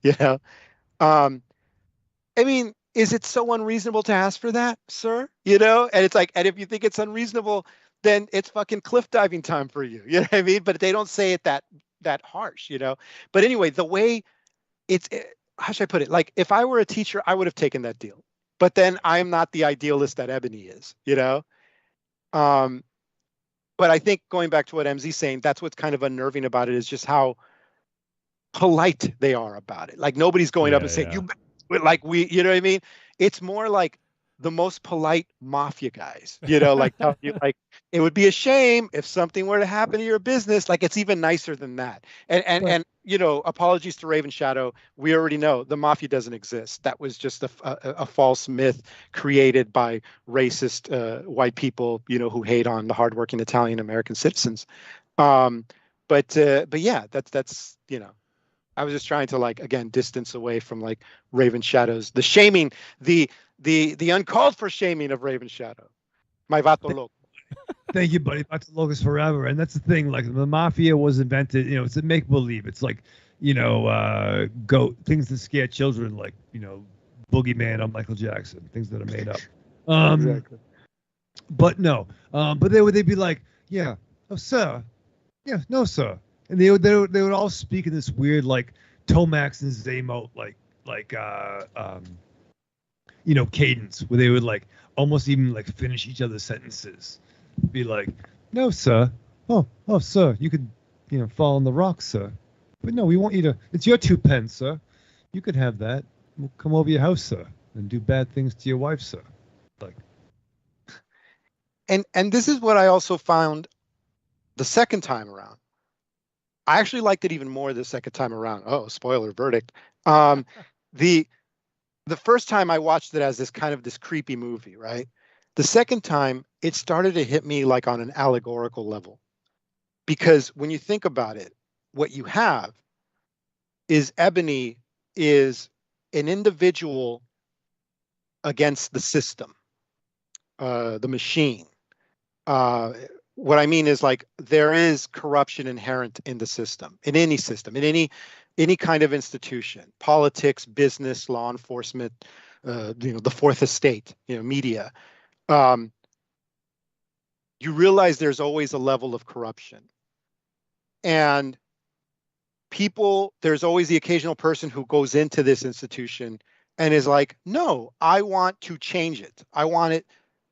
I mean, is it so unreasonable to ask for that, sir? And it's like, and if you think it's unreasonable, then it's fucking cliff diving time for you. You know what I mean? But they don't say it that harsh, But anyway, the way how should I put it? Like, if I were a teacher, I would have taken that deal. But then I'm not the idealist that Ebony is, But I think going back to what MZ's saying, that's what's kind of unnerving about it is just how polite they are about it. Like nobody's going up and saying, you like you know what I mean? It's more like the most polite mafia guys, like tell you like it would be a shame if something were to happen to your business. Like it's even nicer than that. And apologies to Raven Shadow. We already know the mafia doesn't exist. That was just a false myth created by racist white people, who hate on the hardworking Italian American citizens. But yeah, that's I was just trying to like again distance away from like Raven Shadow's the shaming, the uncalled for shaming of Raven Shadow. My vato loco. Thank you, buddy. Vato locos forever. And that's the thing. Like the mafia was invented. It's a make believe. It's like go things that scare children, like Boogeyman on Michael Jackson, things that are made up. Exactly. But no. But they'd be like, yeah, oh sir, yeah, no sir. And they would all speak in this weird like Tomax and Zamo cadence where they would like almost even like finish each other's sentences. Be like, no sir, oh sir, you could fall on the rock, sir. But no, we want you to. It's your 2 pence, sir. You could have that. We'll come over your house, sir, and do bad things to your wife, sir. Like, and this is what I also found the second time around. I actually liked it even more the second time around. Oh, spoiler verdict. The first time I watched it as this creepy movie, right? The second time it started to hit me like on an allegorical level. Because when you think about it, what you have is Ebony is an individual against the system, the machine. What I mean is like there is corruption inherent in the system, in any kind of institution, politics, business, law enforcement, the fourth estate, media. You realize there's always a level of corruption. And there's always the occasional person who goes into this institution and is like, no, I want to change it. I want it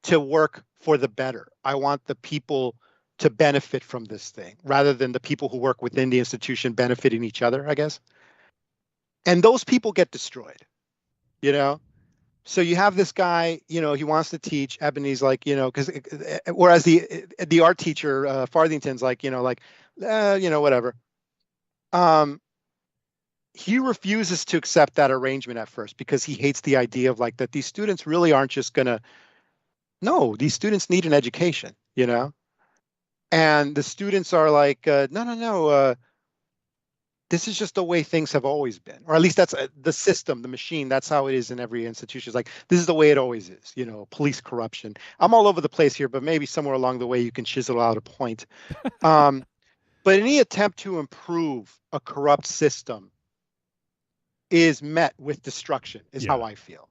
to work for the better. I want the people to benefit from this thing rather than the people who work within the institution benefiting each other, I guess. And those people get destroyed, So you have this guy, he wants to teach. Ebony's like, because whereas the art teacher, Farthington's like, whatever. He refuses to accept that arrangement at first because he hates the idea of like that these students really aren't just gonna. No, these students need an education, and the students are like, no. This is just the way things have always been, or at least that's the system, the machine. That's how it is in every institution. It's like, this is the way it always is, police corruption. I'm all over the place here, but maybe somewhere along the way you can chisel out a point. But any attempt to improve a corrupt system is met with destruction, is how I feel.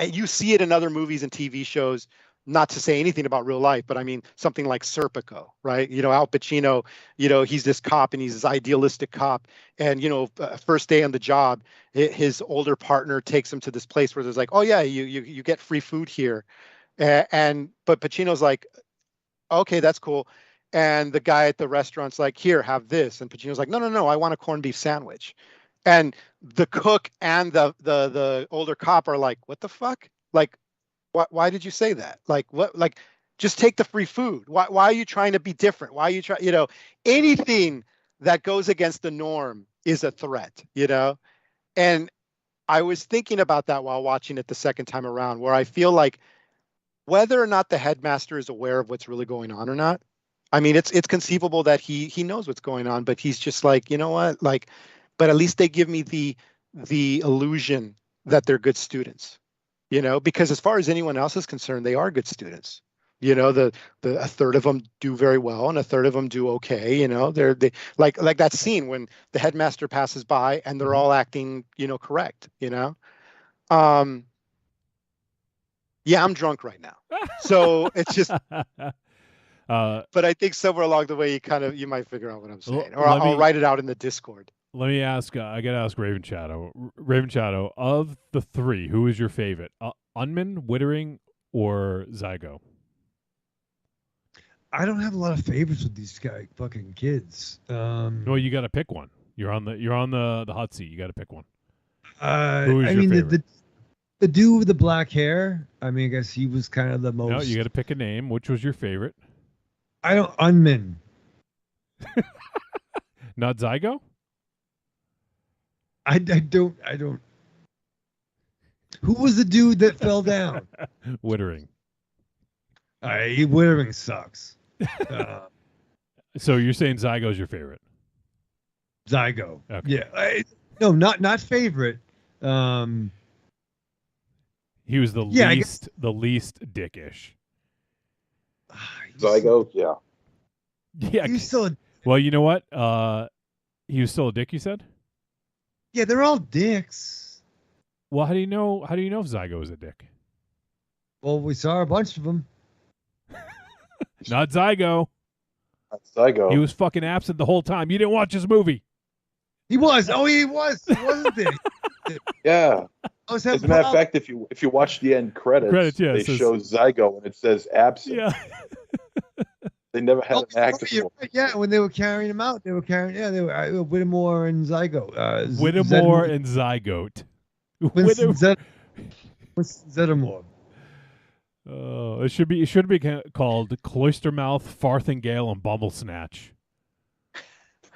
You see it in other movies and TV shows. not to say anything about real life, but I mean something like Serpico, right? Al Pacino, he's this cop and he's this idealistic cop, and first day on the job, his older partner takes him to this place where there's like, oh yeah, you get free food here, but Pacino's like, okay, that's cool. And the guy at the restaurant's like, here, have this. And Pacino's like, no, I want a corned beef sandwich. And the cook and the older cop are like, what the fuck? Like, why did you say that? Like, what? Like, just take the free food. Why are you trying to be different? Why are you trying, anything that goes against the norm is a threat, And I was thinking about that while watching it the second time around, where I feel like whether or not the headmaster is aware of what's really going on or not, I mean, it's conceivable that he knows what's going on, but he's just like, you know what? Like, but at least they give me the illusion that they're good students, because as far as anyone else is concerned, they are good students. A third of them do very well and a third of them do okay. They like that scene when the headmaster passes by and they're all acting, correct. Yeah, I'm drunk right now, so it's just. But I think somewhere along the way, you might figure out what I'm saying, or I'll write it out in the Discord. Let me ask. I gotta ask Raven Shadow. Raven Shadow, of the three, who is your favorite? Unman, Wittering, or Zigo? I don't have a lot of favorites with these fucking kids. No, you got to pick one. You're on the hot seat. You got to pick one. Who is your favorite? The dude with the black hair. I mean, I guess he was kind of the most. No, you got to pick a name. Which was your favorite? Unman. Not Zigo? I don't. Who was the dude that fell down? Wittering. Wittering sucks. So you're saying Zygo's your favorite? Zigo. Okay. Yeah. No, not favorite. He was the least dickish. Zigo, yeah. Yeah. He's still well, you know what? He was still a dick, you said? Yeah, they're all dicks. Well, how do you know if Zigo was a dick? Well, we saw a bunch of them. Not Zigo. Not Zigo. He was fucking absent the whole time. You didn't watch his movie. He was. Oh, he was. He wasn't there. Yeah. As a matter of fact, if you watch the end credits, yeah, they show Zigo and it says absent. Yeah. They never had an actor. Right. Yeah, when they were carrying him out, they were Whittemore and Zigo. Whittemore and Zygote. Zeddemore. Oh, it should be called Cloistermouth, Farthingale, and Bumblesnatch.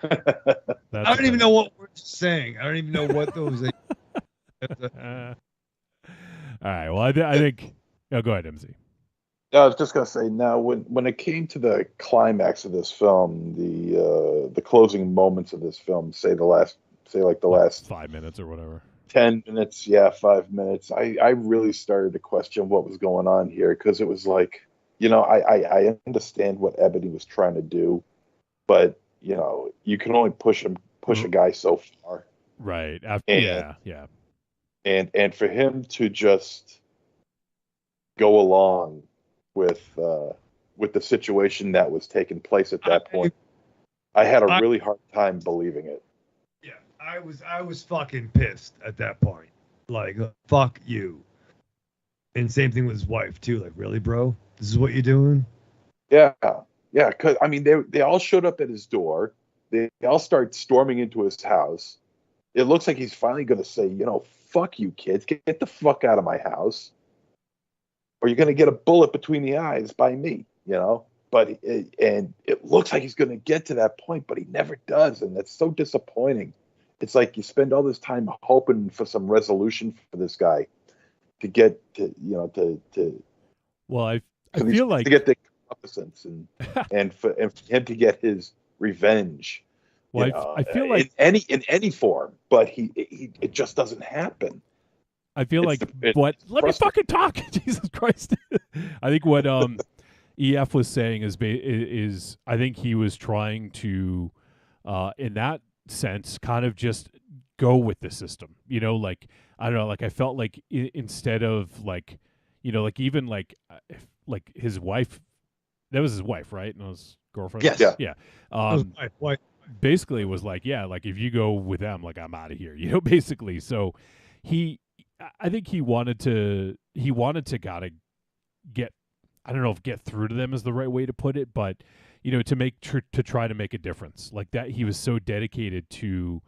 I don't even know what we're saying. I don't even know what those are. All right. Well, I think. Oh, go ahead, MZ. I was just gonna say now, when it came to the climax of this film, the closing moments of this film, say the last 5 minutes or whatever. 10 minutes, 5 minutes. I really started to question what was going on here, because it was like, I understand what Ebony was trying to do, but you can only push a guy so far. Right. Yeah. And for him to just go along with the situation that was taking place at that point, I had a really hard time believing it. Yeah, I was fucking pissed at that point. Like, fuck you. And same thing with his wife too. Like, really, bro? This is what you're doing? Yeah. Because I mean, they all showed up at his door. They all start storming into his house. It looks like he's finally going to say, fuck you, kids, get the fuck out of my house, or you're going to get a bullet between the eyes by me, But it looks like he's going to get to that point, but he never does, and that's so disappointing. It's like you spend all this time hoping for some resolution for this guy to get to, Well, I feel like to get the competence and for him to get his revenge. Well, I feel like in any form, but it just doesn't happen. I feel let me fucking talk. Jesus Christ. I think what EF was saying is I think he was trying to in that sense kind of just go with the system. Like I don't know, like I felt like instead of like even like like his wife. That was his wife, right? And his girlfriend. Yes. Yeah. Wife. Basically was like, yeah, like if you go with them, like I'm out of here, basically. So I think he wanted to gotta get, I don't know if get through to them is the right way to put it, but to try to make a difference like that. He was so dedicated to,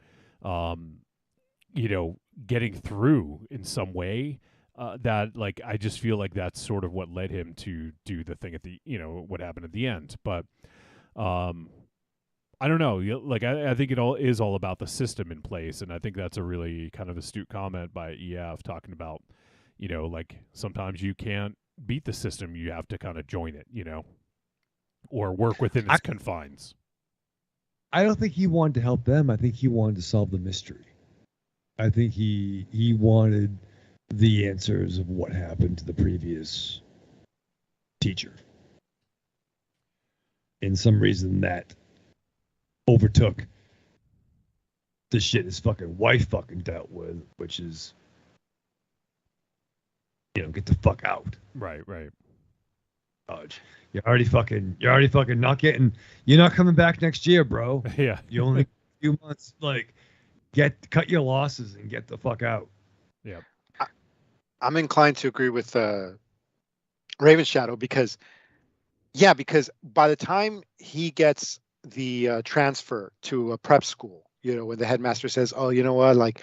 getting through in some way, that like, I just feel like that's sort of what led him to do the thing at the, what happened at the end. But, I don't know. Like, I think it all is all about the system in place. And I think that's a really kind of astute comment by EF talking about, like sometimes you can't beat the system. You have to kind of join it, or work within its confines. I don't think he wanted to help them. I think he wanted to solve the mystery. I think he wanted the answers of what happened to the previous teacher. And some reason that overtook the shit his fucking wife fucking dealt with, which is, get the fuck out. Right. You're already fucking not getting, you're not coming back next year, bro. Yeah. You only a few months, like, cut your losses and get the fuck out. Yeah. I'm inclined to agree with Raven Shadow because by the time he gets the transfer to a prep school, when the headmaster says, oh, you know what, like,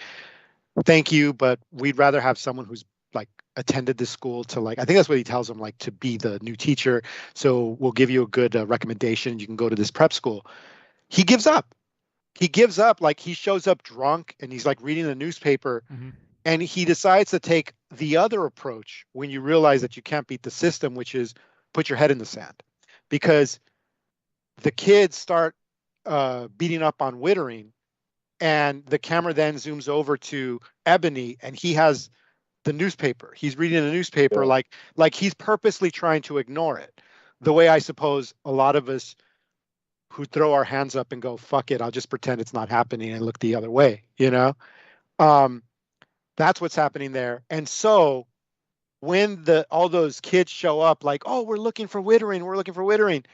thank you, but we'd rather have someone who's like attended this school to, like, I think that's what he tells him, like, to be the new teacher. So we'll give you a good recommendation. You can go to this prep school. He gives up. Like, he shows up drunk and he's like reading the newspaper, and he decides to take the other approach when you realize that you can't beat the system, which is put your head in the sand, because the kids start beating up on Wittering, and the camera then zooms over to Ebony, and he has the newspaper. He's reading the newspaper, like he's purposely trying to ignore it. The way I suppose a lot of us who throw our hands up and go, fuck it, I'll just pretend it's not happening and look the other way, That's what's happening there. And so when all those kids show up, like, oh, we're looking for Wittering.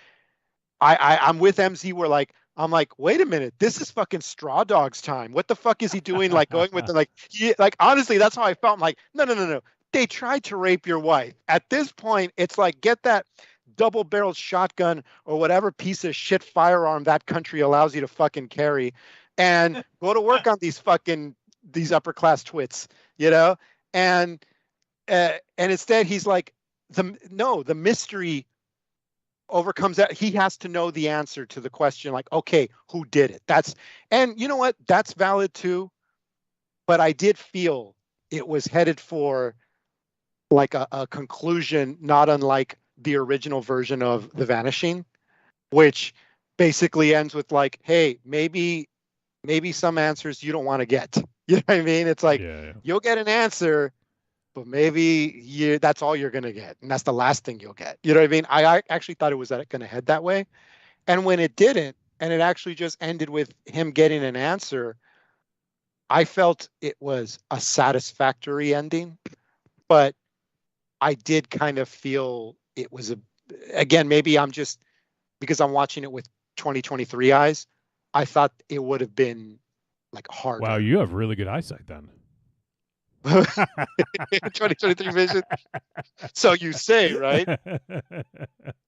I'm with MZ. I'm like, wait a minute, this is fucking Straw Dogs time. What the fuck is he doing? Like, going with the, like, honestly, that's how I felt. I'm like, no. They tried to rape your wife. At this point, it's like, get that double-barreled shotgun or whatever piece of shit firearm that country allows you to fucking carry, and go to work on these upper-class twits, And instead, he's like, the mystery overcomes that. He has to know the answer to the question, like, okay, who did it? And you know what? That's valid too. But I did feel it was headed for like a conclusion, not unlike the original version of The Vanishing, which basically ends with like, hey, maybe some answers you don't want to get. You know what I mean? It's like, you'll get an answer, but maybe that's all you're going to get. And that's the last thing you'll get. You know what I mean? I actually thought it was going to head that way. And when it didn't, and it actually just ended with him getting an answer, I felt it was a satisfactory ending. But I did kind of feel it was again, maybe I'm just, because I'm watching it with 2023 eyes, I thought it would have been like hard. Wow, you have really good eyesight then. 2023 vision. So you say, right?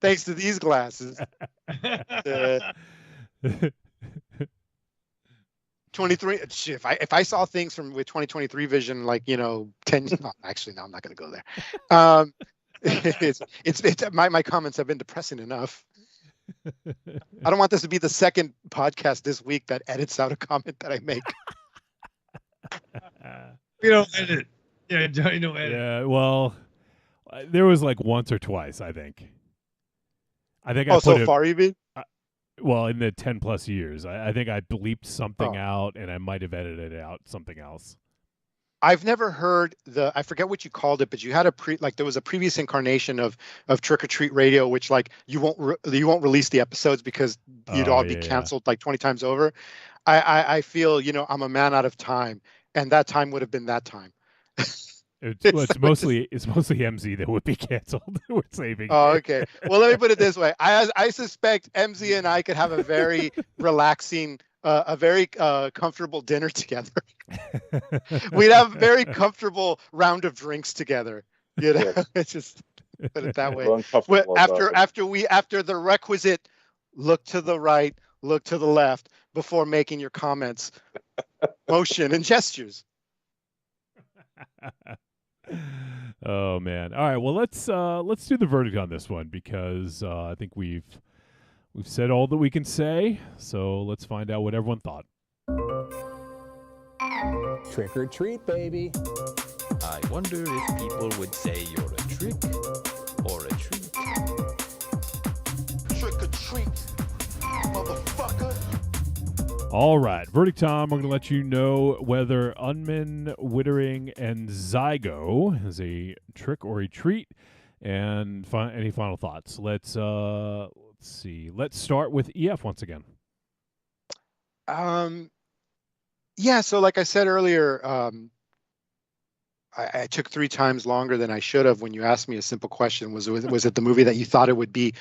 Thanks to these glasses. 23. If I saw things with 2023 vision, like 10. No, actually, no, I'm not going to go there. It's my comments have been depressing enough. I don't want this to be the second podcast this week that edits out a comment that I make. We don't edit. Yeah, Johnny, no edit. Yeah, well, there was like once or twice, I think. So far, you mean? Well, in the 10 plus years, I think I bleeped something out, and I might have edited out something else. I've never heard I forget what you called it, but you had there was a previous incarnation of Trick or Treat Radio, which like you won't release the episodes because you'd all be canceled like 20 times over. I feel, I'm a man out of time, and that time would have been that time. It's mostly MZ that would be canceled. We're saving. Oh, it. okay. Well, let me put it this way. I suspect MZ and I could have a very relaxing, a very comfortable dinner together. We'd have a very comfortable round of drinks together. You know, it's just put it that way. After the requisite look to the right, look to the left before making your comments, motion and gestures. Oh man! All right, well let's do the verdict on this one because I think we've said all that we can say. So let's find out what everyone thought. Trick or treat, baby. I wonder if people would say you're a trick or a treat. Trick or treat, motherfucker. All right, verdict time. We're going to let you know whether Unman, Wittering, and Zigo is a trick or a treat, and any final thoughts. Let's see. Let's start with EF once again. Yeah. So, like I said earlier, I took 3 times longer than I should have when you asked me a simple question. Was it the movie that you thought it would be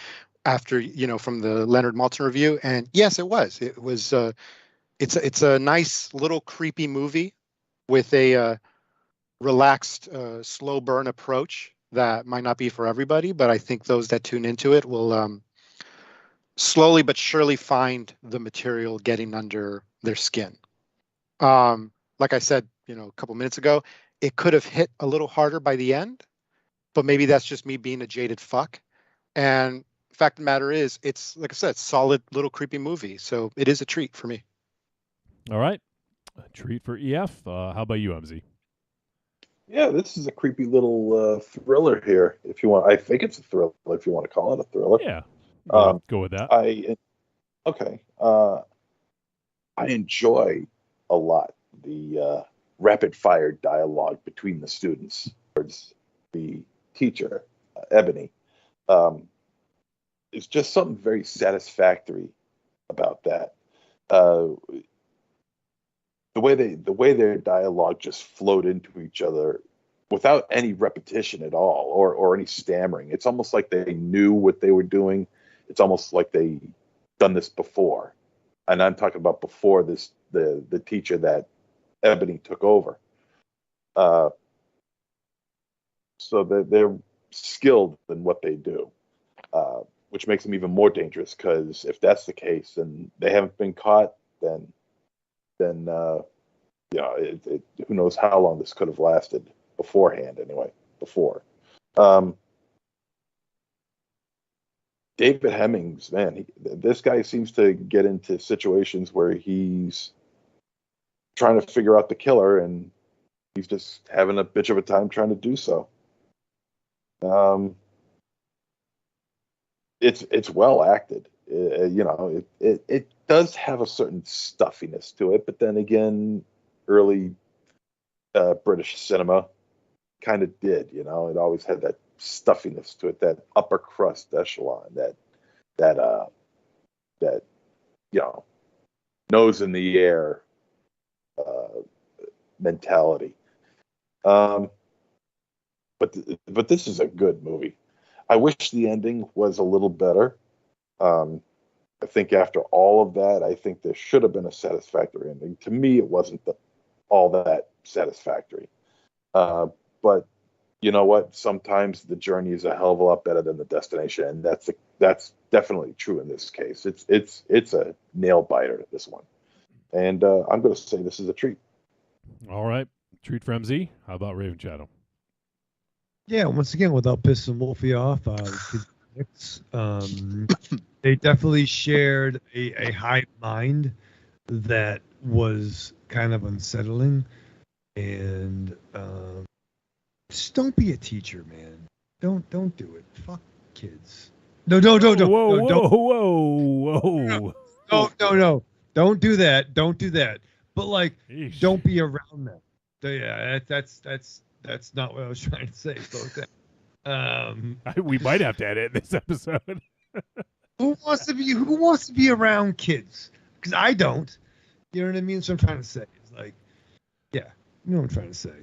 after, from the Leonard Maltin review? And yes, it was. It was. It's a nice little creepy movie with a relaxed, slow burn approach that might not be for everybody, but I think those that tune into it will slowly but surely find the material getting under their skin. Like I said, a couple minutes ago, it could have hit a little harder by the end, but maybe that's just me being a jaded fuck. And fact of the matter is, it's, like I said, solid little creepy movie. So it is a treat for me. All right. A treat for EF. How about you, MZ? Yeah, this is a creepy little thriller here. If you want, I think it's a thriller. If you want to call it a thriller, yeah, go with that. I enjoy a lot the rapid fire dialogue between the students towards the teacher, Ebony. It's just something very satisfactory about that. The way their dialogue just flowed into each other without any repetition at all or any stammering. It's almost like they knew what they were doing. It's almost like they done this before. And I'm talking about before this, the teacher that Ebony took over. So they're skilled in what they do, which makes them even more dangerous, because if that's the case and they haven't been caught, then who knows how long this could have lasted beforehand anyway, before. David Hemmings, man, this guy seems to get into situations where he's trying to figure out the killer and he's just having a bitch of a time trying to do so. It's well acted. It does have a certain stuffiness to it, but then again, early British cinema kind of did. It always had that stuffiness to it, that upper crust echelon, that nose in the air mentality. But this is a good movie. I wish the ending was a little better. I think after all of that, I think there should have been a satisfactory ending. To me, it wasn't all that satisfactory. But you know what? Sometimes the journey is a hell of a lot better than the destination, and that's definitely true in this case. It's a nail biter, this one, and I'm going to say this is a treat. All right, treat for MZ. How about Raven Shadow? Yeah, once again, without pissing Wolfie off, they definitely shared a hive mind that was kind of unsettling, and just don't be a teacher, man. Don't do it. Fuck kids. No. Whoa. Don't do that. Don't do that. But Eesh. Don't be around them. Yeah, that's not what I was trying to say. So we might have to edit this episode. Who wants to be around kids? Because I don't. You know what I mean? So I'm trying to say. It's yeah, you know what I'm trying to say.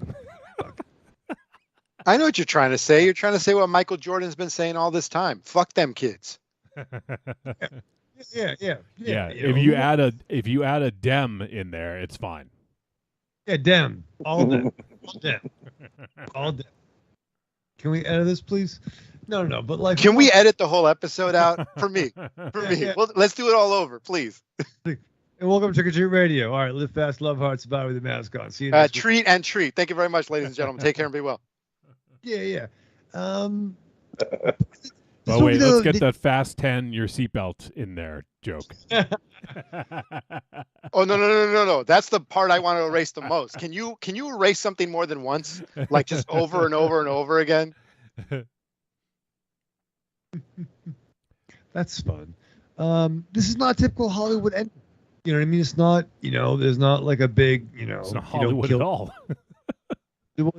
I know what you're trying to say. You're trying to say what Michael Jordan's been saying all this time. Fuck them kids. Yeah. If you add a dem in there, it's fine. Yeah, dem. All dem. All dem. All dem. Can we edit this, please? No. But like, can we edit the whole episode out for me? Yeah. Well, let's do it all over, please. And welcome to Trick or Treat Radio. All right, live fast, love hard, survive with the mask on. See you next week. Treat and treat. Thank you very much, ladies and gentlemen. Take care and be well. Yeah. Oh wait, let's get that fast 10 your seatbelt in there joke. Oh no. That's the part I want to erase the most. Can you erase something more than once? Like just over and over and over again? That's fun. This is not typical Hollywood ending. You know what I mean? It's not, there's not like a big, It's not Hollywood at all. Well,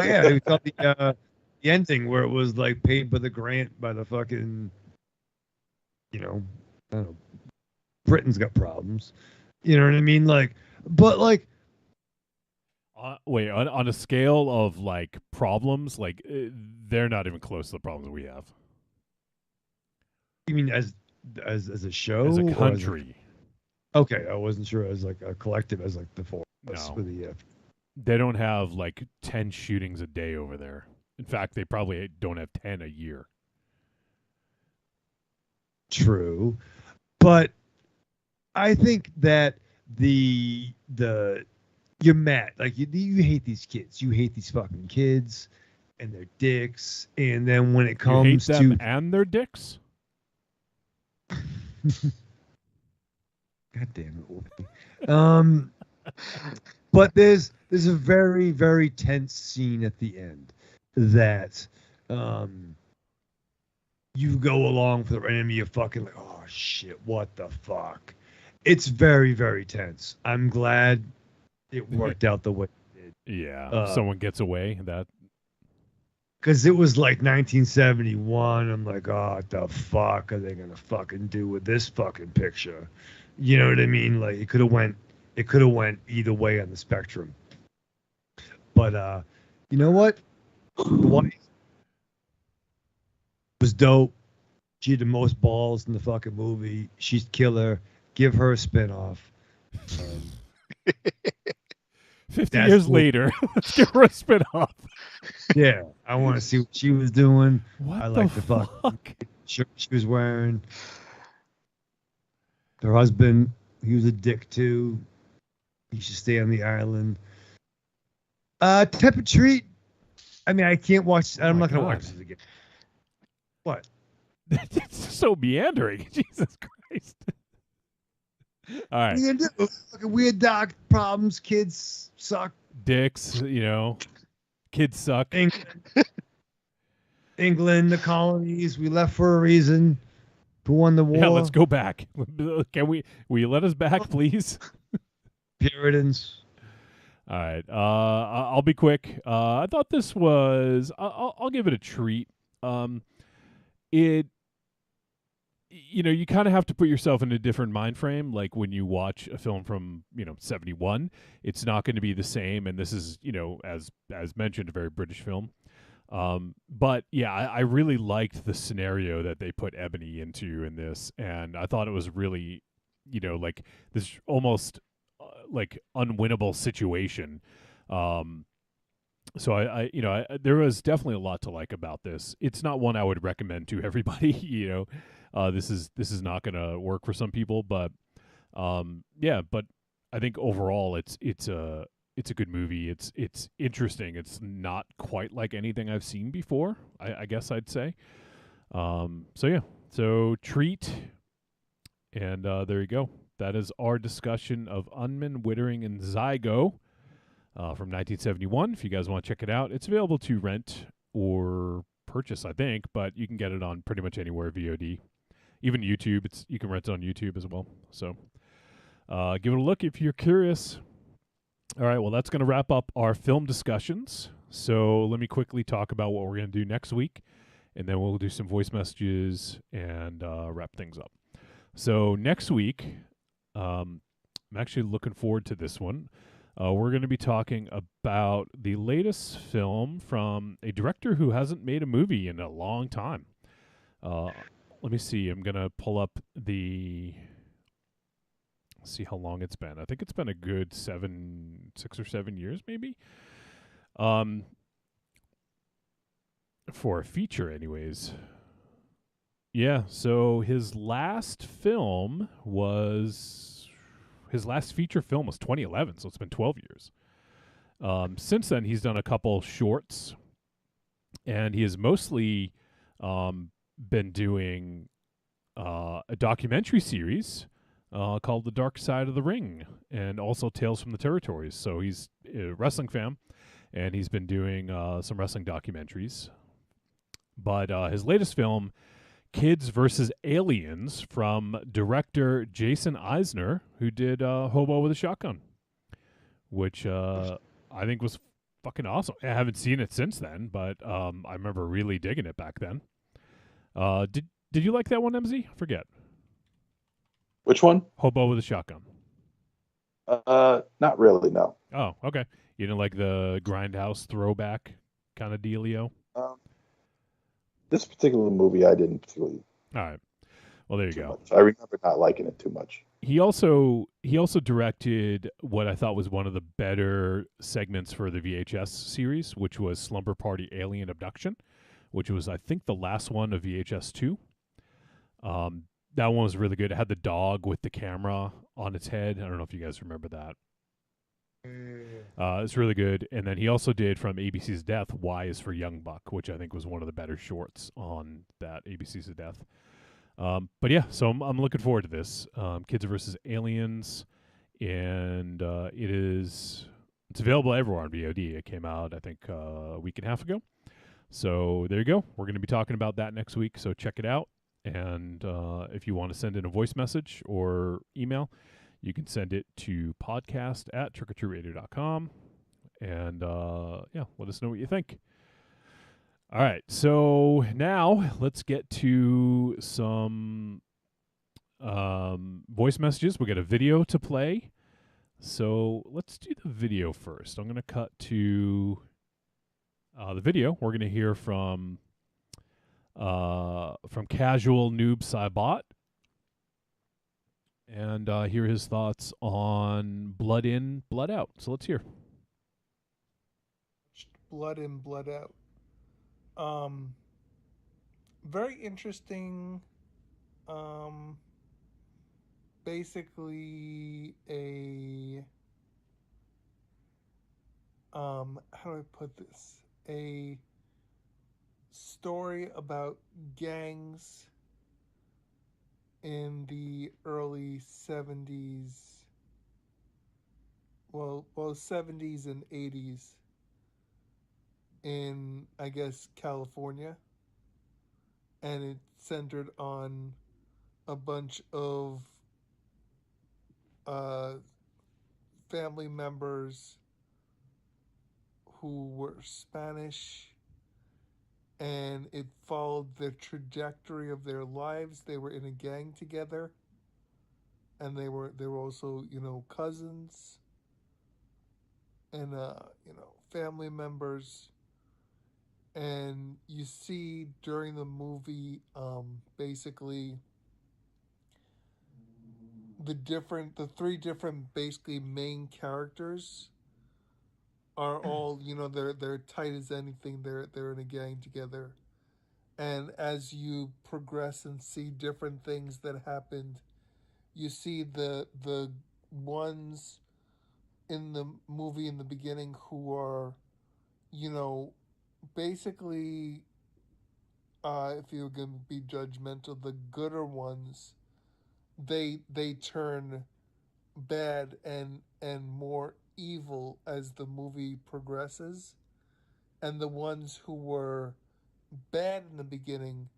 yeah. We thought the ending where it was like paid by the grant by the fucking, I don't know, Britain's got problems. You know what I mean? Like, but like, wait, on a scale of like problems, like they're not even close to the problems we have. You mean as a show? As a country. Okay, I wasn't sure as like a collective, as like the four. No. With the, they don't have like 10 shootings a day over there. In fact, they probably don't have 10 a year. True, but I think that you're mad. Like you hate these kids. You hate these fucking kids and their dicks. And then when it comes you hate them and their dicks. God damn it. But there's a very, very tense scene at the end that you go along for the enemy. You're fucking like, oh shit, what the fuck? It's very, very tense. I'm glad it worked out the way it did. Yeah, someone gets away. That because it was like 1971. I'm like, oh, what the fuck are they gonna fucking do with this fucking picture? You know what I mean? Like it could have went either way on the spectrum. But you know what? The wife was dope. She had the most balls in the fucking movie. She's killer. Give her a spinoff. 50 years later, let's give her a spinoff. Yeah, I want to see what she was doing. What I like the fuck shirt she was wearing. Her husband, he was a dick too. He should stay on the island. Type of treat. I mean, I can't watch. I'm not going to watch this again. What? It's so meandering. Jesus Christ. All right. What are you gonna do? Fucking weird dog problems. Kids suck. Dicks, kids suck. England, the colonies. We left for a reason. Who won the war? Yeah, let's go back. Will you let us back, please? Puritans. All right. I'll be quick. I thought this was. I'll give it a treat. You kind of have to put yourself in a different mind frame. Like when you watch a film from 71, it's not going to be the same. And this is as mentioned, a very British film. But yeah, I really liked the scenario that they put Ebony into in this, and I thought it was really like this almost like unwinnable situation. So I there was definitely a lot to like about this. It's not one I would recommend to everybody. This is not going to work for some people, but but I think overall it's a good movie. It's interesting. It's not quite like anything I've seen before, I guess I'd say. So treat, and there you go. That is our discussion of Unman, Wittering, and Zigo from 1971. If you guys want to check it out, it's available to rent or purchase, I think, but you can get it on pretty much anywhere VOD. Even YouTube, you can rent it on YouTube as well. So give it a look if you're curious. All right, well, that's going to wrap up our film discussions. So let me quickly talk about what we're going to do next week, and then we'll do some voice messages and wrap things up. So next week, I'm actually looking forward to this one. We're going to be talking about the latest film from a director who hasn't made a movie in a long time. Let me see. I'm going to pull up see how long it's been. I think it's been a good 6 or 7 years, maybe. For a feature, anyways. Yeah, so his last feature film was 2011, so it's been 12 years. Since then, he's done a couple shorts, and he has mostly been doing a documentary series called The Dark Side of the Ring, and also Tales from the Territories. So he's a wrestling fan, and he's been doing some wrestling documentaries. But his latest film, Kids vs. Aliens, from director Jason Eisner, who did Hobo with a Shotgun, which I think was fucking awesome. I haven't seen it since then, but I remember really digging it back then. Did you like that one, MZ? I forget. Which one? Hobo with a Shotgun. Not really, no. Oh, okay. You didn't like the Grindhouse throwback kind of dealio? This particular movie, I didn't particularly. All right. Well, there you go. Much. I remember not liking it too much. He also directed what I thought was one of the better segments for the VHS series, which was Slumber Party Alien Abduction, which was, I think, the last one of VHS 2. That one was really good. It had the dog with the camera on its head. I don't know if you guys remember that. It's really good. And then he also did, from ABC's Death, Y is for Young Buck, which I think was one of the better shorts on that ABC's Death. But yeah, so I'm looking forward to this. Kids vs. Aliens, and it's available everywhere on VOD. It came out, I think, a week and a half ago. So there you go. We're going to be talking about that next week, so check it out. And if you want to send in a voice message or email, you can send it to podcast@trickortreatradio.com. And let us know what you think. All right, so now let's get to some voice messages. We got a video to play, so let's do the video first. I'm going to cut to the video. We're going to hear from Casual Noob Saibot, and hear his thoughts on Blood In, Blood Out. So let's hear. Blood In, Blood Out. Very interesting. Basically how do I put this? A story about gangs in the early 70s. Well, 70s and 80s in, I guess, California. And it centered on a bunch of family members who were Spanish, and it followed the trajectory of their lives. They were in a gang together, and they were also, cousins and family members. And you see during the movie, basically the three different basically main characters are all, they're tight as anything. They're in a gang together. And as you progress and see different things that happened, you see the ones in the movie in the beginning who are, basically, if you're going to be judgmental, the gooder ones, they turn bad and more evil as the movie progresses, and the ones who were bad in the beginning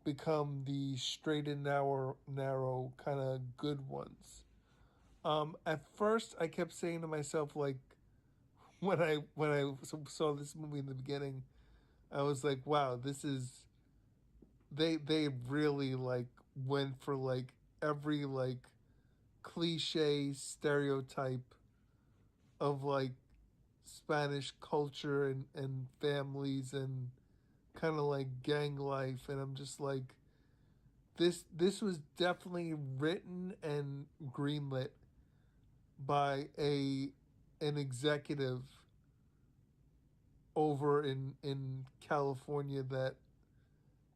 become the straight and narrow kind of good ones. At first, I kept saying to myself, like, when I saw this movie in the beginning, I was like, wow, this is they really like went for like every like cliche stereotype of like Spanish culture and families and kind of like gang life, and I'm just like, this was definitely written and greenlit by an executive over in California that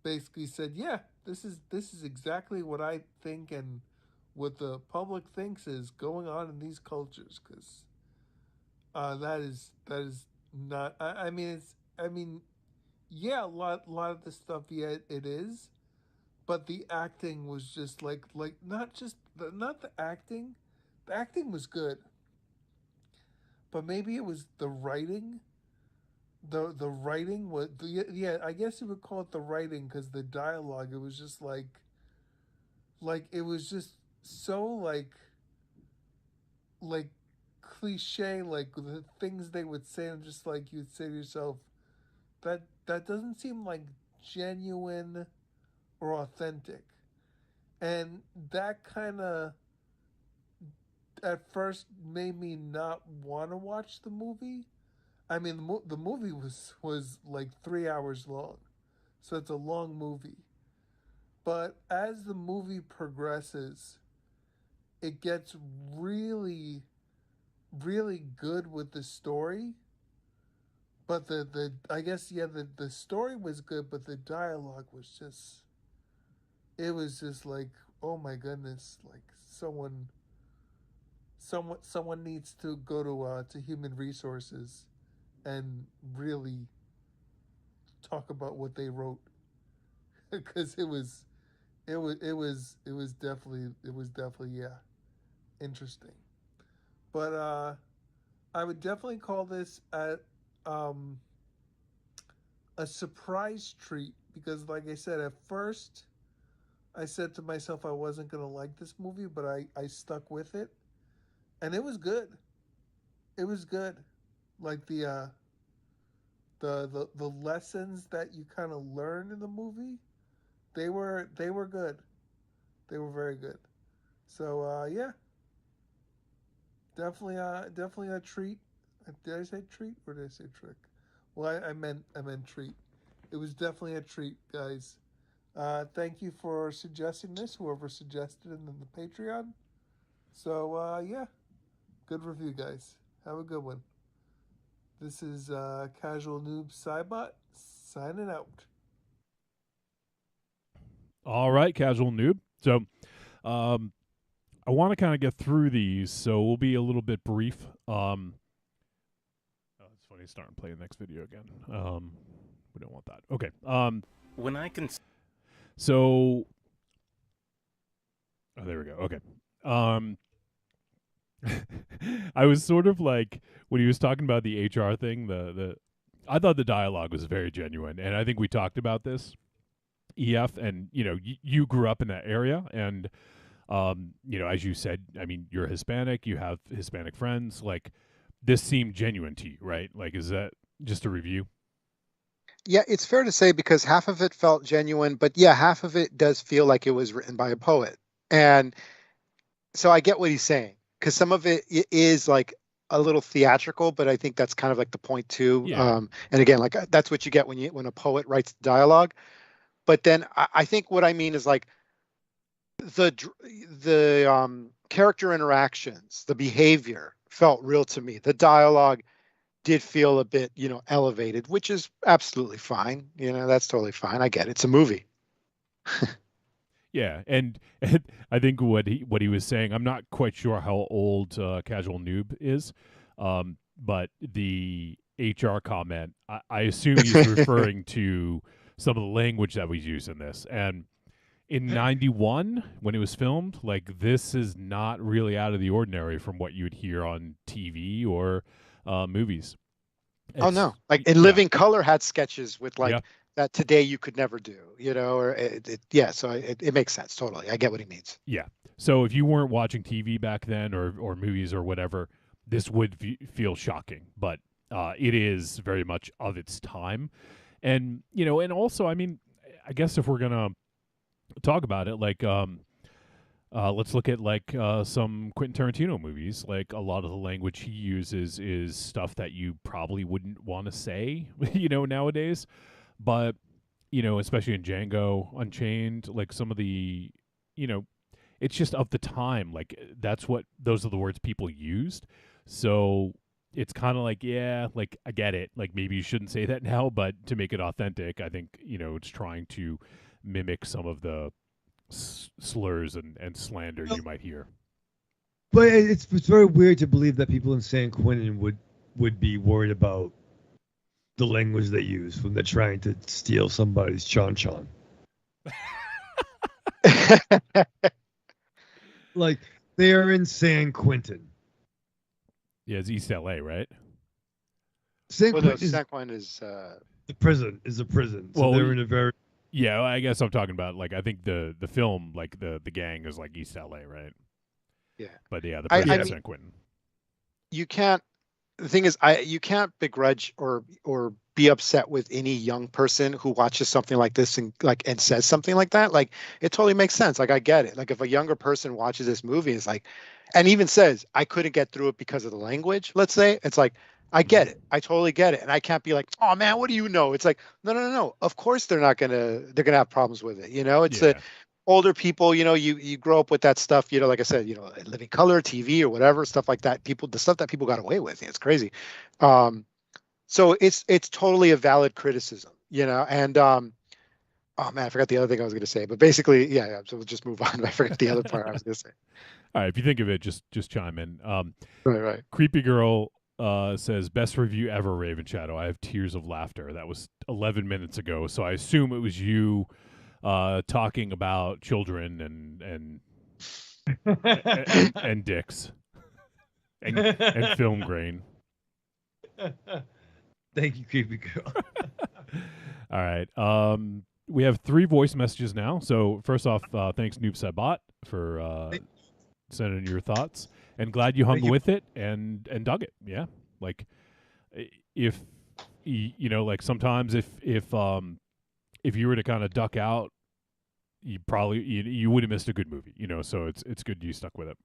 basically said, "Yeah, this is exactly what I think and what the public thinks is going on in these cultures." Because that is not. I mean, yeah, a lot of the stuff, yeah, it is, but the acting was just like not the acting. The acting was good, but maybe it was the writing. The writing was yeah, I guess you would call it the writing because the dialogue, it was just like it was just so like cliche, like the things they would say, and just like you'd say to yourself, that doesn't seem like genuine or authentic. And that kind of at first made me not want to watch the movie. I mean, the movie was like 3 hours long, so it's a long movie. But as the movie progresses, it gets really, really good with the story. But the I guess, yeah, the story was good, but the dialogue was just, it was just like, oh my goodness, like someone needs to go to human resources and really talk about what they wrote because it was definitely, yeah, interesting. But I would definitely call this um, a surprise treat because, like I said, at first I said to myself I wasn't gonna like this movie, but I stuck with it, and it was good. It was good. Like the lessons that you kind of learn in the movie, they were good. They were very good. So yeah, definitely a treat. Did I say treat or did I say trick? Well, I meant treat. It was definitely a treat, guys. Thank you for suggesting this. Whoever suggested it in the Patreon. So yeah, good review, guys. Have a good one. This is Casual Noob Cybot signing out. All right, casual noob. So, I want to kind of get through these, so we'll be a little bit brief. Oh, it's funny starting to play the next video again. We don't want that. Okay. When I can. So, oh, there we go. Okay. I was sort of like when he was talking about the HR thing. I thought the dialogue was very genuine, and I think we talked about this. EF, and you grew up in that area, and as you said, I mean, you're Hispanic, you have Hispanic friends. Like, this seemed genuine to you, right? Like, is that just a review? Yeah, it's fair to say because half of it felt genuine, but yeah, half of it does feel like it was written by a poet. And so I get what he's saying because some of it is like a little theatrical, but I think that's kind of like the point too. Yeah. And again, like that's what you get when a poet writes dialogue. But then I think what I mean is like the character interactions, the behavior felt real to me. The dialogue did feel a bit, elevated, which is absolutely fine. That's totally fine. I get it. It's a movie. Yeah, and I think what he was saying, I'm not quite sure how old Casual Noob is, but the HR comment, I assume he's referring to some of the language that was used in this. And in 91, when it was filmed, like, this is not really out of the ordinary from what you would hear on TV or movies. Oh no! Like in Living Color had sketches with like that today you could never do, or so it makes sense totally. I get what he means. Yeah. So if you weren't watching TV back then or movies or whatever, this would feel shocking, but it is very much of its time, and and also, I mean, I guess if we're gonna talk about it, like Let's look at like some Quentin Tarantino movies. Like a lot of the language he uses is stuff that you probably wouldn't want to say, nowadays. But especially in Django Unchained, like some of the, it's just of the time. Like those are the words people used. So it's kind of like, yeah, like I get it. Like maybe you shouldn't say that now, but to make it authentic, I think it's trying to mimic some of the slurs and slander you might hear. But it's very weird to believe that people in San Quentin would be worried about the language they use when they're trying to steal somebody's chon. Like they are in San Quentin. Yeah, it's East LA, right? San Well, Quentin San Quentin is the prison. Is a prison. So Well, they're in a very yeah. I guess I'm talking about like I think the film like the gang is like East LA, right? Yeah. But yeah, the prison is mean, San Quentin. You can't. The thing is, you can't begrudge or be upset with any young person who watches something like this and says something like that. Like it totally makes sense. Like I get it. Like if a younger person watches this movie, it's like, and even says, I couldn't get through it because of the language. Let's say it's like, I get it. I totally get it. And I can't be like, oh man, what do you know? It's like, no. Of course they're gonna have problems with it. It's older people, you grow up with that stuff, like I said, Living Color, TV or whatever, stuff like that. The stuff that people got away with, it's crazy. So it's totally a valid criticism, and oh man, I forgot the other thing I was going to say, but basically, yeah. So we'll just move on. I forgot the other part I was going to say. All right, if you think of it, just chime in. Right. Creepy Girl says, best review ever, Raven Shadow. I have tears of laughter. That was 11 minutes ago, so I assume it was you talking about children and dicks and film grain. Thank you, Creepy Girl. All right. We have 3 voice messages now. So first off, thanks Noob Sabat for sending your thoughts, and glad you hung with it and dug it. Yeah, like if like sometimes if you were to kind of duck out, you probably you would have missed a good movie. So it's good you stuck with it.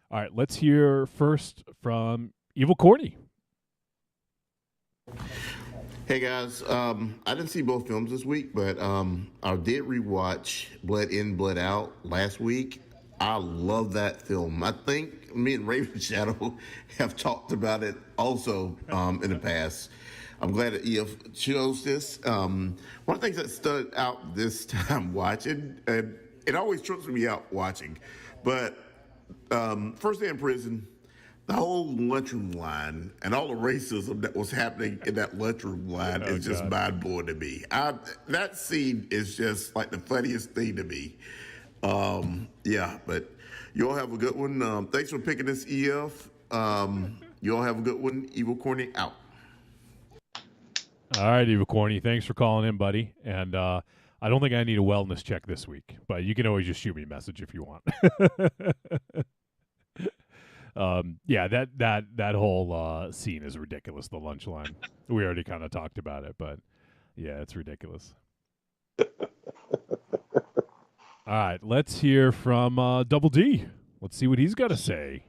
All right, let's hear first from Evil Corny. Hey guys, I didn't see both films this week, but I did rewatch Blood In, Blood Out last week. I love that film. I think me and Raven Shadow have talked about it also in the past. I'm glad that EF chose this. One of the things that stood out this time watching, and it always trips me out watching, but first day in prison, the whole lunchroom line and all the racism that was happening in that lunchroom line is just mind-blowing to me. That scene is just like the funniest thing to me. Yeah, but you all have a good one. Thanks for picking this, EF. You all have a good one. Evil Corny out. All right, Evil Corny. Thanks for calling in, buddy. And I don't think I need a wellness check this week, but you can always just shoot me a message if you want. Yeah, that whole scene is ridiculous. The lunch line. We already kind of talked about it, but yeah, it's ridiculous. All right, let's hear from Double D. Let's see what he's got to say.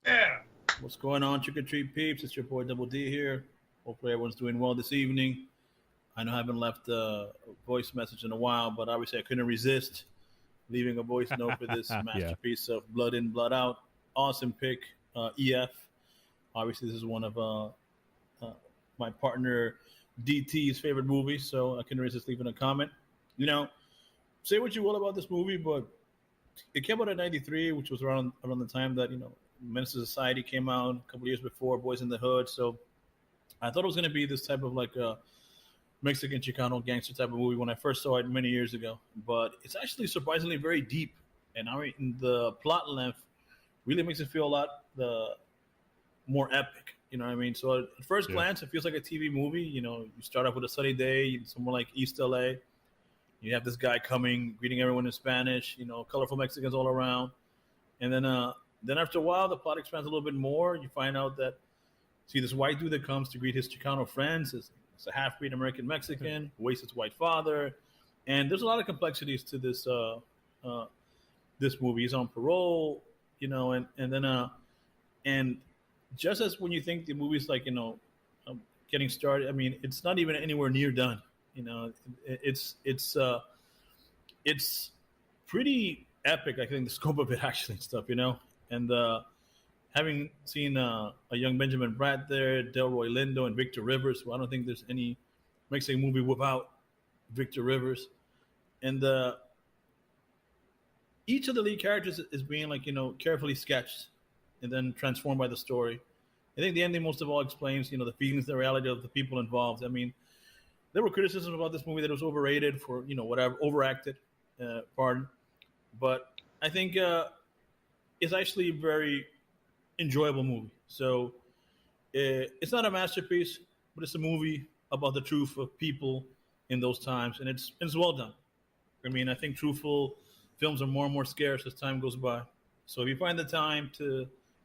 Yeah. What's going on, Trick or Treat peeps? It's your boy Double D here. Hopefully everyone's doing well this evening. I know I haven't left a voice message in a while, but obviously I couldn't resist leaving a voice note for this masterpiece of Blood In, Blood Out. Awesome pick, EF. Obviously, this is one of my partner DT's favorite movies, so I couldn't resist leaving a comment. Say what you will about this movie, but it came out in '93, which was around the time that Menace to Society came out, a couple years before Boys in the Hood. So I thought it was going to be this type of like a Mexican Chicano gangster type of movie when I first saw it many years ago. But it's actually surprisingly very deep, and the plot length really makes it feel a lot more epic. You know what I mean? So at first glance, it feels like a TV movie. You start off with a sunny day, somewhere like East LA. You have this guy coming, greeting everyone in Spanish. Colorful Mexicans all around, and then after a while, the plot expands a little bit more. You find out that this white dude that comes to greet his Chicano friends is a half-breed American Mexican who wastes his white father, and there's a lot of complexities to this this movie. He's on parole, and just as when you think the movie's like getting started, I mean, it's not even anywhere near done. It's pretty epic. I think the scope of it actually and stuff, and having seen a young Benjamin Bratt there, Delroy Lindo, and Victor Rivers, who I don't think there's any Mexican movie without Victor Rivers, and each of the lead characters is being carefully sketched and then transformed by the story. I think the ending most of all explains the feelings, the reality of the people involved. I mean, there were criticisms about this movie that it was overrated for whatever, overacted, pardon, but I think it's actually a very enjoyable movie. So it's not a masterpiece, but it's a movie about the truth of people in those times, and it's well done. I mean, I think truthful films are more and more scarce as time goes by. So if you find the time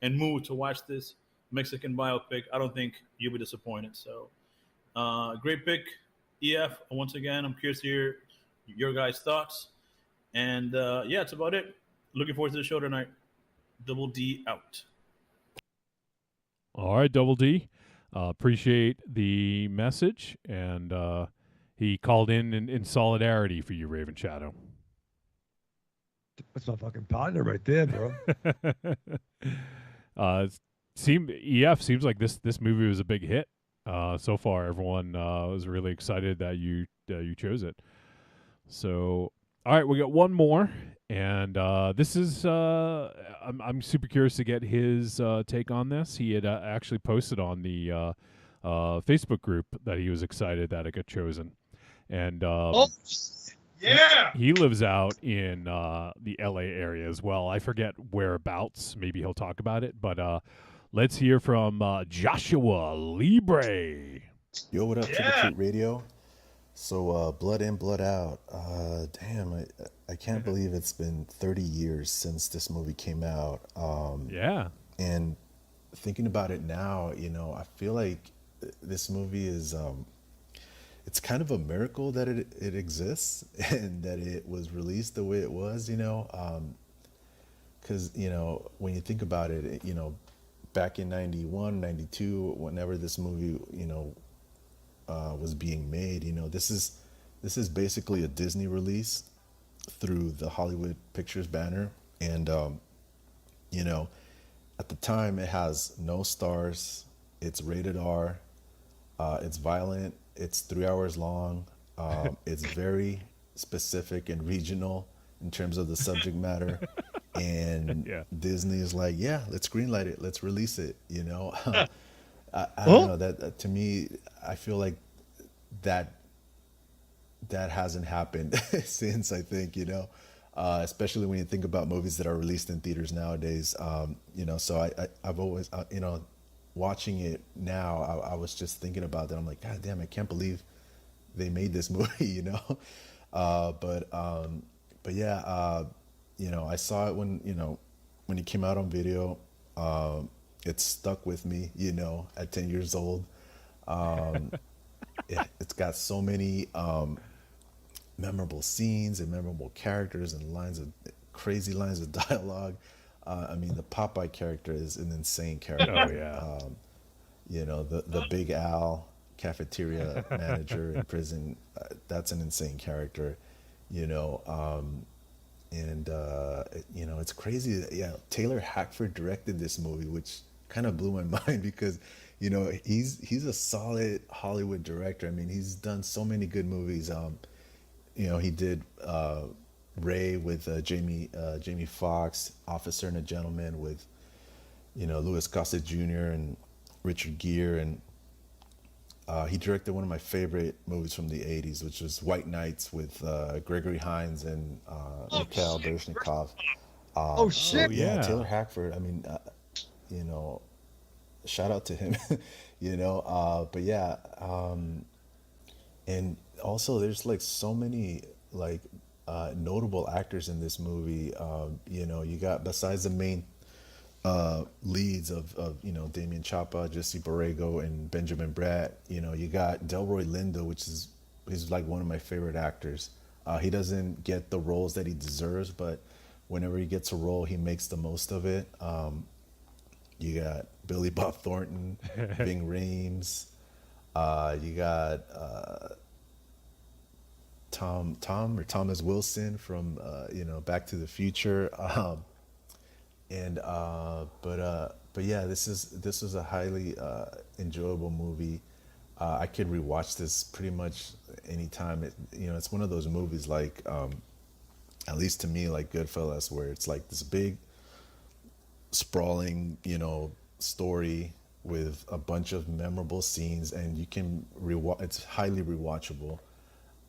and mood to watch this Mexican biopic, I don't think you'll be disappointed. So great pick, EF. Once again, I'm curious to hear your guys' thoughts. And yeah, that's about it. Looking forward to the show tonight. Double D out. All right, Double D. Appreciate the message, and he called in solidarity for you, Raven Shadow. That's my fucking partner right there, bro. EF seems like this movie was a big hit. So far, everyone was really excited that you chose it. So, all right, we got one more, and this is I'm super curious to get his take on this. He had actually posted on the Facebook group that he was excited that it got chosen, and yeah, he lives out in the LA area as well. I forget whereabouts. Maybe he'll talk about it, but let's hear from Joshua Libre. Yo, what up, Trick or Treat Radio? So, Blood In, Blood Out. Damn, I can't believe it's been 30 years since this movie came out. Yeah. And thinking about it now, I feel like this movie is, it's kind of a miracle that it exists and that it was released the way it was, because, when you think about it, back in 91, 92, whenever this movie, was being made, this is basically a Disney release through the Hollywood Pictures banner. And, at the time it has no stars, it's rated R, it's violent, it's 3 hours long, it's very specific and regional in terms of the subject matter. And Disney is like, yeah, let's greenlight it, let's release it. I don't know, that to me, I feel like that hasn't happened since, I think, especially when you think about movies that are released in theaters nowadays. So I've always, watching it now, I was just thinking about that. I'm like, God damn, I can't believe they made this movie, but yeah, I saw it when it came out on video. It stuck with me, at 10 years old. It's got so many memorable scenes and memorable characters and crazy lines of dialogue. I mean, the Popeye character is an insane character. Oh, yeah. The Big Al cafeteria manager in prison, that's an insane character, it's crazy that, Taylor Hackford directed this movie, which kind of blew my mind because, he's a solid Hollywood director. I mean, he's done so many good movies. He did Ray with Jamie Foxx, Officer and a Gentleman with, Louis Gossett Jr. and Richard Gere, and he directed one of my favorite movies from the 80s, which was White Nights with Gregory Hines and Mikhail Baryshnikov. Oh, shit. So, yeah, Taylor Hackford, I mean, shout out to him, but yeah, and also there's like so many notable actors in this movie. You got, besides the main leads of Damien Chapa, Jesse Borrego, and Benjamin Bratt, you got Delroy Lindo, he's like one of my favorite actors. He doesn't get the roles that he deserves, but whenever he gets a role, he makes the most of it. You got Billy Bob Thornton, Ving Rhames. You got Thomas Wilson from Back to the Future. But yeah, this was a highly enjoyable movie. I could rewatch this pretty much anytime. It's one of those movies like, at least to me, like Goodfellas, where it's like this big, sprawling, story with a bunch of memorable scenes, and you can it's highly rewatchable.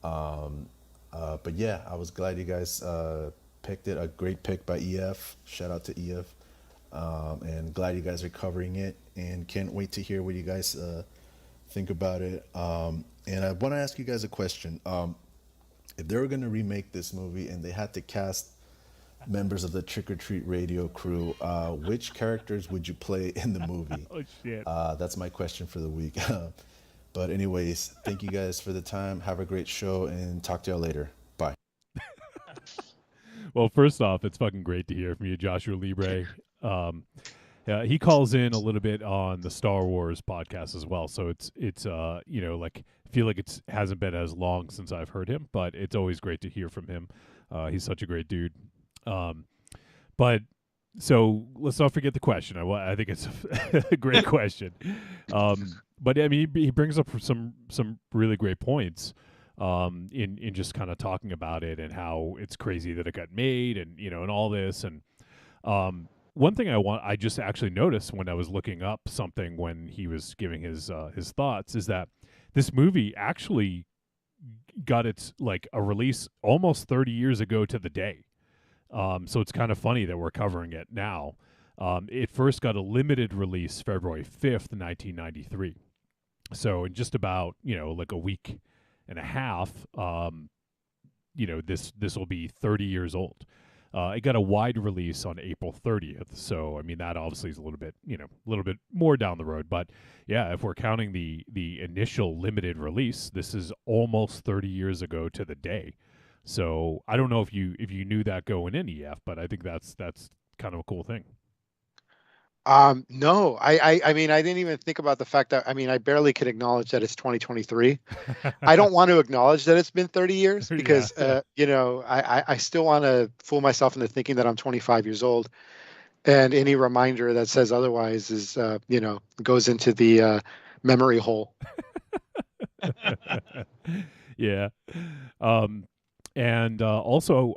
But yeah, I was glad you guys picked it. A great pick by EF. Shout out to EF. And glad you guys are covering it, and can't wait to hear what you guys think about it. And I want to ask you guys a question. If they were going to remake this movie and they had to cast members of the Trick or Treat Radio crew, which characters would you play in the movie? Oh, shit. That's my question for the week. But anyways, thank you guys for the time. Have a great show, and talk to y'all later. Bye. Well, first off, it's fucking great to hear from you, Joshua Libre. He calls in a little bit on the Star Wars podcast as well, so it's like I feel like it hasn't been as long since I've heard him, but it's always great to hear from him. He's such a great dude. But so let's not forget the question. I think it's a great question. But I mean, he brings up some really great points in just kind of talking about it and how it's crazy that it got made, and and all this. And one thing I just actually noticed when I was looking up something when he was giving his thoughts is that this movie actually got its a release almost 30 years ago to the day. So it's kind of funny that we're covering it now. It first got a limited release February 5th, 1993. So in just about, like a week and a half, this will be 30 years old. It got a wide release on April 30th. So, I mean, that obviously is a little bit more down the road. But yeah, if we're counting the initial limited release, this is almost 30 years ago to the day. So I don't know if you knew that going in, EF, but I think that's kind of a cool thing. No, I mean, I didn't even think about the fact that, I mean, I barely can acknowledge that it's 2023. I don't want to acknowledge that it's been 30 years because, I still want to fool myself into thinking that I'm 25 years old. And any reminder that says otherwise is, goes into the memory hole. Yeah. And also,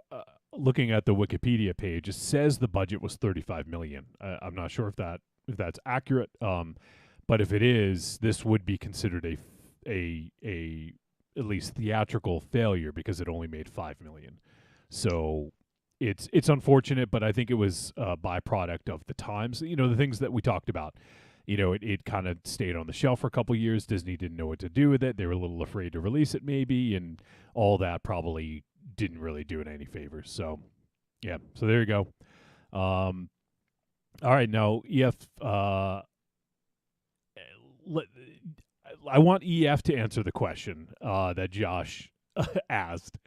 looking at the Wikipedia page, it says the budget was $35 million. I'm not sure if that's accurate, but if it is, this would be considered a at least theatrical failure because it only made $5 million. So it's unfortunate, but I think it was a byproduct of the times. The things that we talked about. It kind of stayed on the shelf for a couple years. Disney didn't know what to do with it. They were a little afraid to release it, maybe, and all that probably didn't really do it any favors. So, yeah. So there you go. All right, now EF. I want EF to answer the question that Josh asked.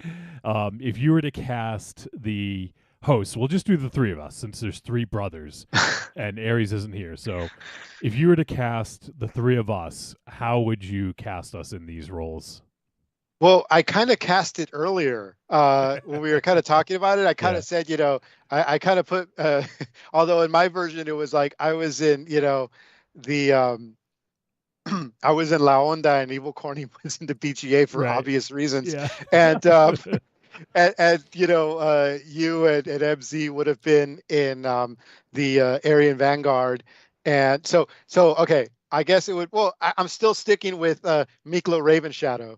If you were to cast the hosts, we'll just do the three of us since there's three brothers and Aries isn't here. So if you were to cast the three of us, how would you cast us in these roles? Well, I kind of cast it earlier when we were kind of talking about it. I kind of said, I kind of put, although in my version, it was like I was in, I was in La Onda and Evil Corny was in the BGA for obvious reasons. Yeah. And, and you and MZ would have been in the Aryan Vanguard. And so, okay, I guess it would, well, I'm still sticking with Miklo Ravenshadow.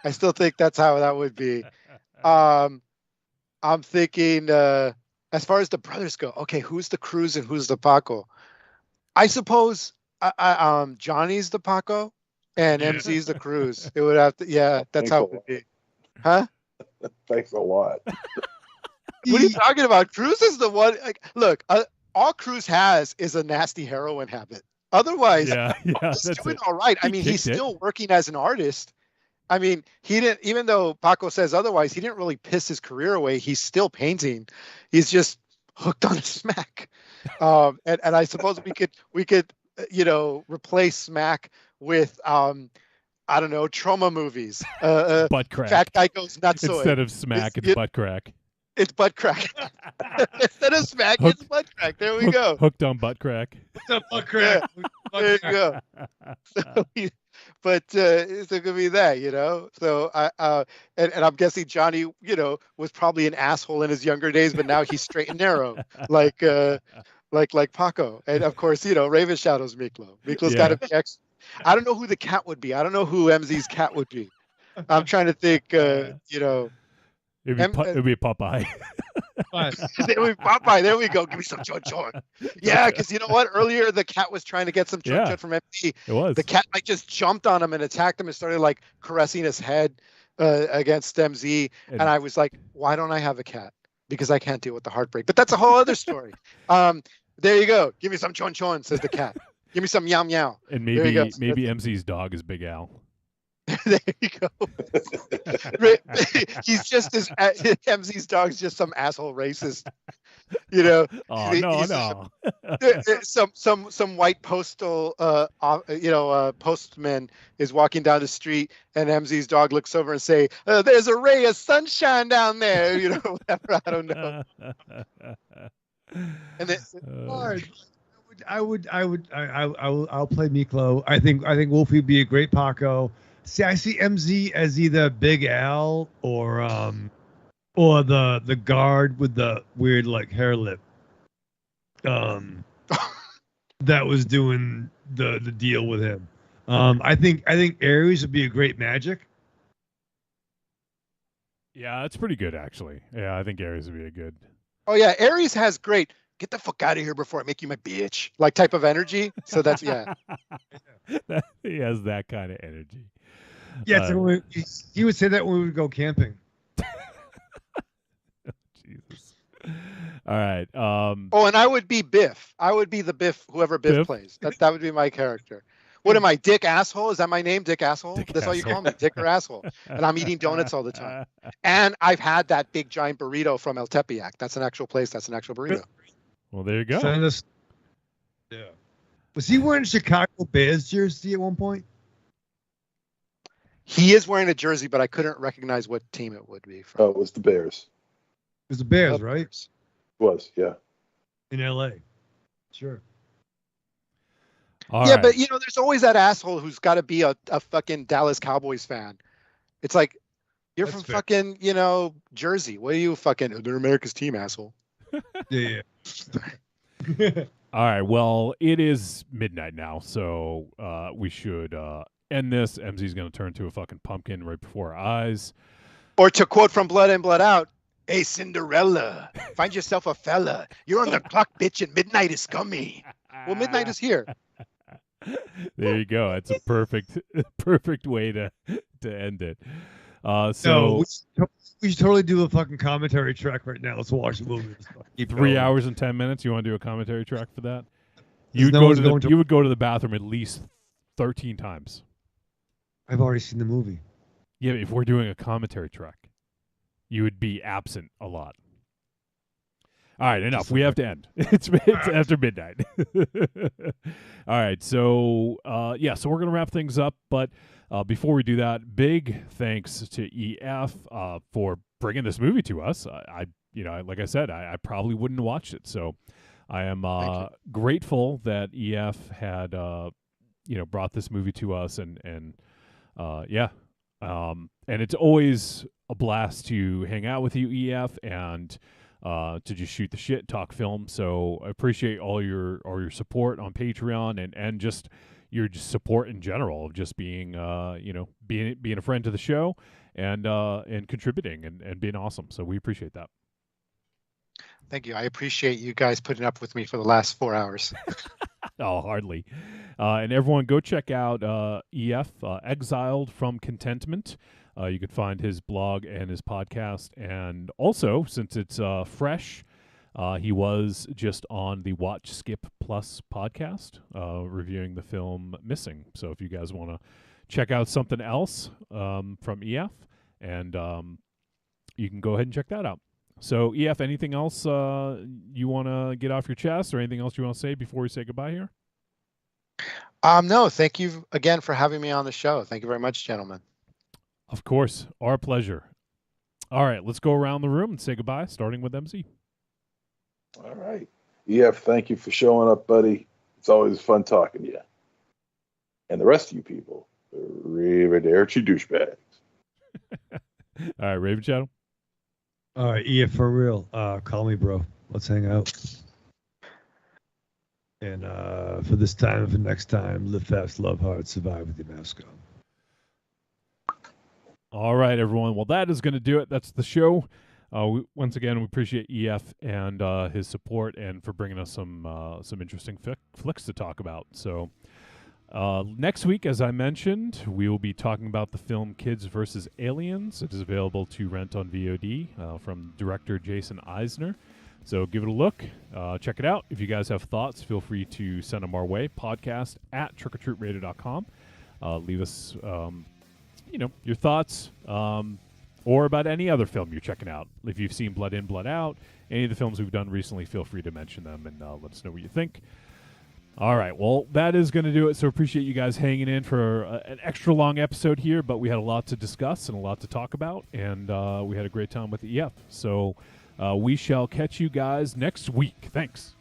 I still think that's how that would be. I'm thinking, as far as the brothers go, okay, who's the Cruz and who's the Paco? I suppose Johnny's the Paco and MC's the Cruz. It would have to, that's how it would be. Huh? Thanks a lot. What are you talking about? Cruz is the one. Like, look, all Cruz has is a nasty heroin habit. Otherwise, he's doing all right. I mean, he's still working as an artist, I mean, he didn't. Even though Paco says otherwise, he didn't really piss his career away. He's still painting. He's just hooked on smack. And I suppose we could replace smack with I don't know, trauma movies. Butt crack. Fat guy goes nutsoid. Instead of smack, it's butt crack. It's butt crack. Instead of smack, it's butt crack. There we go. Hooked on butt crack. Hooked on butt crack. There you go. But it's gonna be that, So and I'm guessing Johnny, was probably an asshole in his younger days, but now he's straight and narrow, like Paco. And of course, Raven shadows Miklo. Miklo's got to be X. I don't know who the cat would be. I don't know who MZ's cat would be. I'm trying to think. It'd be Popeye. It would be Popeye. There we go. Give me some chon. Yeah, because you know what? Earlier the cat was trying to get some chon from MZ. It was. The cat just jumped on him and attacked him and started caressing his head against MZ. And I was like, why don't I have a cat? Because I can't deal with the heartbreak. But that's a whole other story. There you go. Give me some chon, says the cat. Give me some meow meow. And maybe MZ's dog is Big Al. There you go. He's just MZ's dog's just some asshole racist. Oh no. Some white postal postman is walking down the street and MZ's dog looks over and say, there's a ray of sunshine down there, whatever. I don't know. And then I'll play Miklo. I think Wolfie would be a great Paco. See, I see MZ as either Big Al or the guard with the weird hair lip. That was doing the deal with him. I think Ares would be a great Magic. Yeah, that's pretty good actually. Yeah, I think Ares would be a good. Oh yeah, Ares has great. Get the fuck out of here before I make you my bitch. Type of energy. So that's He has that kind of energy. Yeah, so he would say that when we would go camping. Jesus. All right. And I would be Biff. I would be the Biff, whoever Biff plays. That would be my character. What am I, Dick Asshole? Is that my name, Dick Asshole? That's all you call me, Dick or Asshole. And I'm eating donuts all the time. And I've had that big giant burrito from El Tepeyac. That's an actual place. That's an actual burrito. Well, there you go. Yeah. Was he wearing a Chicago Bears jersey at one point? He is wearing a jersey, but I couldn't recognize what team it would be from. Oh, it was the Bears. It was the Bears, right? It was, yeah. In LA. Sure. All yeah, right. but there's always that asshole who's got to be a fucking Dallas Cowboys fan. It's like, you're That's from fair. fucking, Jersey. What are you fucking, they're America's team, asshole. Yeah. All right. Well, it is midnight now, so we should end this. MZ's going to turn to a fucking pumpkin right before our eyes. Or to quote from Blood In, Blood Out, hey, Cinderella, find yourself a fella. You're on the clock, bitch, and midnight is coming. Well, midnight is here. There you go. It's a perfect way to end it. So we should totally do a fucking commentary track right now. Let's watch the movie. 3 hours and 10 minutes. You want to do a commentary track for that? You would go to the bathroom at least 13 times. I've already seen the movie. Yeah, if we're doing a commentary track, you would be absent a lot. All right, enough. We have to end. It's after midnight. All right, so so we're gonna wrap things up. But before we do that, big thanks to EF for bringing this movie to us. Like I said, I probably wouldn't have watched it. So I am grateful that EF had brought this movie to us, and it's always a blast to hang out with you, EF, and to just shoot the shit, talk film. So I appreciate all your support on Patreon and just your support in general of just being being a friend to the show and contributing and being awesome. So we appreciate that. Thank you. I appreciate you guys putting up with me for the last 4 hours. Oh, hardly. And everyone go check out EF, Exiled from Contentment. You can find his blog and his podcast. And also, since it's fresh, he was just on the Watch Skip Plus podcast reviewing the film Missing. So if you guys want to check out something else from EF, and you can go ahead and check that out. So, EF, anything else you want to get off your chest, or anything else you want to say before we say goodbye here? No, thank you again for having me on the show. Thank you very much, gentlemen. Of course, our pleasure. All right, let's go around the room and say goodbye, starting with MZ. All right. EF, thank you for showing up, buddy. It's always fun talking to you. And the rest of you people, arrivederci douchebags. All right, Raven Shadow. All right, EF, for real. Call me, bro. Let's hang out. And for this time and for next time, live fast, love hard, survive with your mask on. All right, everyone. Well, that is going to do it. That's the show. Once again, we appreciate EF and his support, and for bringing us some interesting flicks to talk about. So next week, as I mentioned, we will be talking about the film Kids vs. Aliens. It is available to rent on VOD from director Jason Eisner. So give it a look. Check it out. If you guys have thoughts, feel free to send them our way. Podcast at trickortreatradio.com. Leave us your thoughts, or about any other film you're checking out. If you've seen Blood In, Blood Out, any of the films we've done recently, feel free to mention them and let us know what you think. All right, well, that is going to do it. So appreciate you guys hanging in for an extra long episode here, but we had a lot to discuss and a lot to talk about, and we had a great time with the EF. So we shall catch you guys next week. Thanks.